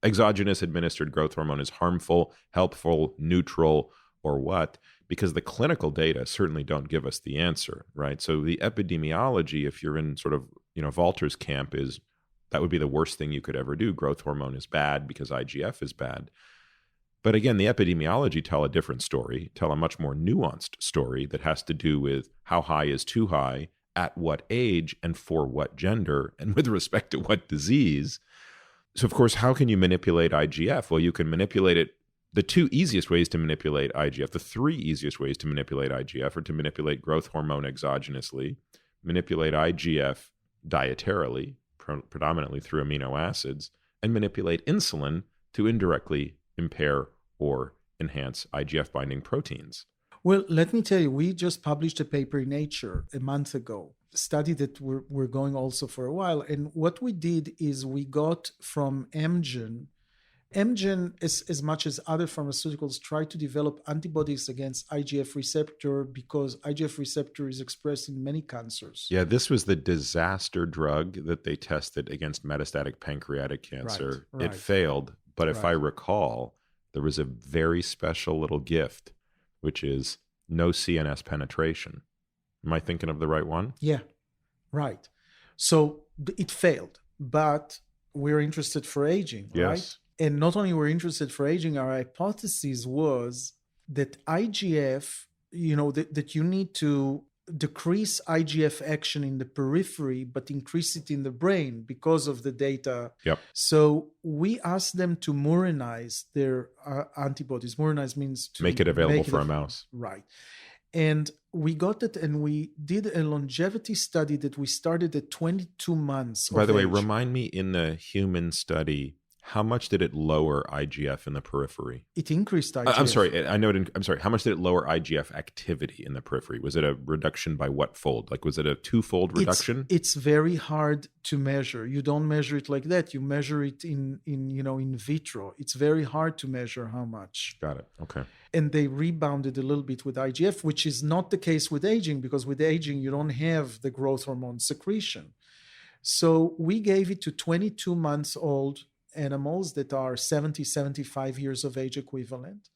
exogenous administered growth hormone is harmful, helpful, neutral, or what, because the clinical data certainly don't give us the answer, right? So the epidemiology, if you're in sort of, Valter's camp, is that would be the worst thing you could ever do. Growth hormone is bad because IGF is bad. But again, the epidemiology tell a different story, tell a much more nuanced story that has to do with how high is too high, at what age, and for what gender, and with respect to what disease. So, of course, how can you manipulate IGF? Well, you can manipulate it. The two easiest ways to manipulate IGF, the three easiest ways to manipulate IGF, are to manipulate growth hormone exogenously, manipulate IGF dietarily, predominantly through amino acids, and manipulate insulin to indirectly impair or enhance IGF binding proteins. Well, let me tell you, we just published a paper in Nature a month ago, a study that we're going also for a while. And what we did is we got from Amgen, as much as other pharmaceuticals, try to develop antibodies against IGF receptor because IGF receptor is expressed in many cancers. Yeah, this was the disaster drug that they tested against metastatic pancreatic cancer. Right. It failed, but if I recall, there was a very special little gift, which is no CNS penetration. Am I thinking of the right one? Yeah, right. So it failed, but we're interested for aging, yes. Right? And not only we're interested for aging, our hypothesis was that IGF, that you need to decrease IGF action in the periphery, but increase it in the brain because of the data. Yep. So we asked them to murinize their antibodies. Murinize means to make it available for a mouse. Right. And we got it, and we did a longevity study that we started at 22 months. By the way, remind me, in the human study, how much did it lower IGF in the periphery? It increased IGF. I'm sorry. I'm sorry. How much did it lower IGF activity in the periphery? Was it a reduction by what fold? Like, was it a twofold reduction? It's very hard to measure. You don't measure it like that. You measure it in vitro. It's very hard to measure how much. Got it. Okay. And they rebounded a little bit with IGF, which is not the case with aging, because with aging, you don't have the growth hormone secretion. So we gave it to 22 months old animals that are 70, 75 years of age equivalent.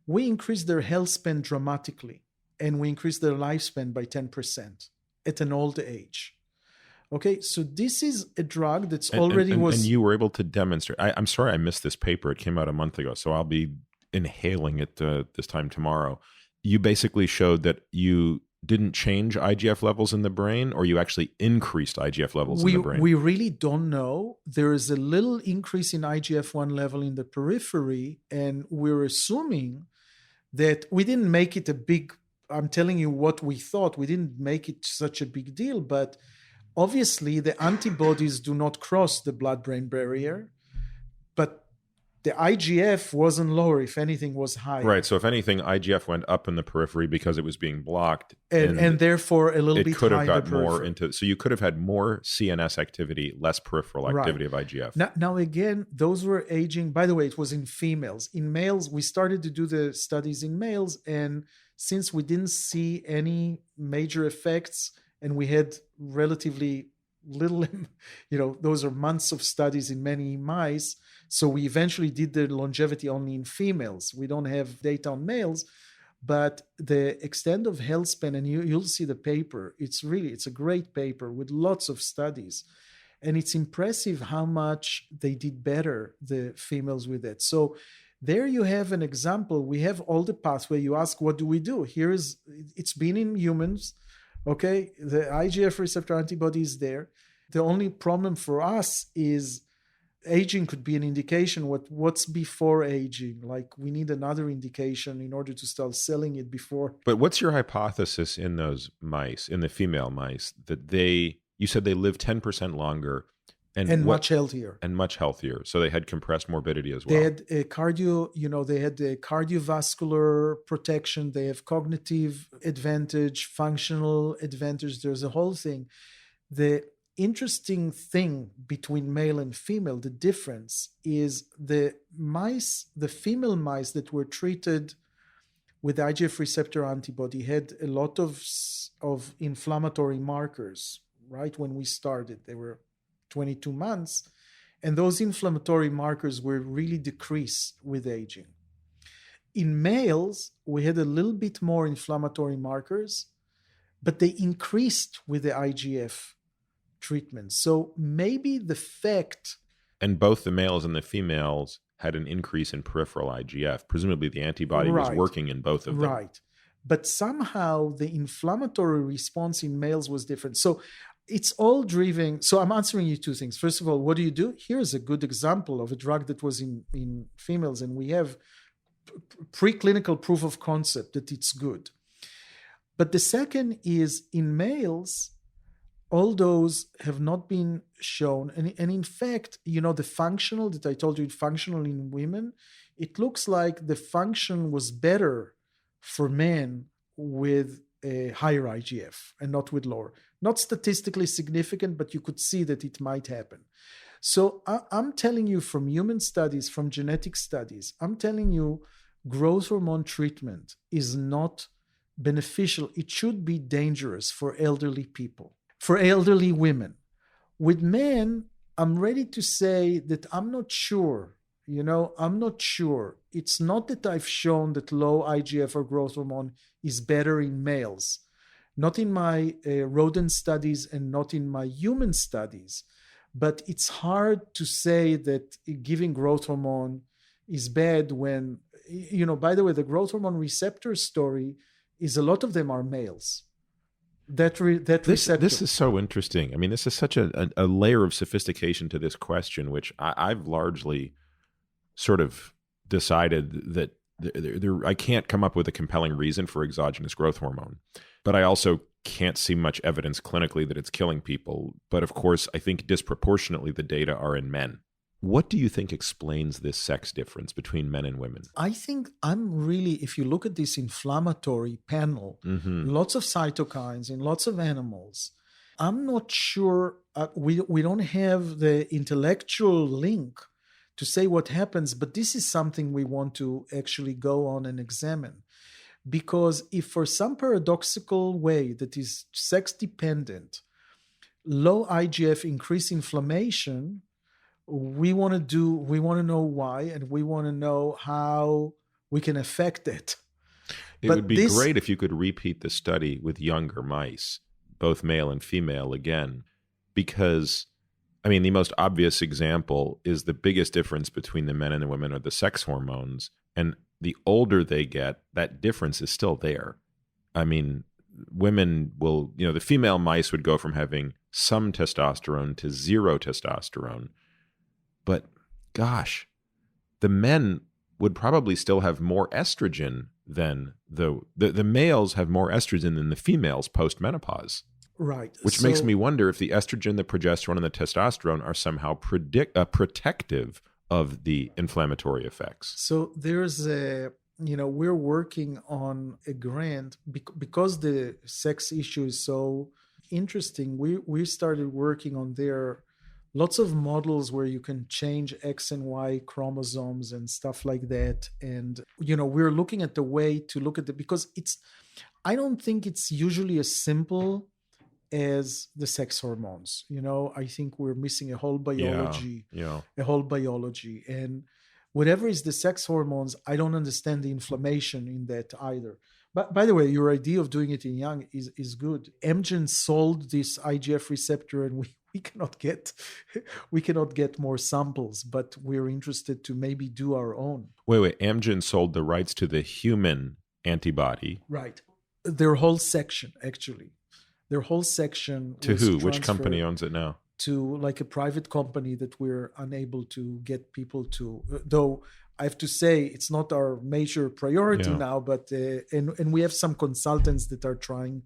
We increased their health span dramatically, and we increased their lifespan by 10% at an old age. Okay, so this is a drug that's already was... And you were able to demonstrate... I'm sorry I missed this paper. It came out a month ago, so I'll be inhaling it this time tomorrow. You basically showed that you didn't change IGF levels in the brain, or you actually increased IGF levels in the brain? We really don't know. There is a little increase in IGF-1 level in the periphery, and we're assuming that we didn't make it a big, I'm telling you what we thought, we didn't make it such a big deal, but obviously the antibodies do not cross the blood-brain barrier, but the IGF wasn't lower, if anything was higher. Right. So if anything, IGF went up in the periphery because it was being blocked. And therefore a little bit higher. It could have got more into, so you could have had more CNS activity, less peripheral activity of IGF. Now again, those were aging, by the way, it was in females. In males, we started to do the studies in males, and since we didn't see any major effects and we had relatively little, those are months of studies in many mice. So we eventually did the longevity only in females. We don't have data on males, but the extent of healthspan, and you'll see the paper, it's a great paper with lots of studies. And it's impressive how much they did better, the females with it. So there you have an example. We have all the pathway. You ask, what do we do? It's been in humans. Okay, the IGF receptor antibody is there. The only problem for us is aging could be an indication. What's before aging? Like, we need another indication in order to start selling it before. But what's your hypothesis in those mice, in the female mice, that you said they live 10% longer and much healthier. And much healthier. So they had compressed morbidity as well. They had a they had the cardiovascular protection. They have cognitive advantage, functional advantage. There's a whole thing. The interesting thing between male and female, the difference is the female mice that were treated with IGF receptor antibody had a lot of inflammatory markers, right? When we started, they were 22 months, and those inflammatory markers were really decreased with aging. In males, we had a little bit more inflammatory markers, but they increased with the IGF treatment. So maybe the fact... And both the males and the females had an increase in peripheral IGF. Presumably the antibody was working in both of them. Right. But somehow the inflammatory response in males was different. So it's all driven. So I'm answering you two things. First of all, what do you do? Here's a good example of a drug that was in females, and we have preclinical proof of concept that it's good. But the second is in males, all those have not been shown. And in fact, the functional that I told you, functional in women, it looks like the function was better for men with a higher IGF and not with lower. Not statistically significant, but you could see that it might happen. So I'm telling you from human studies, from genetic studies, I'm telling you growth hormone treatment is not beneficial. It should be dangerous for elderly people, for elderly women. With men, I'm ready to say that I'm not sure. I'm not sure. It's not that I've shown that low IGF or growth hormone is better in males. Not in my rodent studies and not in my human studies. But it's hard to say that giving growth hormone is bad when, by the way, the growth hormone receptor story is a lot of them are males. This is so interesting. I mean, this is such a layer of sophistication to this question, which I've largely sort of decided that I can't come up with a compelling reason for exogenous growth hormone. But I also can't see much evidence clinically that it's killing people. But of course, I think disproportionately the data are in men. What do you think explains this sex difference between men and women? I think if you look at this inflammatory panel, lots of cytokines in lots of animals, I'm not sure, we don't have the intellectual link to say what happens, but this is something we want to actually go on and examine. Because if for some paradoxical way that is sex dependent, low IGF increase inflammation, we want to know why, and we want to know how we can affect it. It would be great if you could repeat the study with younger mice, both male and female again, because the most obvious example is the biggest difference between the men and the women are the sex hormones. And the older they get, that difference is still there. women will, the female mice would go from having some testosterone to zero testosterone. But gosh, the men would probably still have more estrogen than the males have more estrogen than the females post-menopause. Right. Which makes me wonder if the estrogen, the progesterone, and the testosterone are somehow protective of the inflammatory effects. So there's we're working on a grant because the sex issue is so interesting. We started working on lots of models where you can change X and Y chromosomes and stuff like that. And, we're looking at the way to look at because I don't think it's usually as simple as the sex hormones. I think we're missing a whole biology, and whatever is the sex hormones, I don't understand the inflammation in that either. But by the way, your idea of doing it in young is good. Amgen sold this IGF receptor, and we cannot get more samples, but we're interested to maybe do our own. Wait, Amgen sold the rights to the human antibody. Right. Their whole section, actually. Their whole section. To who? Which company owns it now? To like a private company that we're unable to get people to, though I have to say it's not our major priority now, but and we have some consultants that are trying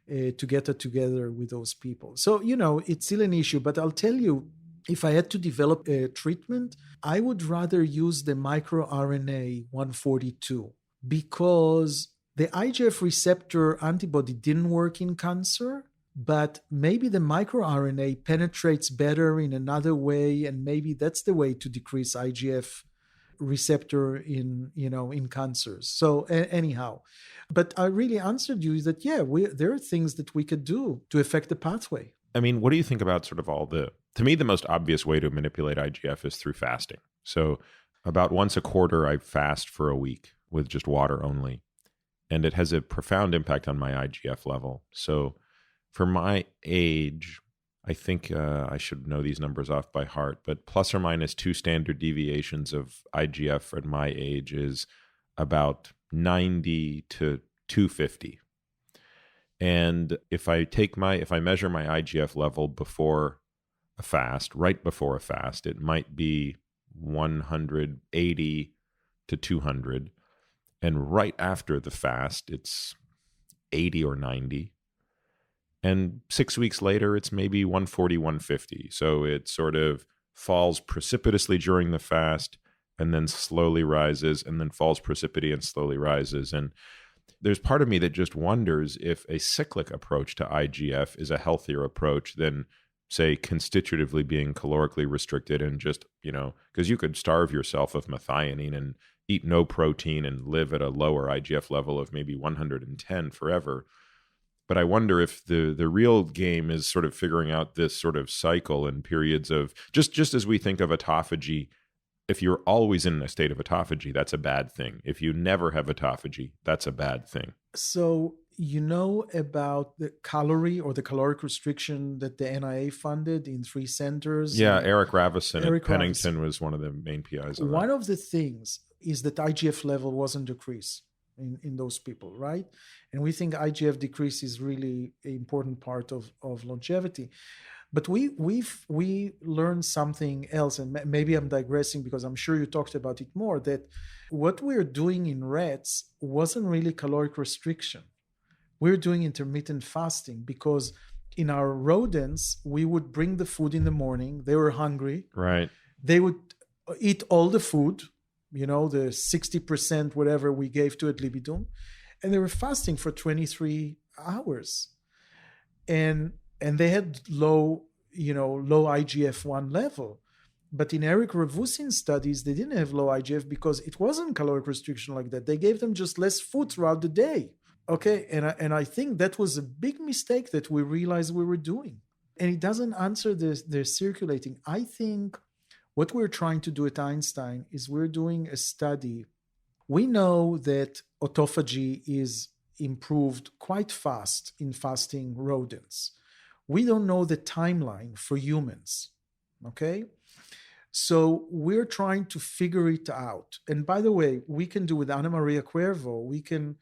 to get it together with those people. So, it's still an issue, but I'll tell you, if I had to develop a treatment, I would rather use the microRNA 142 because the IGF receptor antibody didn't work in cancer, but maybe the microRNA penetrates better in another way, and maybe that's the way to decrease IGF receptor in cancers. So anyhow, but I really answered you that there are things that we could do to affect the pathway. I mean, what do you think about sort of to me, the most obvious way to manipulate IGF is through fasting. So about once a quarter, I fast for a week with just water only. And it has a profound impact on my IGF level. So for my age, I think I should know these numbers off by heart, but plus or minus 2 standard deviations of IGF at my age is about 90 to 250. And if I measure my IGF level before a fast, right before a fast, it might be 180 to 200. And right after the fast, it's 80 or 90. And 6 weeks later, it's maybe 140, 150. So it sort of falls precipitously during the fast and then slowly rises and then falls precipitously and slowly rises. And there's part of me that just wonders if a cyclic approach to IGF is a healthier approach than, say, constitutively being calorically restricted and just, because you could starve yourself of methionine and eat no protein and live at a lower IGF level of maybe 110 forever. But I wonder if the real game is sort of figuring out this sort of cycle and periods of, just as we think of autophagy, if you're always in a state of autophagy, that's a bad thing. If you never have autophagy, that's a bad thing. So about the calorie or the caloric restriction that the NIA funded in 3 centers? Yeah, Eric Ravison at Pennington was one of the main PIs of that. One of the things is that IGF level wasn't decreased in those people, right? And we think IGF decrease is really an important part of longevity. But we learned something else, and maybe I'm digressing because I'm sure you talked about it more, that what we're doing in rats wasn't really caloric restriction. We're doing intermittent fasting because in our rodents, we would bring the food in the morning. They were hungry. Right. They would eat all the food, the 60% whatever we gave to ad libitum, and they were fasting for 23 hours. And they had low IGF-1 level. But in Eric Ravusin's studies, they didn't have low IGF because it wasn't caloric restriction like that. They gave them just less food throughout the day. Okay, and I think that was a big mistake that we realized we were doing. And it doesn't answer the circulating. I think what we're trying to do at Einstein is we're doing a study. We know that autophagy is improved quite fast in fasting rodents. We don't know the timeline for humans, okay? So we're trying to figure it out. And by the way, we can do with Ana Maria Cuervo, we can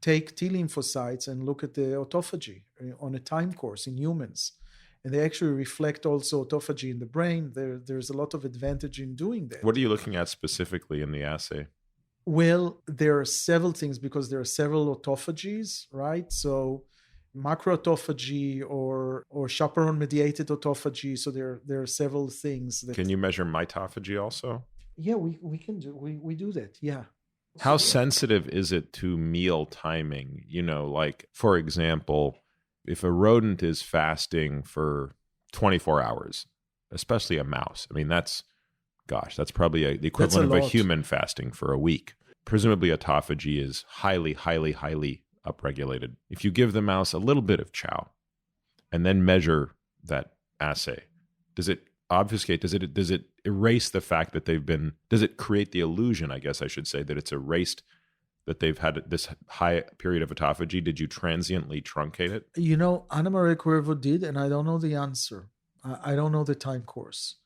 take T lymphocytes and look at the autophagy on a time course in humans. And they actually reflect also autophagy in the brain. There's a lot of advantage in doing that. What are you looking at specifically in the assay? Well, there are several things because there are several autophagies, right? So macroautophagy or chaperone-mediated autophagy. So there are several things. Can you measure mitophagy also? Yeah, we can do. We do that, yeah. How sensitive is it to meal timing? Like, for example, if a rodent is fasting for 24 hours, especially a mouse, I mean, that's probably the equivalent of a human fasting for a week. Presumably autophagy is highly, highly, highly upregulated. If you give the mouse a little bit of chow and then measure that assay, does it obfuscate? Does it erase the fact that does it create the illusion, I guess I should say, that it's erased that they've had this high period of autophagy? Did you transiently truncate it? Ana Maria Cuervo did, and I don't know the answer. I don't know the time course.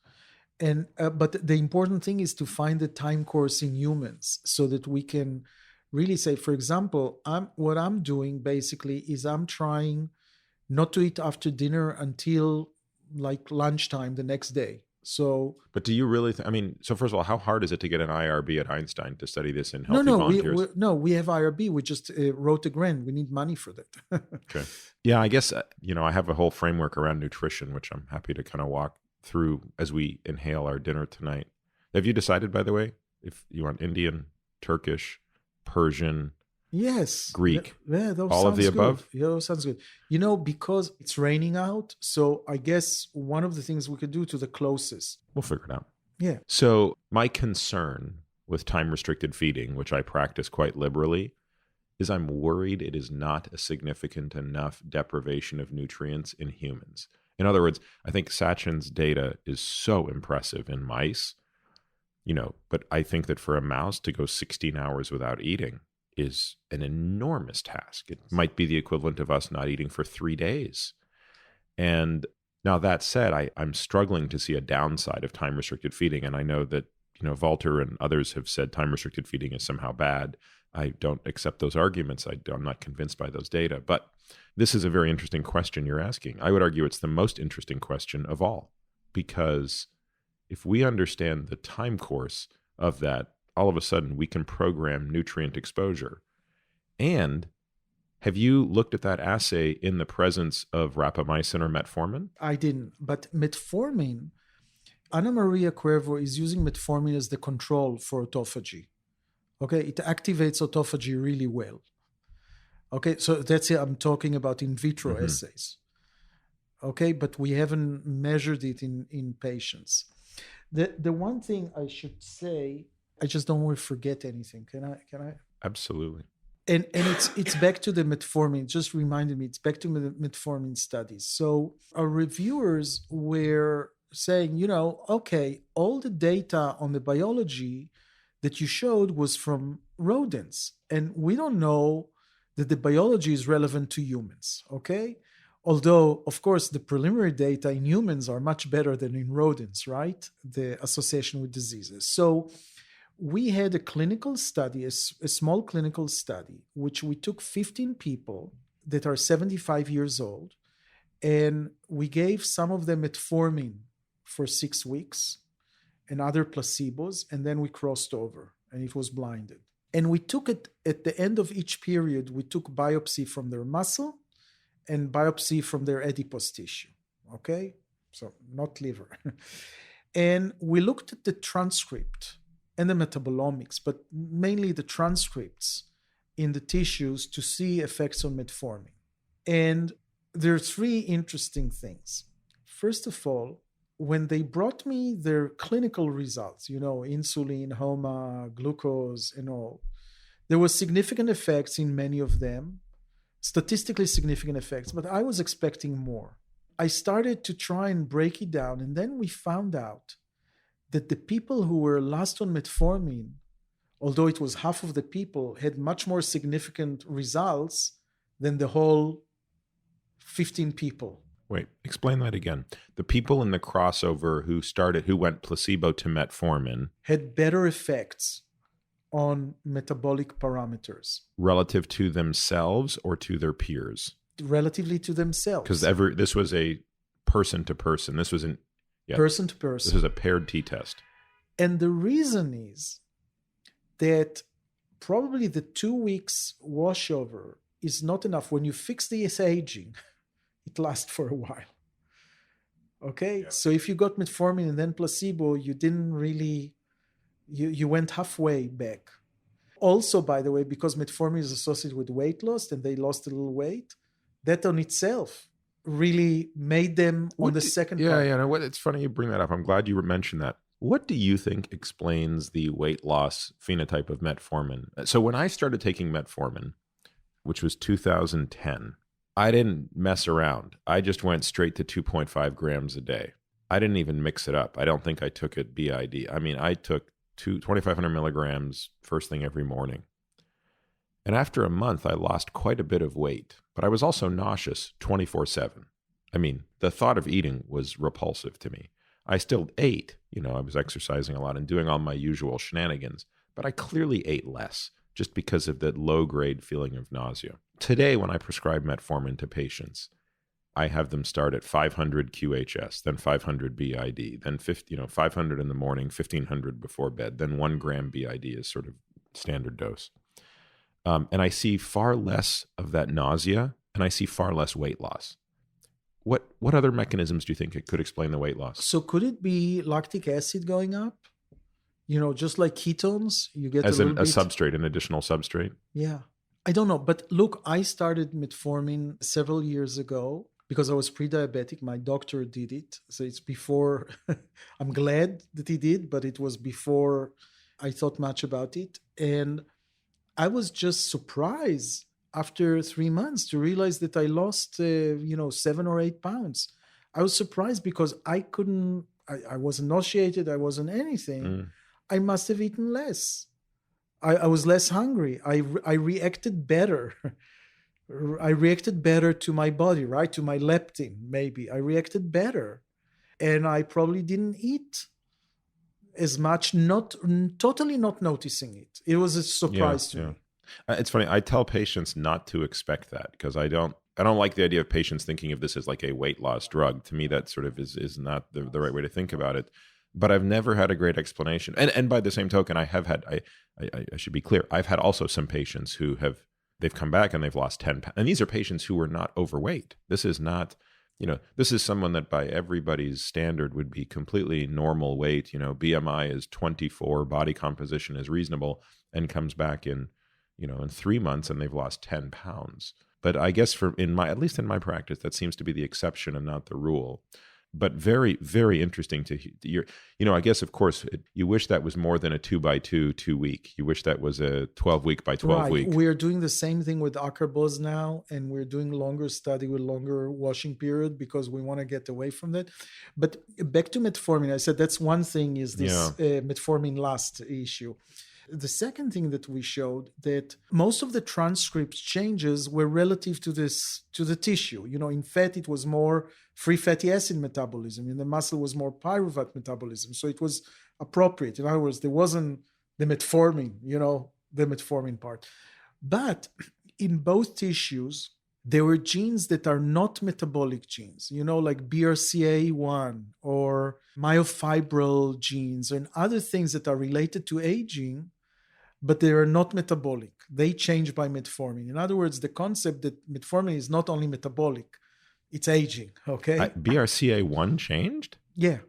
And but the important thing is to find the time course in humans so that we can really say, for example, what I'm doing basically is I'm trying not to eat after dinner until like lunchtime the next day. So, but do you really? So first of all, how hard is it to get an IRB at Einstein to study this in healthy volunteers? We have IRB. We just wrote a grant. We need money for that. Okay. Yeah, I guess I have a whole framework around nutrition, which I'm happy to kind of walk through as we inhale our dinner tonight. Have you decided, by the way, if you want Indian, Turkish, Persian? Yes. Greek. Yeah, all of the above? Yeah, that sounds good. Because it's raining out, so I guess one of the things we could do to the closest. We'll figure it out. Yeah. So my concern with time-restricted feeding, which I practice quite liberally, is I'm worried it is not a significant enough deprivation of nutrients in humans. In other words, I think Sachin's data is so impressive in mice, but I think that for a mouse to go 16 hours without eating is an enormous task. It might be the equivalent of us not eating for 3 days. And now that said, I'm struggling to see a downside of time-restricted feeding. And I know that, Walter and others have said time-restricted feeding is somehow bad. I don't accept those arguments. I'm not convinced by those data. But this is a very interesting question you're asking. I would argue it's the most interesting question of all, because if we understand the time course of that, all of a sudden we can program nutrient exposure. And have you looked at that assay in the presence of rapamycin or metformin? I didn't. But metformin, Ana Maria Cuervo is using metformin as the control for autophagy. Okay, it activates autophagy really well. Okay, so that's it. I'm talking about in vitro assays. Okay, but we haven't measured it in patients. The one thing I should say, I just don't want to forget anything. Can I? Absolutely. And it's back to the metformin. It just reminded me. It's back to the metformin studies. So our reviewers were saying, okay, all the data on the biology that you showed was from rodents, and we don't know that the biology is relevant to humans. Okay. Although, of course, the preliminary data in humans are much better than in rodents, right? The association with diseases. So we had a clinical study, a small clinical study, which we took 15 people that are 75 years old, and we gave some of them metformin for 6 weeks and other placebos, and then we crossed over, and it was blinded. And we took it at the end of each period, we took biopsy from their muscle and biopsy from their adipose tissue, okay? So not liver. And we looked at the transcript and the metabolomics, but mainly the transcripts in the tissues to see effects on metformin. And there are 3 interesting things. First of all, when they brought me their clinical results, insulin, HOMA, glucose, and all, there were significant effects in many of them, statistically significant effects, but I was expecting more. I started to try and break it down, and then we found out that the people who were last on metformin, although it was half of the people, had much more significant results than the whole 15 people. Wait, explain that again. The people in the crossover who went placebo to metformin had better effects on metabolic parameters. Relative to themselves or to their peers? Relatively to themselves. Because this was a person to person. This was person to person. This is a paired t-test. And the reason is that probably the 2 weeks washover is not enough. When you fix the aging, it lasts for a while. Okay? Yeah. So if you got metformin and then placebo, you didn't really, you went halfway back. Also, by the way, because metformin is associated with weight loss and they lost a little weight, that on itself really made them on the second part. Yeah. No, it's funny you bring that up. I'm glad you mentioned that. What do you think explains the weight loss phenotype of metformin? So when I started taking metformin, which was 2010, I didn't mess around. I just went straight to 2.5 grams a day. I didn't even mix it up. I don't think I took it BID. I mean, I took 2,500 milligrams first thing every morning. And after a month, I lost quite a bit of weight, but I was also nauseous 24/7. I mean, the thought of eating was repulsive to me. I still ate, I was exercising a lot and doing all my usual shenanigans, but I clearly ate less just because of that low-grade feeling of nausea. Today, when I prescribe metformin to patients, I have them start at 500 QHS, then 500 BID, then 500 in the morning, 1,500 before bed, then 1 gram BID is sort of standard dose. And I see far less of that nausea, and I see far less weight loss. What other mechanisms do you think it could explain the weight loss? So could it be lactic acid going up? Just like ketones, you get as a substrate, an additional substrate? Yeah. I don't know. But look, I started metformin several years ago because I was pre-diabetic. My doctor did it. So it's before, I'm glad that he did, but it was before I thought much about it. And I was just surprised after 3 months to realize that I lost, 7 or 8 pounds. I was surprised because I wasn't nauseated. I wasn't anything. I must have eaten less. I was less hungry. I reacted better. I reacted better to my body, right? To my leptin, maybe. I reacted better. And I probably didn't eat as much, totally not noticing it. It was a surprise to me. It's funny. I tell patients not to expect that because I don't like the idea of patients thinking of this as like a weight loss drug. To me, that sort of is not the right way to think about it. But I've never had a great explanation. And by the same token, I should be clear, I've had also some patients who they've come back and they've lost 10 pounds. And these are patients who were not overweight. This is not, this is someone that by everybody's standard would be completely normal weight. BMI is 24, body composition is reasonable, and comes back in 3 months and they've lost 10 pounds. But I guess at least in my practice, that seems to be the exception and not the rule. But very, very interesting to hear. I guess, of course, you wish that was more than a 2x2 2 week. You wish that was a 12 week by 12 week. We're doing the same thing with acarbose now, and we're doing longer study with longer washing period because we want to get away from that. But back to metformin, I said that's one thing is this metformin last issue. The second thing that we showed that most of the transcript changes were relative to the tissue. In fat, it was more free fatty acid metabolism. In the muscle was more pyruvate metabolism. So it was appropriate. In other words, there wasn't the metformin, the metformin part. But in both tissues, there were genes that are not metabolic genes, like BRCA1 or myofibril genes and other things that are related to aging, but they are not metabolic. They change by metformin. In other words, the concept that metformin is not only metabolic, it's aging, okay? BRCA1 changed? Yeah.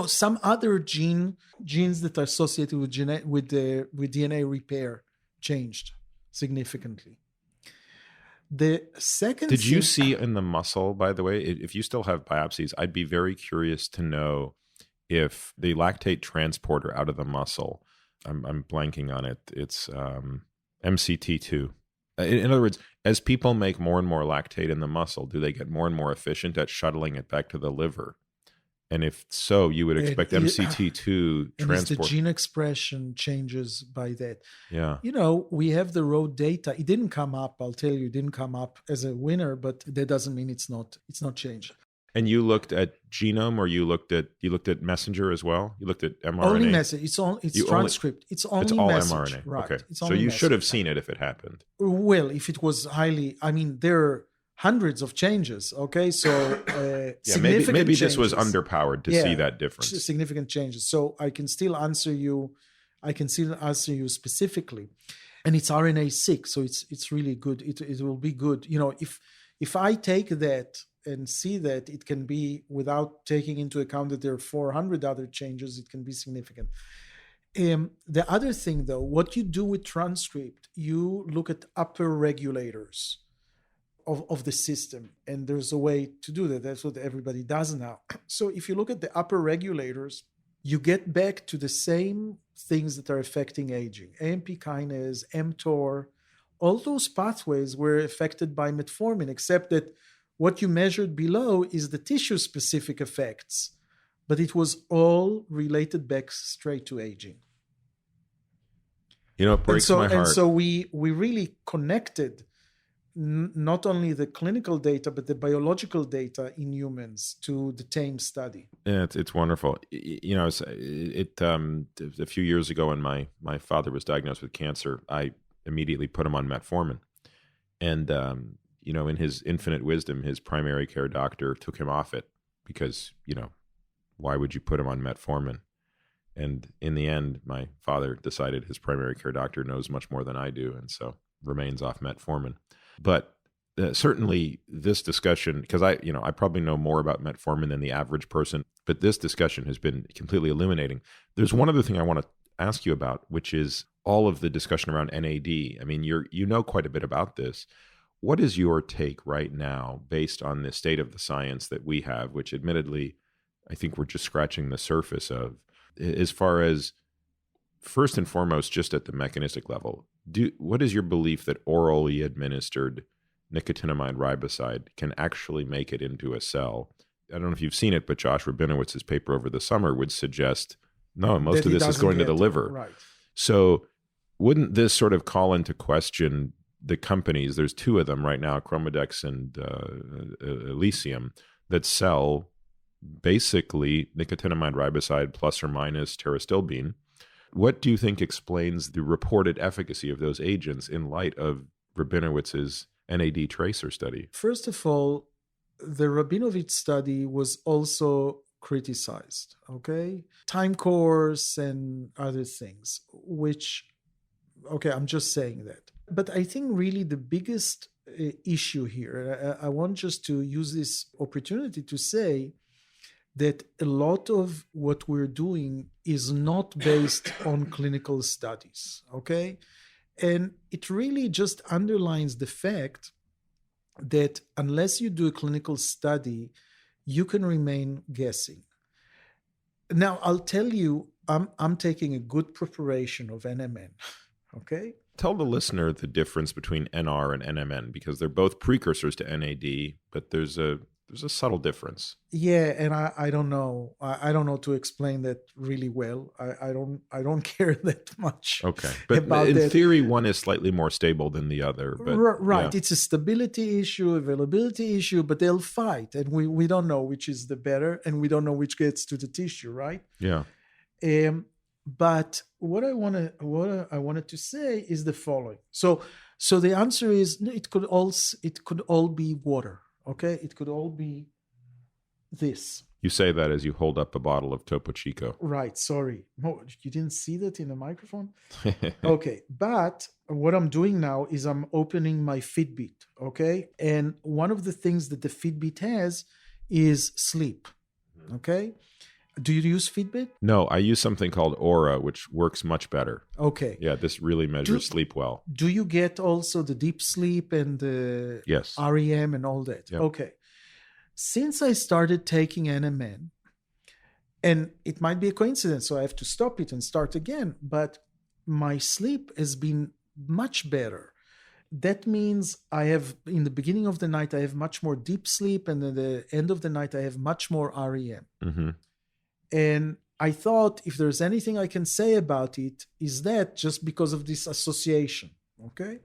Some other genes that are associated with DNA repair changed significantly. The second Did you see in the muscle, by the way, if you still have biopsies, I'd be very curious to know if the lactate transporter out of the muscle, I'm blanking on it. It's MCT2. In other words, as people make more and more lactate in the muscle, do they get more and more efficient at shuttling it back to the liver? And if so, you would expect MCT2 transport. The gene expression changes by that. Yeah. We have the raw data. It didn't come up. I'll tell you, it didn't come up as a winner, but that doesn't mean it's not changed. And you looked at genome, or you looked at messenger as well? You looked at mRNA? Only message. It's transcript. It's It's only all message. mRNA. Right. Okay. It's So only you should have message. seen it if it happened. Well, if it was highly, there are hundreds of changes. Okay. So significant maybe this was changes. underpowered to see that difference. Significant changes. So I can still answer you specifically. And it's RNA-seq, so it's really good. It will be good. If I take that and see that it can be, without taking into account that there are 400 other changes, it can be significant. The other thing, though, what you do with transcript, you look at upper regulators of the system, and there's a way to do that. That's what everybody does now. So if you look at the upper regulators, you get back to the same things that are affecting aging. AMP kinase, mTOR, all those pathways were affected by metformin, except that what you measured below is the tissue-specific effects, but it was all related back straight to aging. It breaks my heart. And so we really connected not only the clinical data, but the biological data in humans to the TAME study. Yeah, it's wonderful. A few years ago when my father was diagnosed with cancer, I immediately put him on metformin. And, in his infinite wisdom, his primary care doctor took him off it because, why would you put him on metformin? And in the end, my father decided his primary care doctor knows much more than I do, and so remains off metformin. But certainly this discussion, because I probably know more about metformin than the average person, but this discussion has been completely illuminating. There's one other thing I want to ask you about, which is all of the discussion around NAD. I mean, you know quite a bit about this. What is your take right now based on the state of the science that we have, which admittedly, I think we're just scratching the surface of, as far as, first and foremost, just at the mechanistic level? What is your belief that orally administered nicotinamide riboside can actually make it into a cell? I don't know if you've seen it, but Josh Rabinowitz's paper over the summer would suggest, no, most of this is going to the liver. Right. So wouldn't this sort of call into question the companies, there's two of them right now, Chromadex and Elysium, that sell basically nicotinamide riboside plus or minus pterostilbene? What do you think explains the reported efficacy of those agents in light of Rabinowitz's NAD tracer study? First of all, the Rabinowitz study was also criticized, okay? Time course and other things, which, okay, I'm just saying that. But I think really the biggest issue here, I want just to use this opportunity to say that a lot of what we're doing is not based on clinical studies, okay? And it really just underlines the fact that unless you do a clinical study, you can remain guessing. Now, I'll tell you, I'm taking a good preparation of NMN, okay? Tell the listener the difference between NR and NMN, because they're both precursors to NAD, but there's a subtle difference. Yeah, and I don't know. I don't know to explain that really well. I don't care that much. Okay, but in theory, one is slightly more stable than the other. But right, yeah. It's a stability issue, availability issue, but they'll fight, and we don't know which is the better, and we don't know which gets to the tissue, right? Yeah. But what I wanted to say is the following. So the answer is it could all be water. Okay, it could all be this. You say that as you hold up a bottle of Topo Chico. Right, sorry. No, you didn't see that in the microphone? Okay, but what I'm doing now is I'm opening my Fitbit, okay? And one of the things that the Fitbit has is sleep, okay? Do you use Fitbit? No, I use something called Aura, which works much better. Okay. Yeah, this really measures sleep well. Do you get also the deep sleep and the yes. REM and all that? Yep. Okay. Since I started taking NMN, and it might be a coincidence, so I have to stop it and start again, but my sleep has been much better. That means in the beginning of the night, I have much more deep sleep, and at the end of the night, I have much more REM. Mm-hmm. And I thought if there's anything I can say about it, is that just because of this association, okay?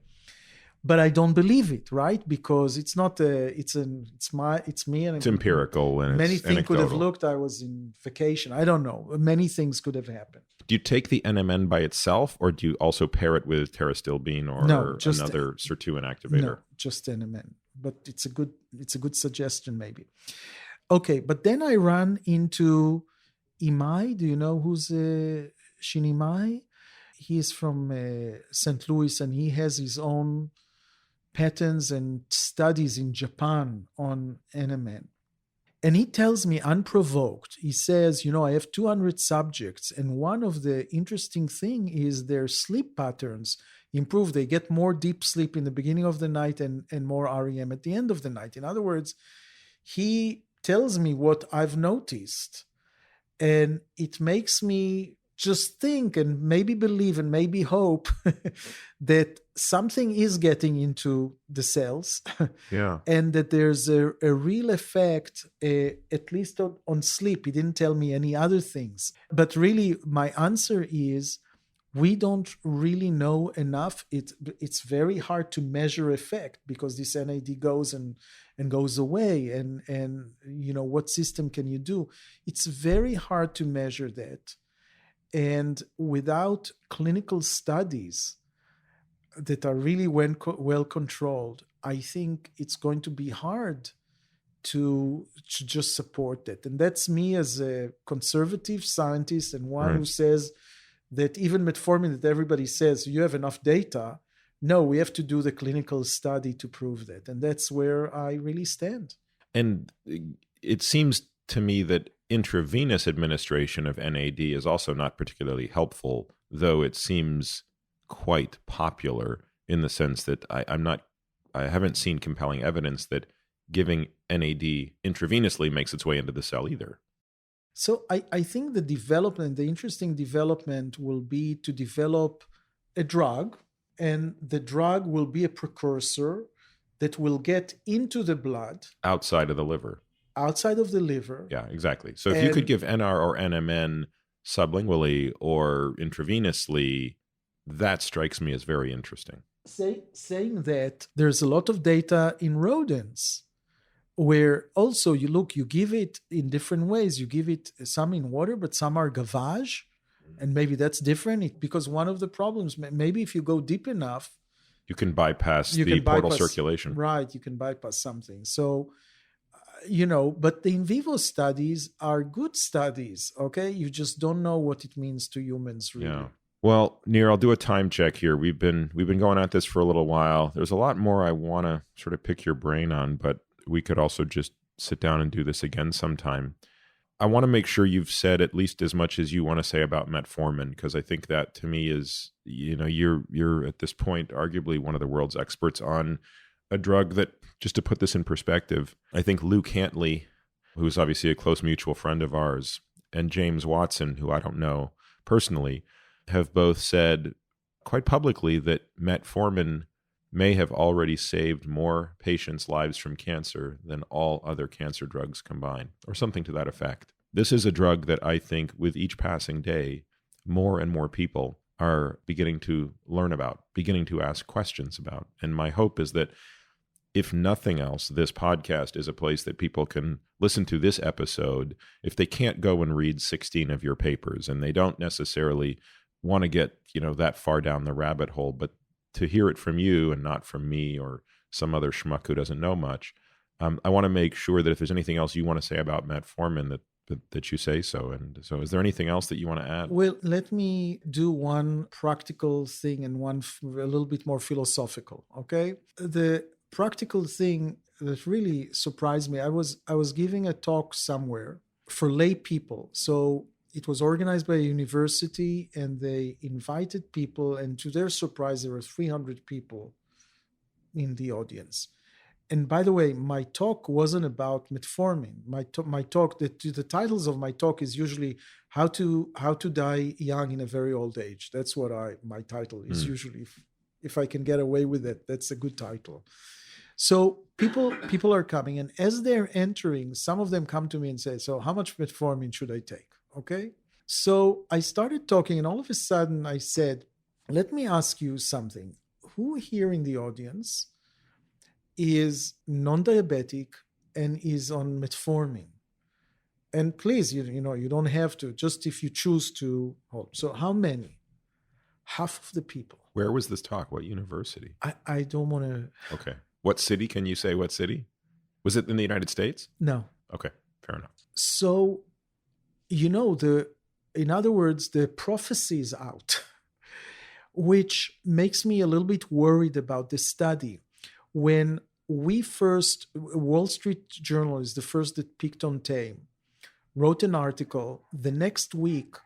but I don't believe it, right? Because it's not it's me, and it's empirical and many it's things could have anecdotal. looked. I was in vacation. I don't know. Many things could have happened. Do you take the NMN by itself, or do you also pair it with pterostilbene or another sirtuin activator? No, just NMN. But it's a good suggestion, maybe. Okay, but then I run into Imai. Do you know who's Shin Imai? He is from St. Louis, and he has his own patents and studies in Japan on NMN. And he tells me unprovoked, he says, I have 200 subjects, and one of the interesting thing is their sleep patterns improve. They get more deep sleep in the beginning of the night and more REM at the end of the night. In other words, he tells me what I've noticed, and it makes me just think and maybe believe and maybe hope that something is getting into the cells. Yeah. And that there's a real effect, at least on sleep. He didn't tell me any other things. But really, my answer is we don't really know enough. It's very hard to measure effect because this NAD goes and goes away. And what system can you do? It's very hard to measure that. And without clinical studies that are really well controlled, I think it's going to be hard to just support that. And that's me as a conservative scientist and one who says that even metformin, that everybody says you have enough data. No, we have to do the clinical study to prove that. And that's where I really stand. And it seems to me that intravenous administration of NAD is also not particularly helpful, though it seems quite popular in the sense that I haven't seen compelling evidence that giving NAD intravenously makes its way into the cell either. So I think the interesting development will be to develop a drug, and the drug will be a precursor that will get into the blood. Outside of the liver. Outside of the liver. Yeah, exactly. So if you could give NR or NMN sublingually or intravenously, that strikes me as very interesting. Saying that, there's a lot of data in rodents where also you give it in different ways. You give it some in water, but some are gavage. And maybe that's different because one of the problems, maybe if you go deep enough, you can bypass the portal circulation. Right, you can bypass something. So, but the in vivo studies are good studies, okay? You just don't know what it means to humans, really. Yeah. Well, Nir, I'll do a time check here. We've been going at this for a little while. There's a lot more I want to sort of pick your brain on, but we could also just sit down and do this again sometime. I want to make sure you've said at least as much as you want to say about metformin, because I think that to me is, you're at this point arguably one of the world's experts on a drug that, just to put this in perspective, I think Luke Hantley, who's obviously a close mutual friend of ours, and James Watson, who I don't know personally, have both said quite publicly that metformin may have already saved more patients' lives from cancer than all other cancer drugs combined, or something to that effect. This is a drug that I think with each passing day, more and more people are beginning to learn about, beginning to ask questions about. And my hope is that if nothing else, this podcast is a place that people can listen to this episode if they can't go and read 16 of your papers and they don't necessarily want to get, that far down the rabbit hole, but to hear it from you and not from me or some other schmuck who doesn't know much. I want to make sure that if there's anything else you want to say about metformin, that you say so. And so is there anything else that you want to add? Well, let me do one practical thing and one a little bit more philosophical, okay? The practical thing that really surprised me, I was giving a talk somewhere for lay people. So it was organized by a university, and they invited people, and to their surprise, there were 300 people in the audience. And by the way, my talk wasn't about metformin. My talk, the titles of my talk is usually how to die young in a very old age. That's what my title is usually. If I can get away with it, that's a good title. So people are coming, and as they're entering, some of them come to me and say, "So how much metformin should I take?" Okay. So I started talking, and all of a sudden I said, "Let me ask you something. who here in the audience is non-diabetic and is on metformin? And please, you don't have to, just if you choose to hold. So how many? Half of the people. Where was this talk? What university? I don't want to. Okay. What city? Can you say what city? Was it in the United States? No. Okay. Fair enough. So, in other words, the prophecy is out, which makes me a little bit worried about this study. When Wall Street Journal is the first that picked on TAME, wrote an article. The next week,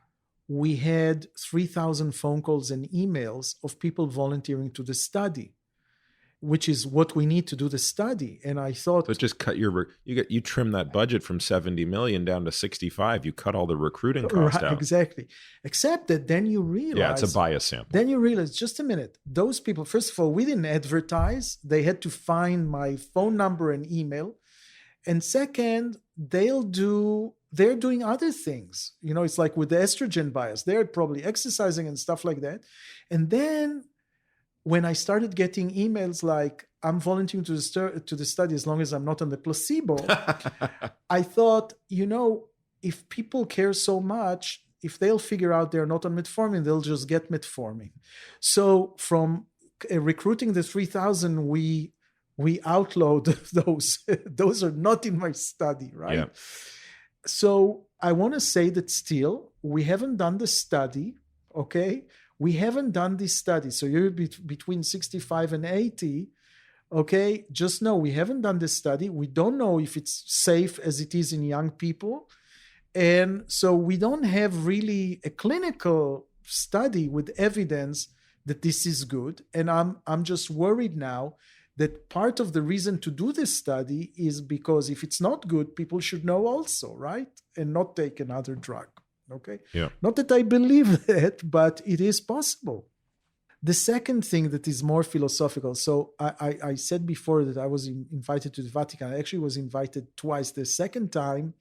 we had 3,000 phone calls and emails of people volunteering to the study, which is what we need to do the study. And I thought, but just cut you trim that budget from 70 million down to 65. You cut all the recruiting costs out. Exactly. Except that then you realize, yeah, it's a bias sample. Then you realize, just a minute, those people, first of all, we didn't advertise. They had to find my phone number and email. And second, they're doing other things. It's like with the estrogen bias, they're probably exercising and stuff like that. And then when I started getting emails like, I'm volunteering to the study as long as I'm not on the placebo, I thought, if people care so much, if they'll figure out they're not on metformin, they'll just get metformin. So from recruiting the 3,000, we outlawed those. Those are not in my study, right? Yeah. So I want to say that still, we haven't done the study, okay? We haven't done this study. So you're between 65 and 80, okay? Just know we haven't done this study. We don't know if it's safe as it is in young people. And so we don't have really a clinical study with evidence that this is good. And I'm just worried now that part of the reason to do this study is because if it's not good, people should know also, right? And not take another drug. Okay. Yeah. Not that I believe that, but it is possible. The second thing that is more philosophical. So I said before that I was invited to the Vatican. I actually was invited twice. The second time,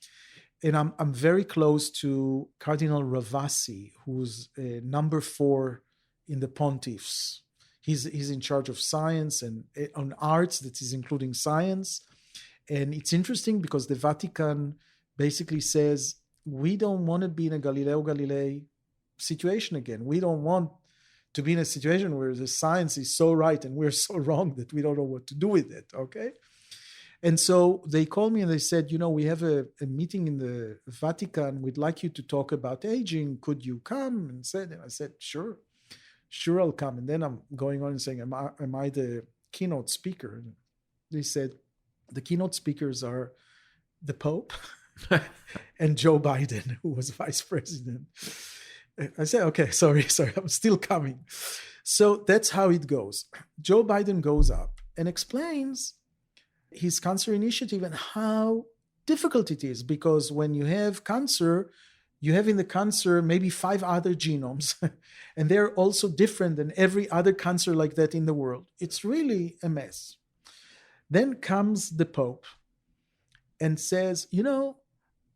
and I'm very close to Cardinal Ravasi, who's number 4 in the pontiffs. He's in charge of science and on arts, that is including science. And it's interesting because the Vatican basically says, we don't want to be in a Galileo Galilei situation again. We don't want to be in a situation where the science is so right and we're so wrong that we don't know what to do with it, okay? And so they called me and they said, we have a meeting in the Vatican. We'd like you to talk about aging. Could you come? And I said, sure, I'll come. And then I'm going on and saying, am I the keynote speaker? And they said, the keynote speakers are the Pope and Joe Biden, who was vice president. I said, okay, sorry, I'm still coming. So that's how it goes. Joe Biden goes up and explains his cancer initiative and how difficult it is, because when you have cancer, you have in the cancer maybe 5 other genomes, and they're also different than every other cancer like that in the world. It's really a mess. Then comes the Pope and says,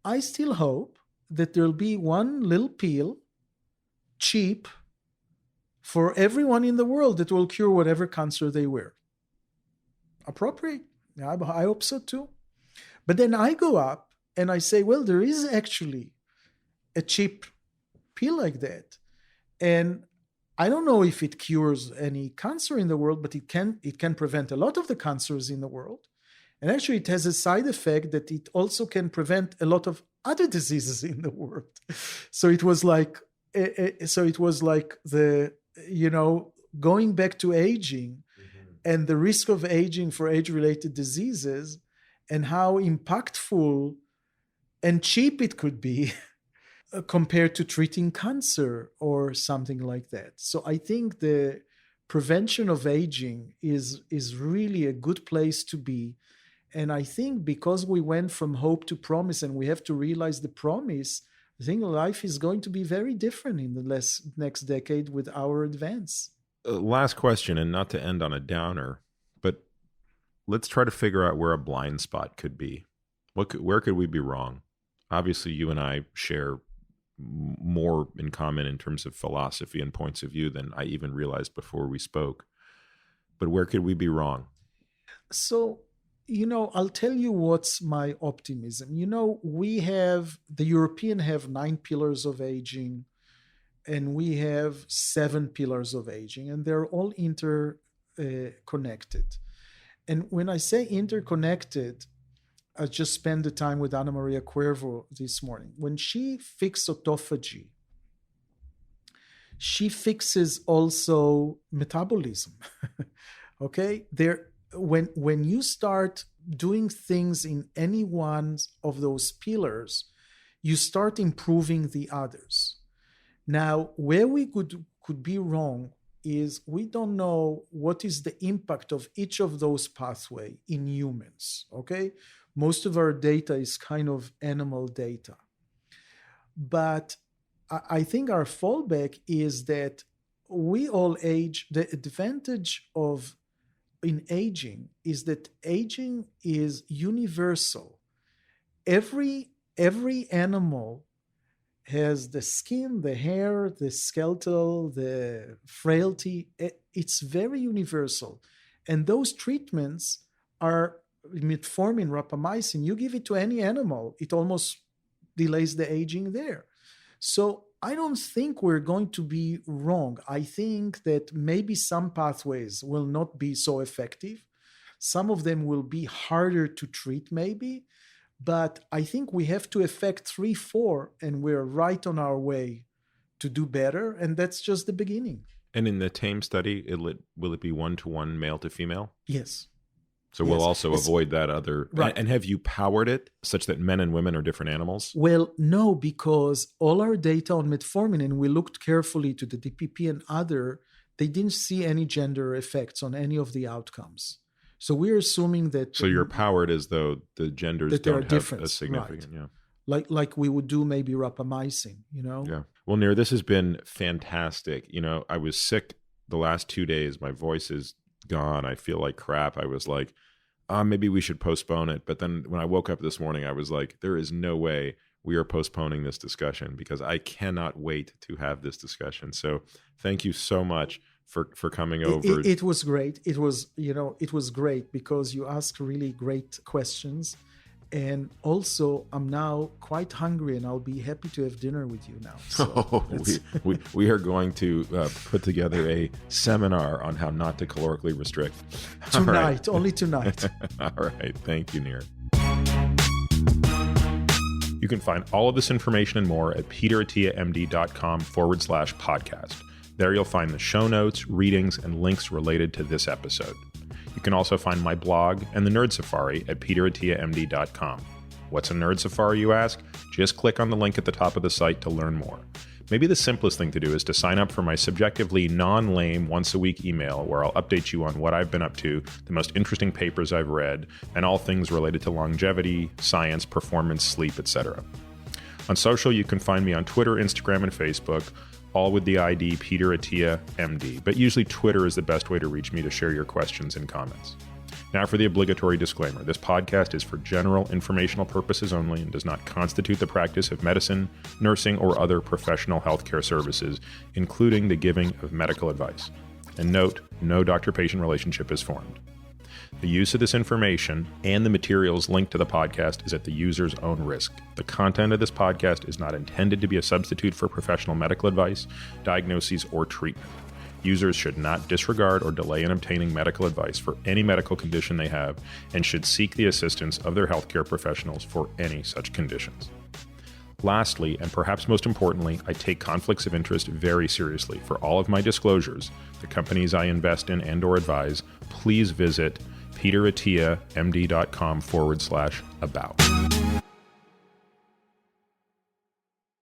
I still hope that there'll be one little pill, cheap, for everyone in the world that will cure whatever cancer they wear. Appropriate. I hope so too. But then I go up and I say, well, there is actually a cheap pill like that. And I don't know if it cures any cancer in the world, but it can prevent a lot of the cancers in the world. And actually, it has a side effect that it also can prevent a lot of other diseases in the world. So it was like the, going back to aging and the risk of aging for age-related diseases and how impactful and cheap it could be compared to treating cancer or something like that. So I think the prevention of aging is really a good place to be. And I think because we went from hope to promise and we have to realize the promise, I think life is going to be very different in the next decade with our advance. Last question, and not to end on a downer, but let's try to figure out where a blind spot could be. Where could we be wrong? Obviously, you and I share more in common in terms of philosophy and points of view than I even realized before we spoke. but where could we be wrong? So, I'll tell you what's my optimism. The European have 9 pillars of aging, and we have 7 pillars of aging, and they're all interconnected. And when I say interconnected, I just spent the time with Ana Maria Cuervo this morning. When she fixes autophagy, she fixes also metabolism. Okay? When you start doing things in any one of those pillars, you start improving the others. Now, where we could be wrong is we don't know what is the impact of each of those pathways in humans, okay? Most of our data is kind of animal data. But I think our fallback is that we all age. The advantage in aging is that aging is universal. Every animal has the skin, the hair, the skeletal, the frailty. It's very universal. And those treatments are metformin, rapamycin. You give it to any animal, it almost delays the aging there. So I don't think we're going to be wrong. I think that maybe some pathways will not be so effective. Some of them will be harder to treat maybe. But I think we have to affect 3, 4, and we're right on our way to do better. And that's just the beginning. And in the TAME study, will it be 1-to-1 male to female? Yes. So we'll also avoid that other. Right. And have you powered it such that men and women are different animals? Well, no, because all our data on metformin, and we looked carefully to the DPP and other, they didn't see any gender effects on any of the outcomes. So we're assuming that. So you're powered as though the genders don't have a significant, right. Yeah. Like we would do maybe rapamycin, Yeah. Well, Nir, this has been fantastic. I was sick the last 2 days. My voice is gone. I feel like crap. I was like, maybe we should postpone it. But then when I woke up this morning, I was like, there is no way we are postponing this discussion because I cannot wait to have this discussion. So thank you so much for coming over. It was great. It was great because you asked really great questions. And also, I'm now quite hungry, and I'll be happy to have dinner with you now. So we are going to put together a seminar on how not to calorically restrict. Tonight, only tonight. All right. Thank you, Nir. You can find all of this information and more at peterattiamd.com/podcast. There you'll find the show notes, readings, and links related to this episode. You can also find my blog and the Nerd Safari at peterattiamd.com. What's a Nerd Safari, you ask? Just click on the link at the top of the site to learn more. Maybe the simplest thing to do is to sign up for my subjectively non-lame once-a-week email where I'll update you on what I've been up to, the most interesting papers I've read, and all things related to longevity, science, performance, sleep, etc. On social, you can find me on Twitter, Instagram, and Facebook, all with the ID Peter Attia MD, but usually Twitter is the best way to reach me to share your questions and comments. Now for the obligatory disclaimer. This podcast is for general informational purposes only and does not constitute the practice of medicine, nursing, or other professional healthcare services, including the giving of medical advice. And note, no doctor-patient relationship is formed. The use of this information and the materials linked to the podcast is at the user's own risk. The content of this podcast is not intended to be a substitute for professional medical advice, diagnoses, or treatment. Users should not disregard or delay in obtaining medical advice for any medical condition they have and should seek the assistance of their healthcare professionals for any such conditions. Lastly, and perhaps most importantly, I take conflicts of interest very seriously. For all of my disclosures, the companies I invest in and/or advise, please visit peterattiamd.com/about.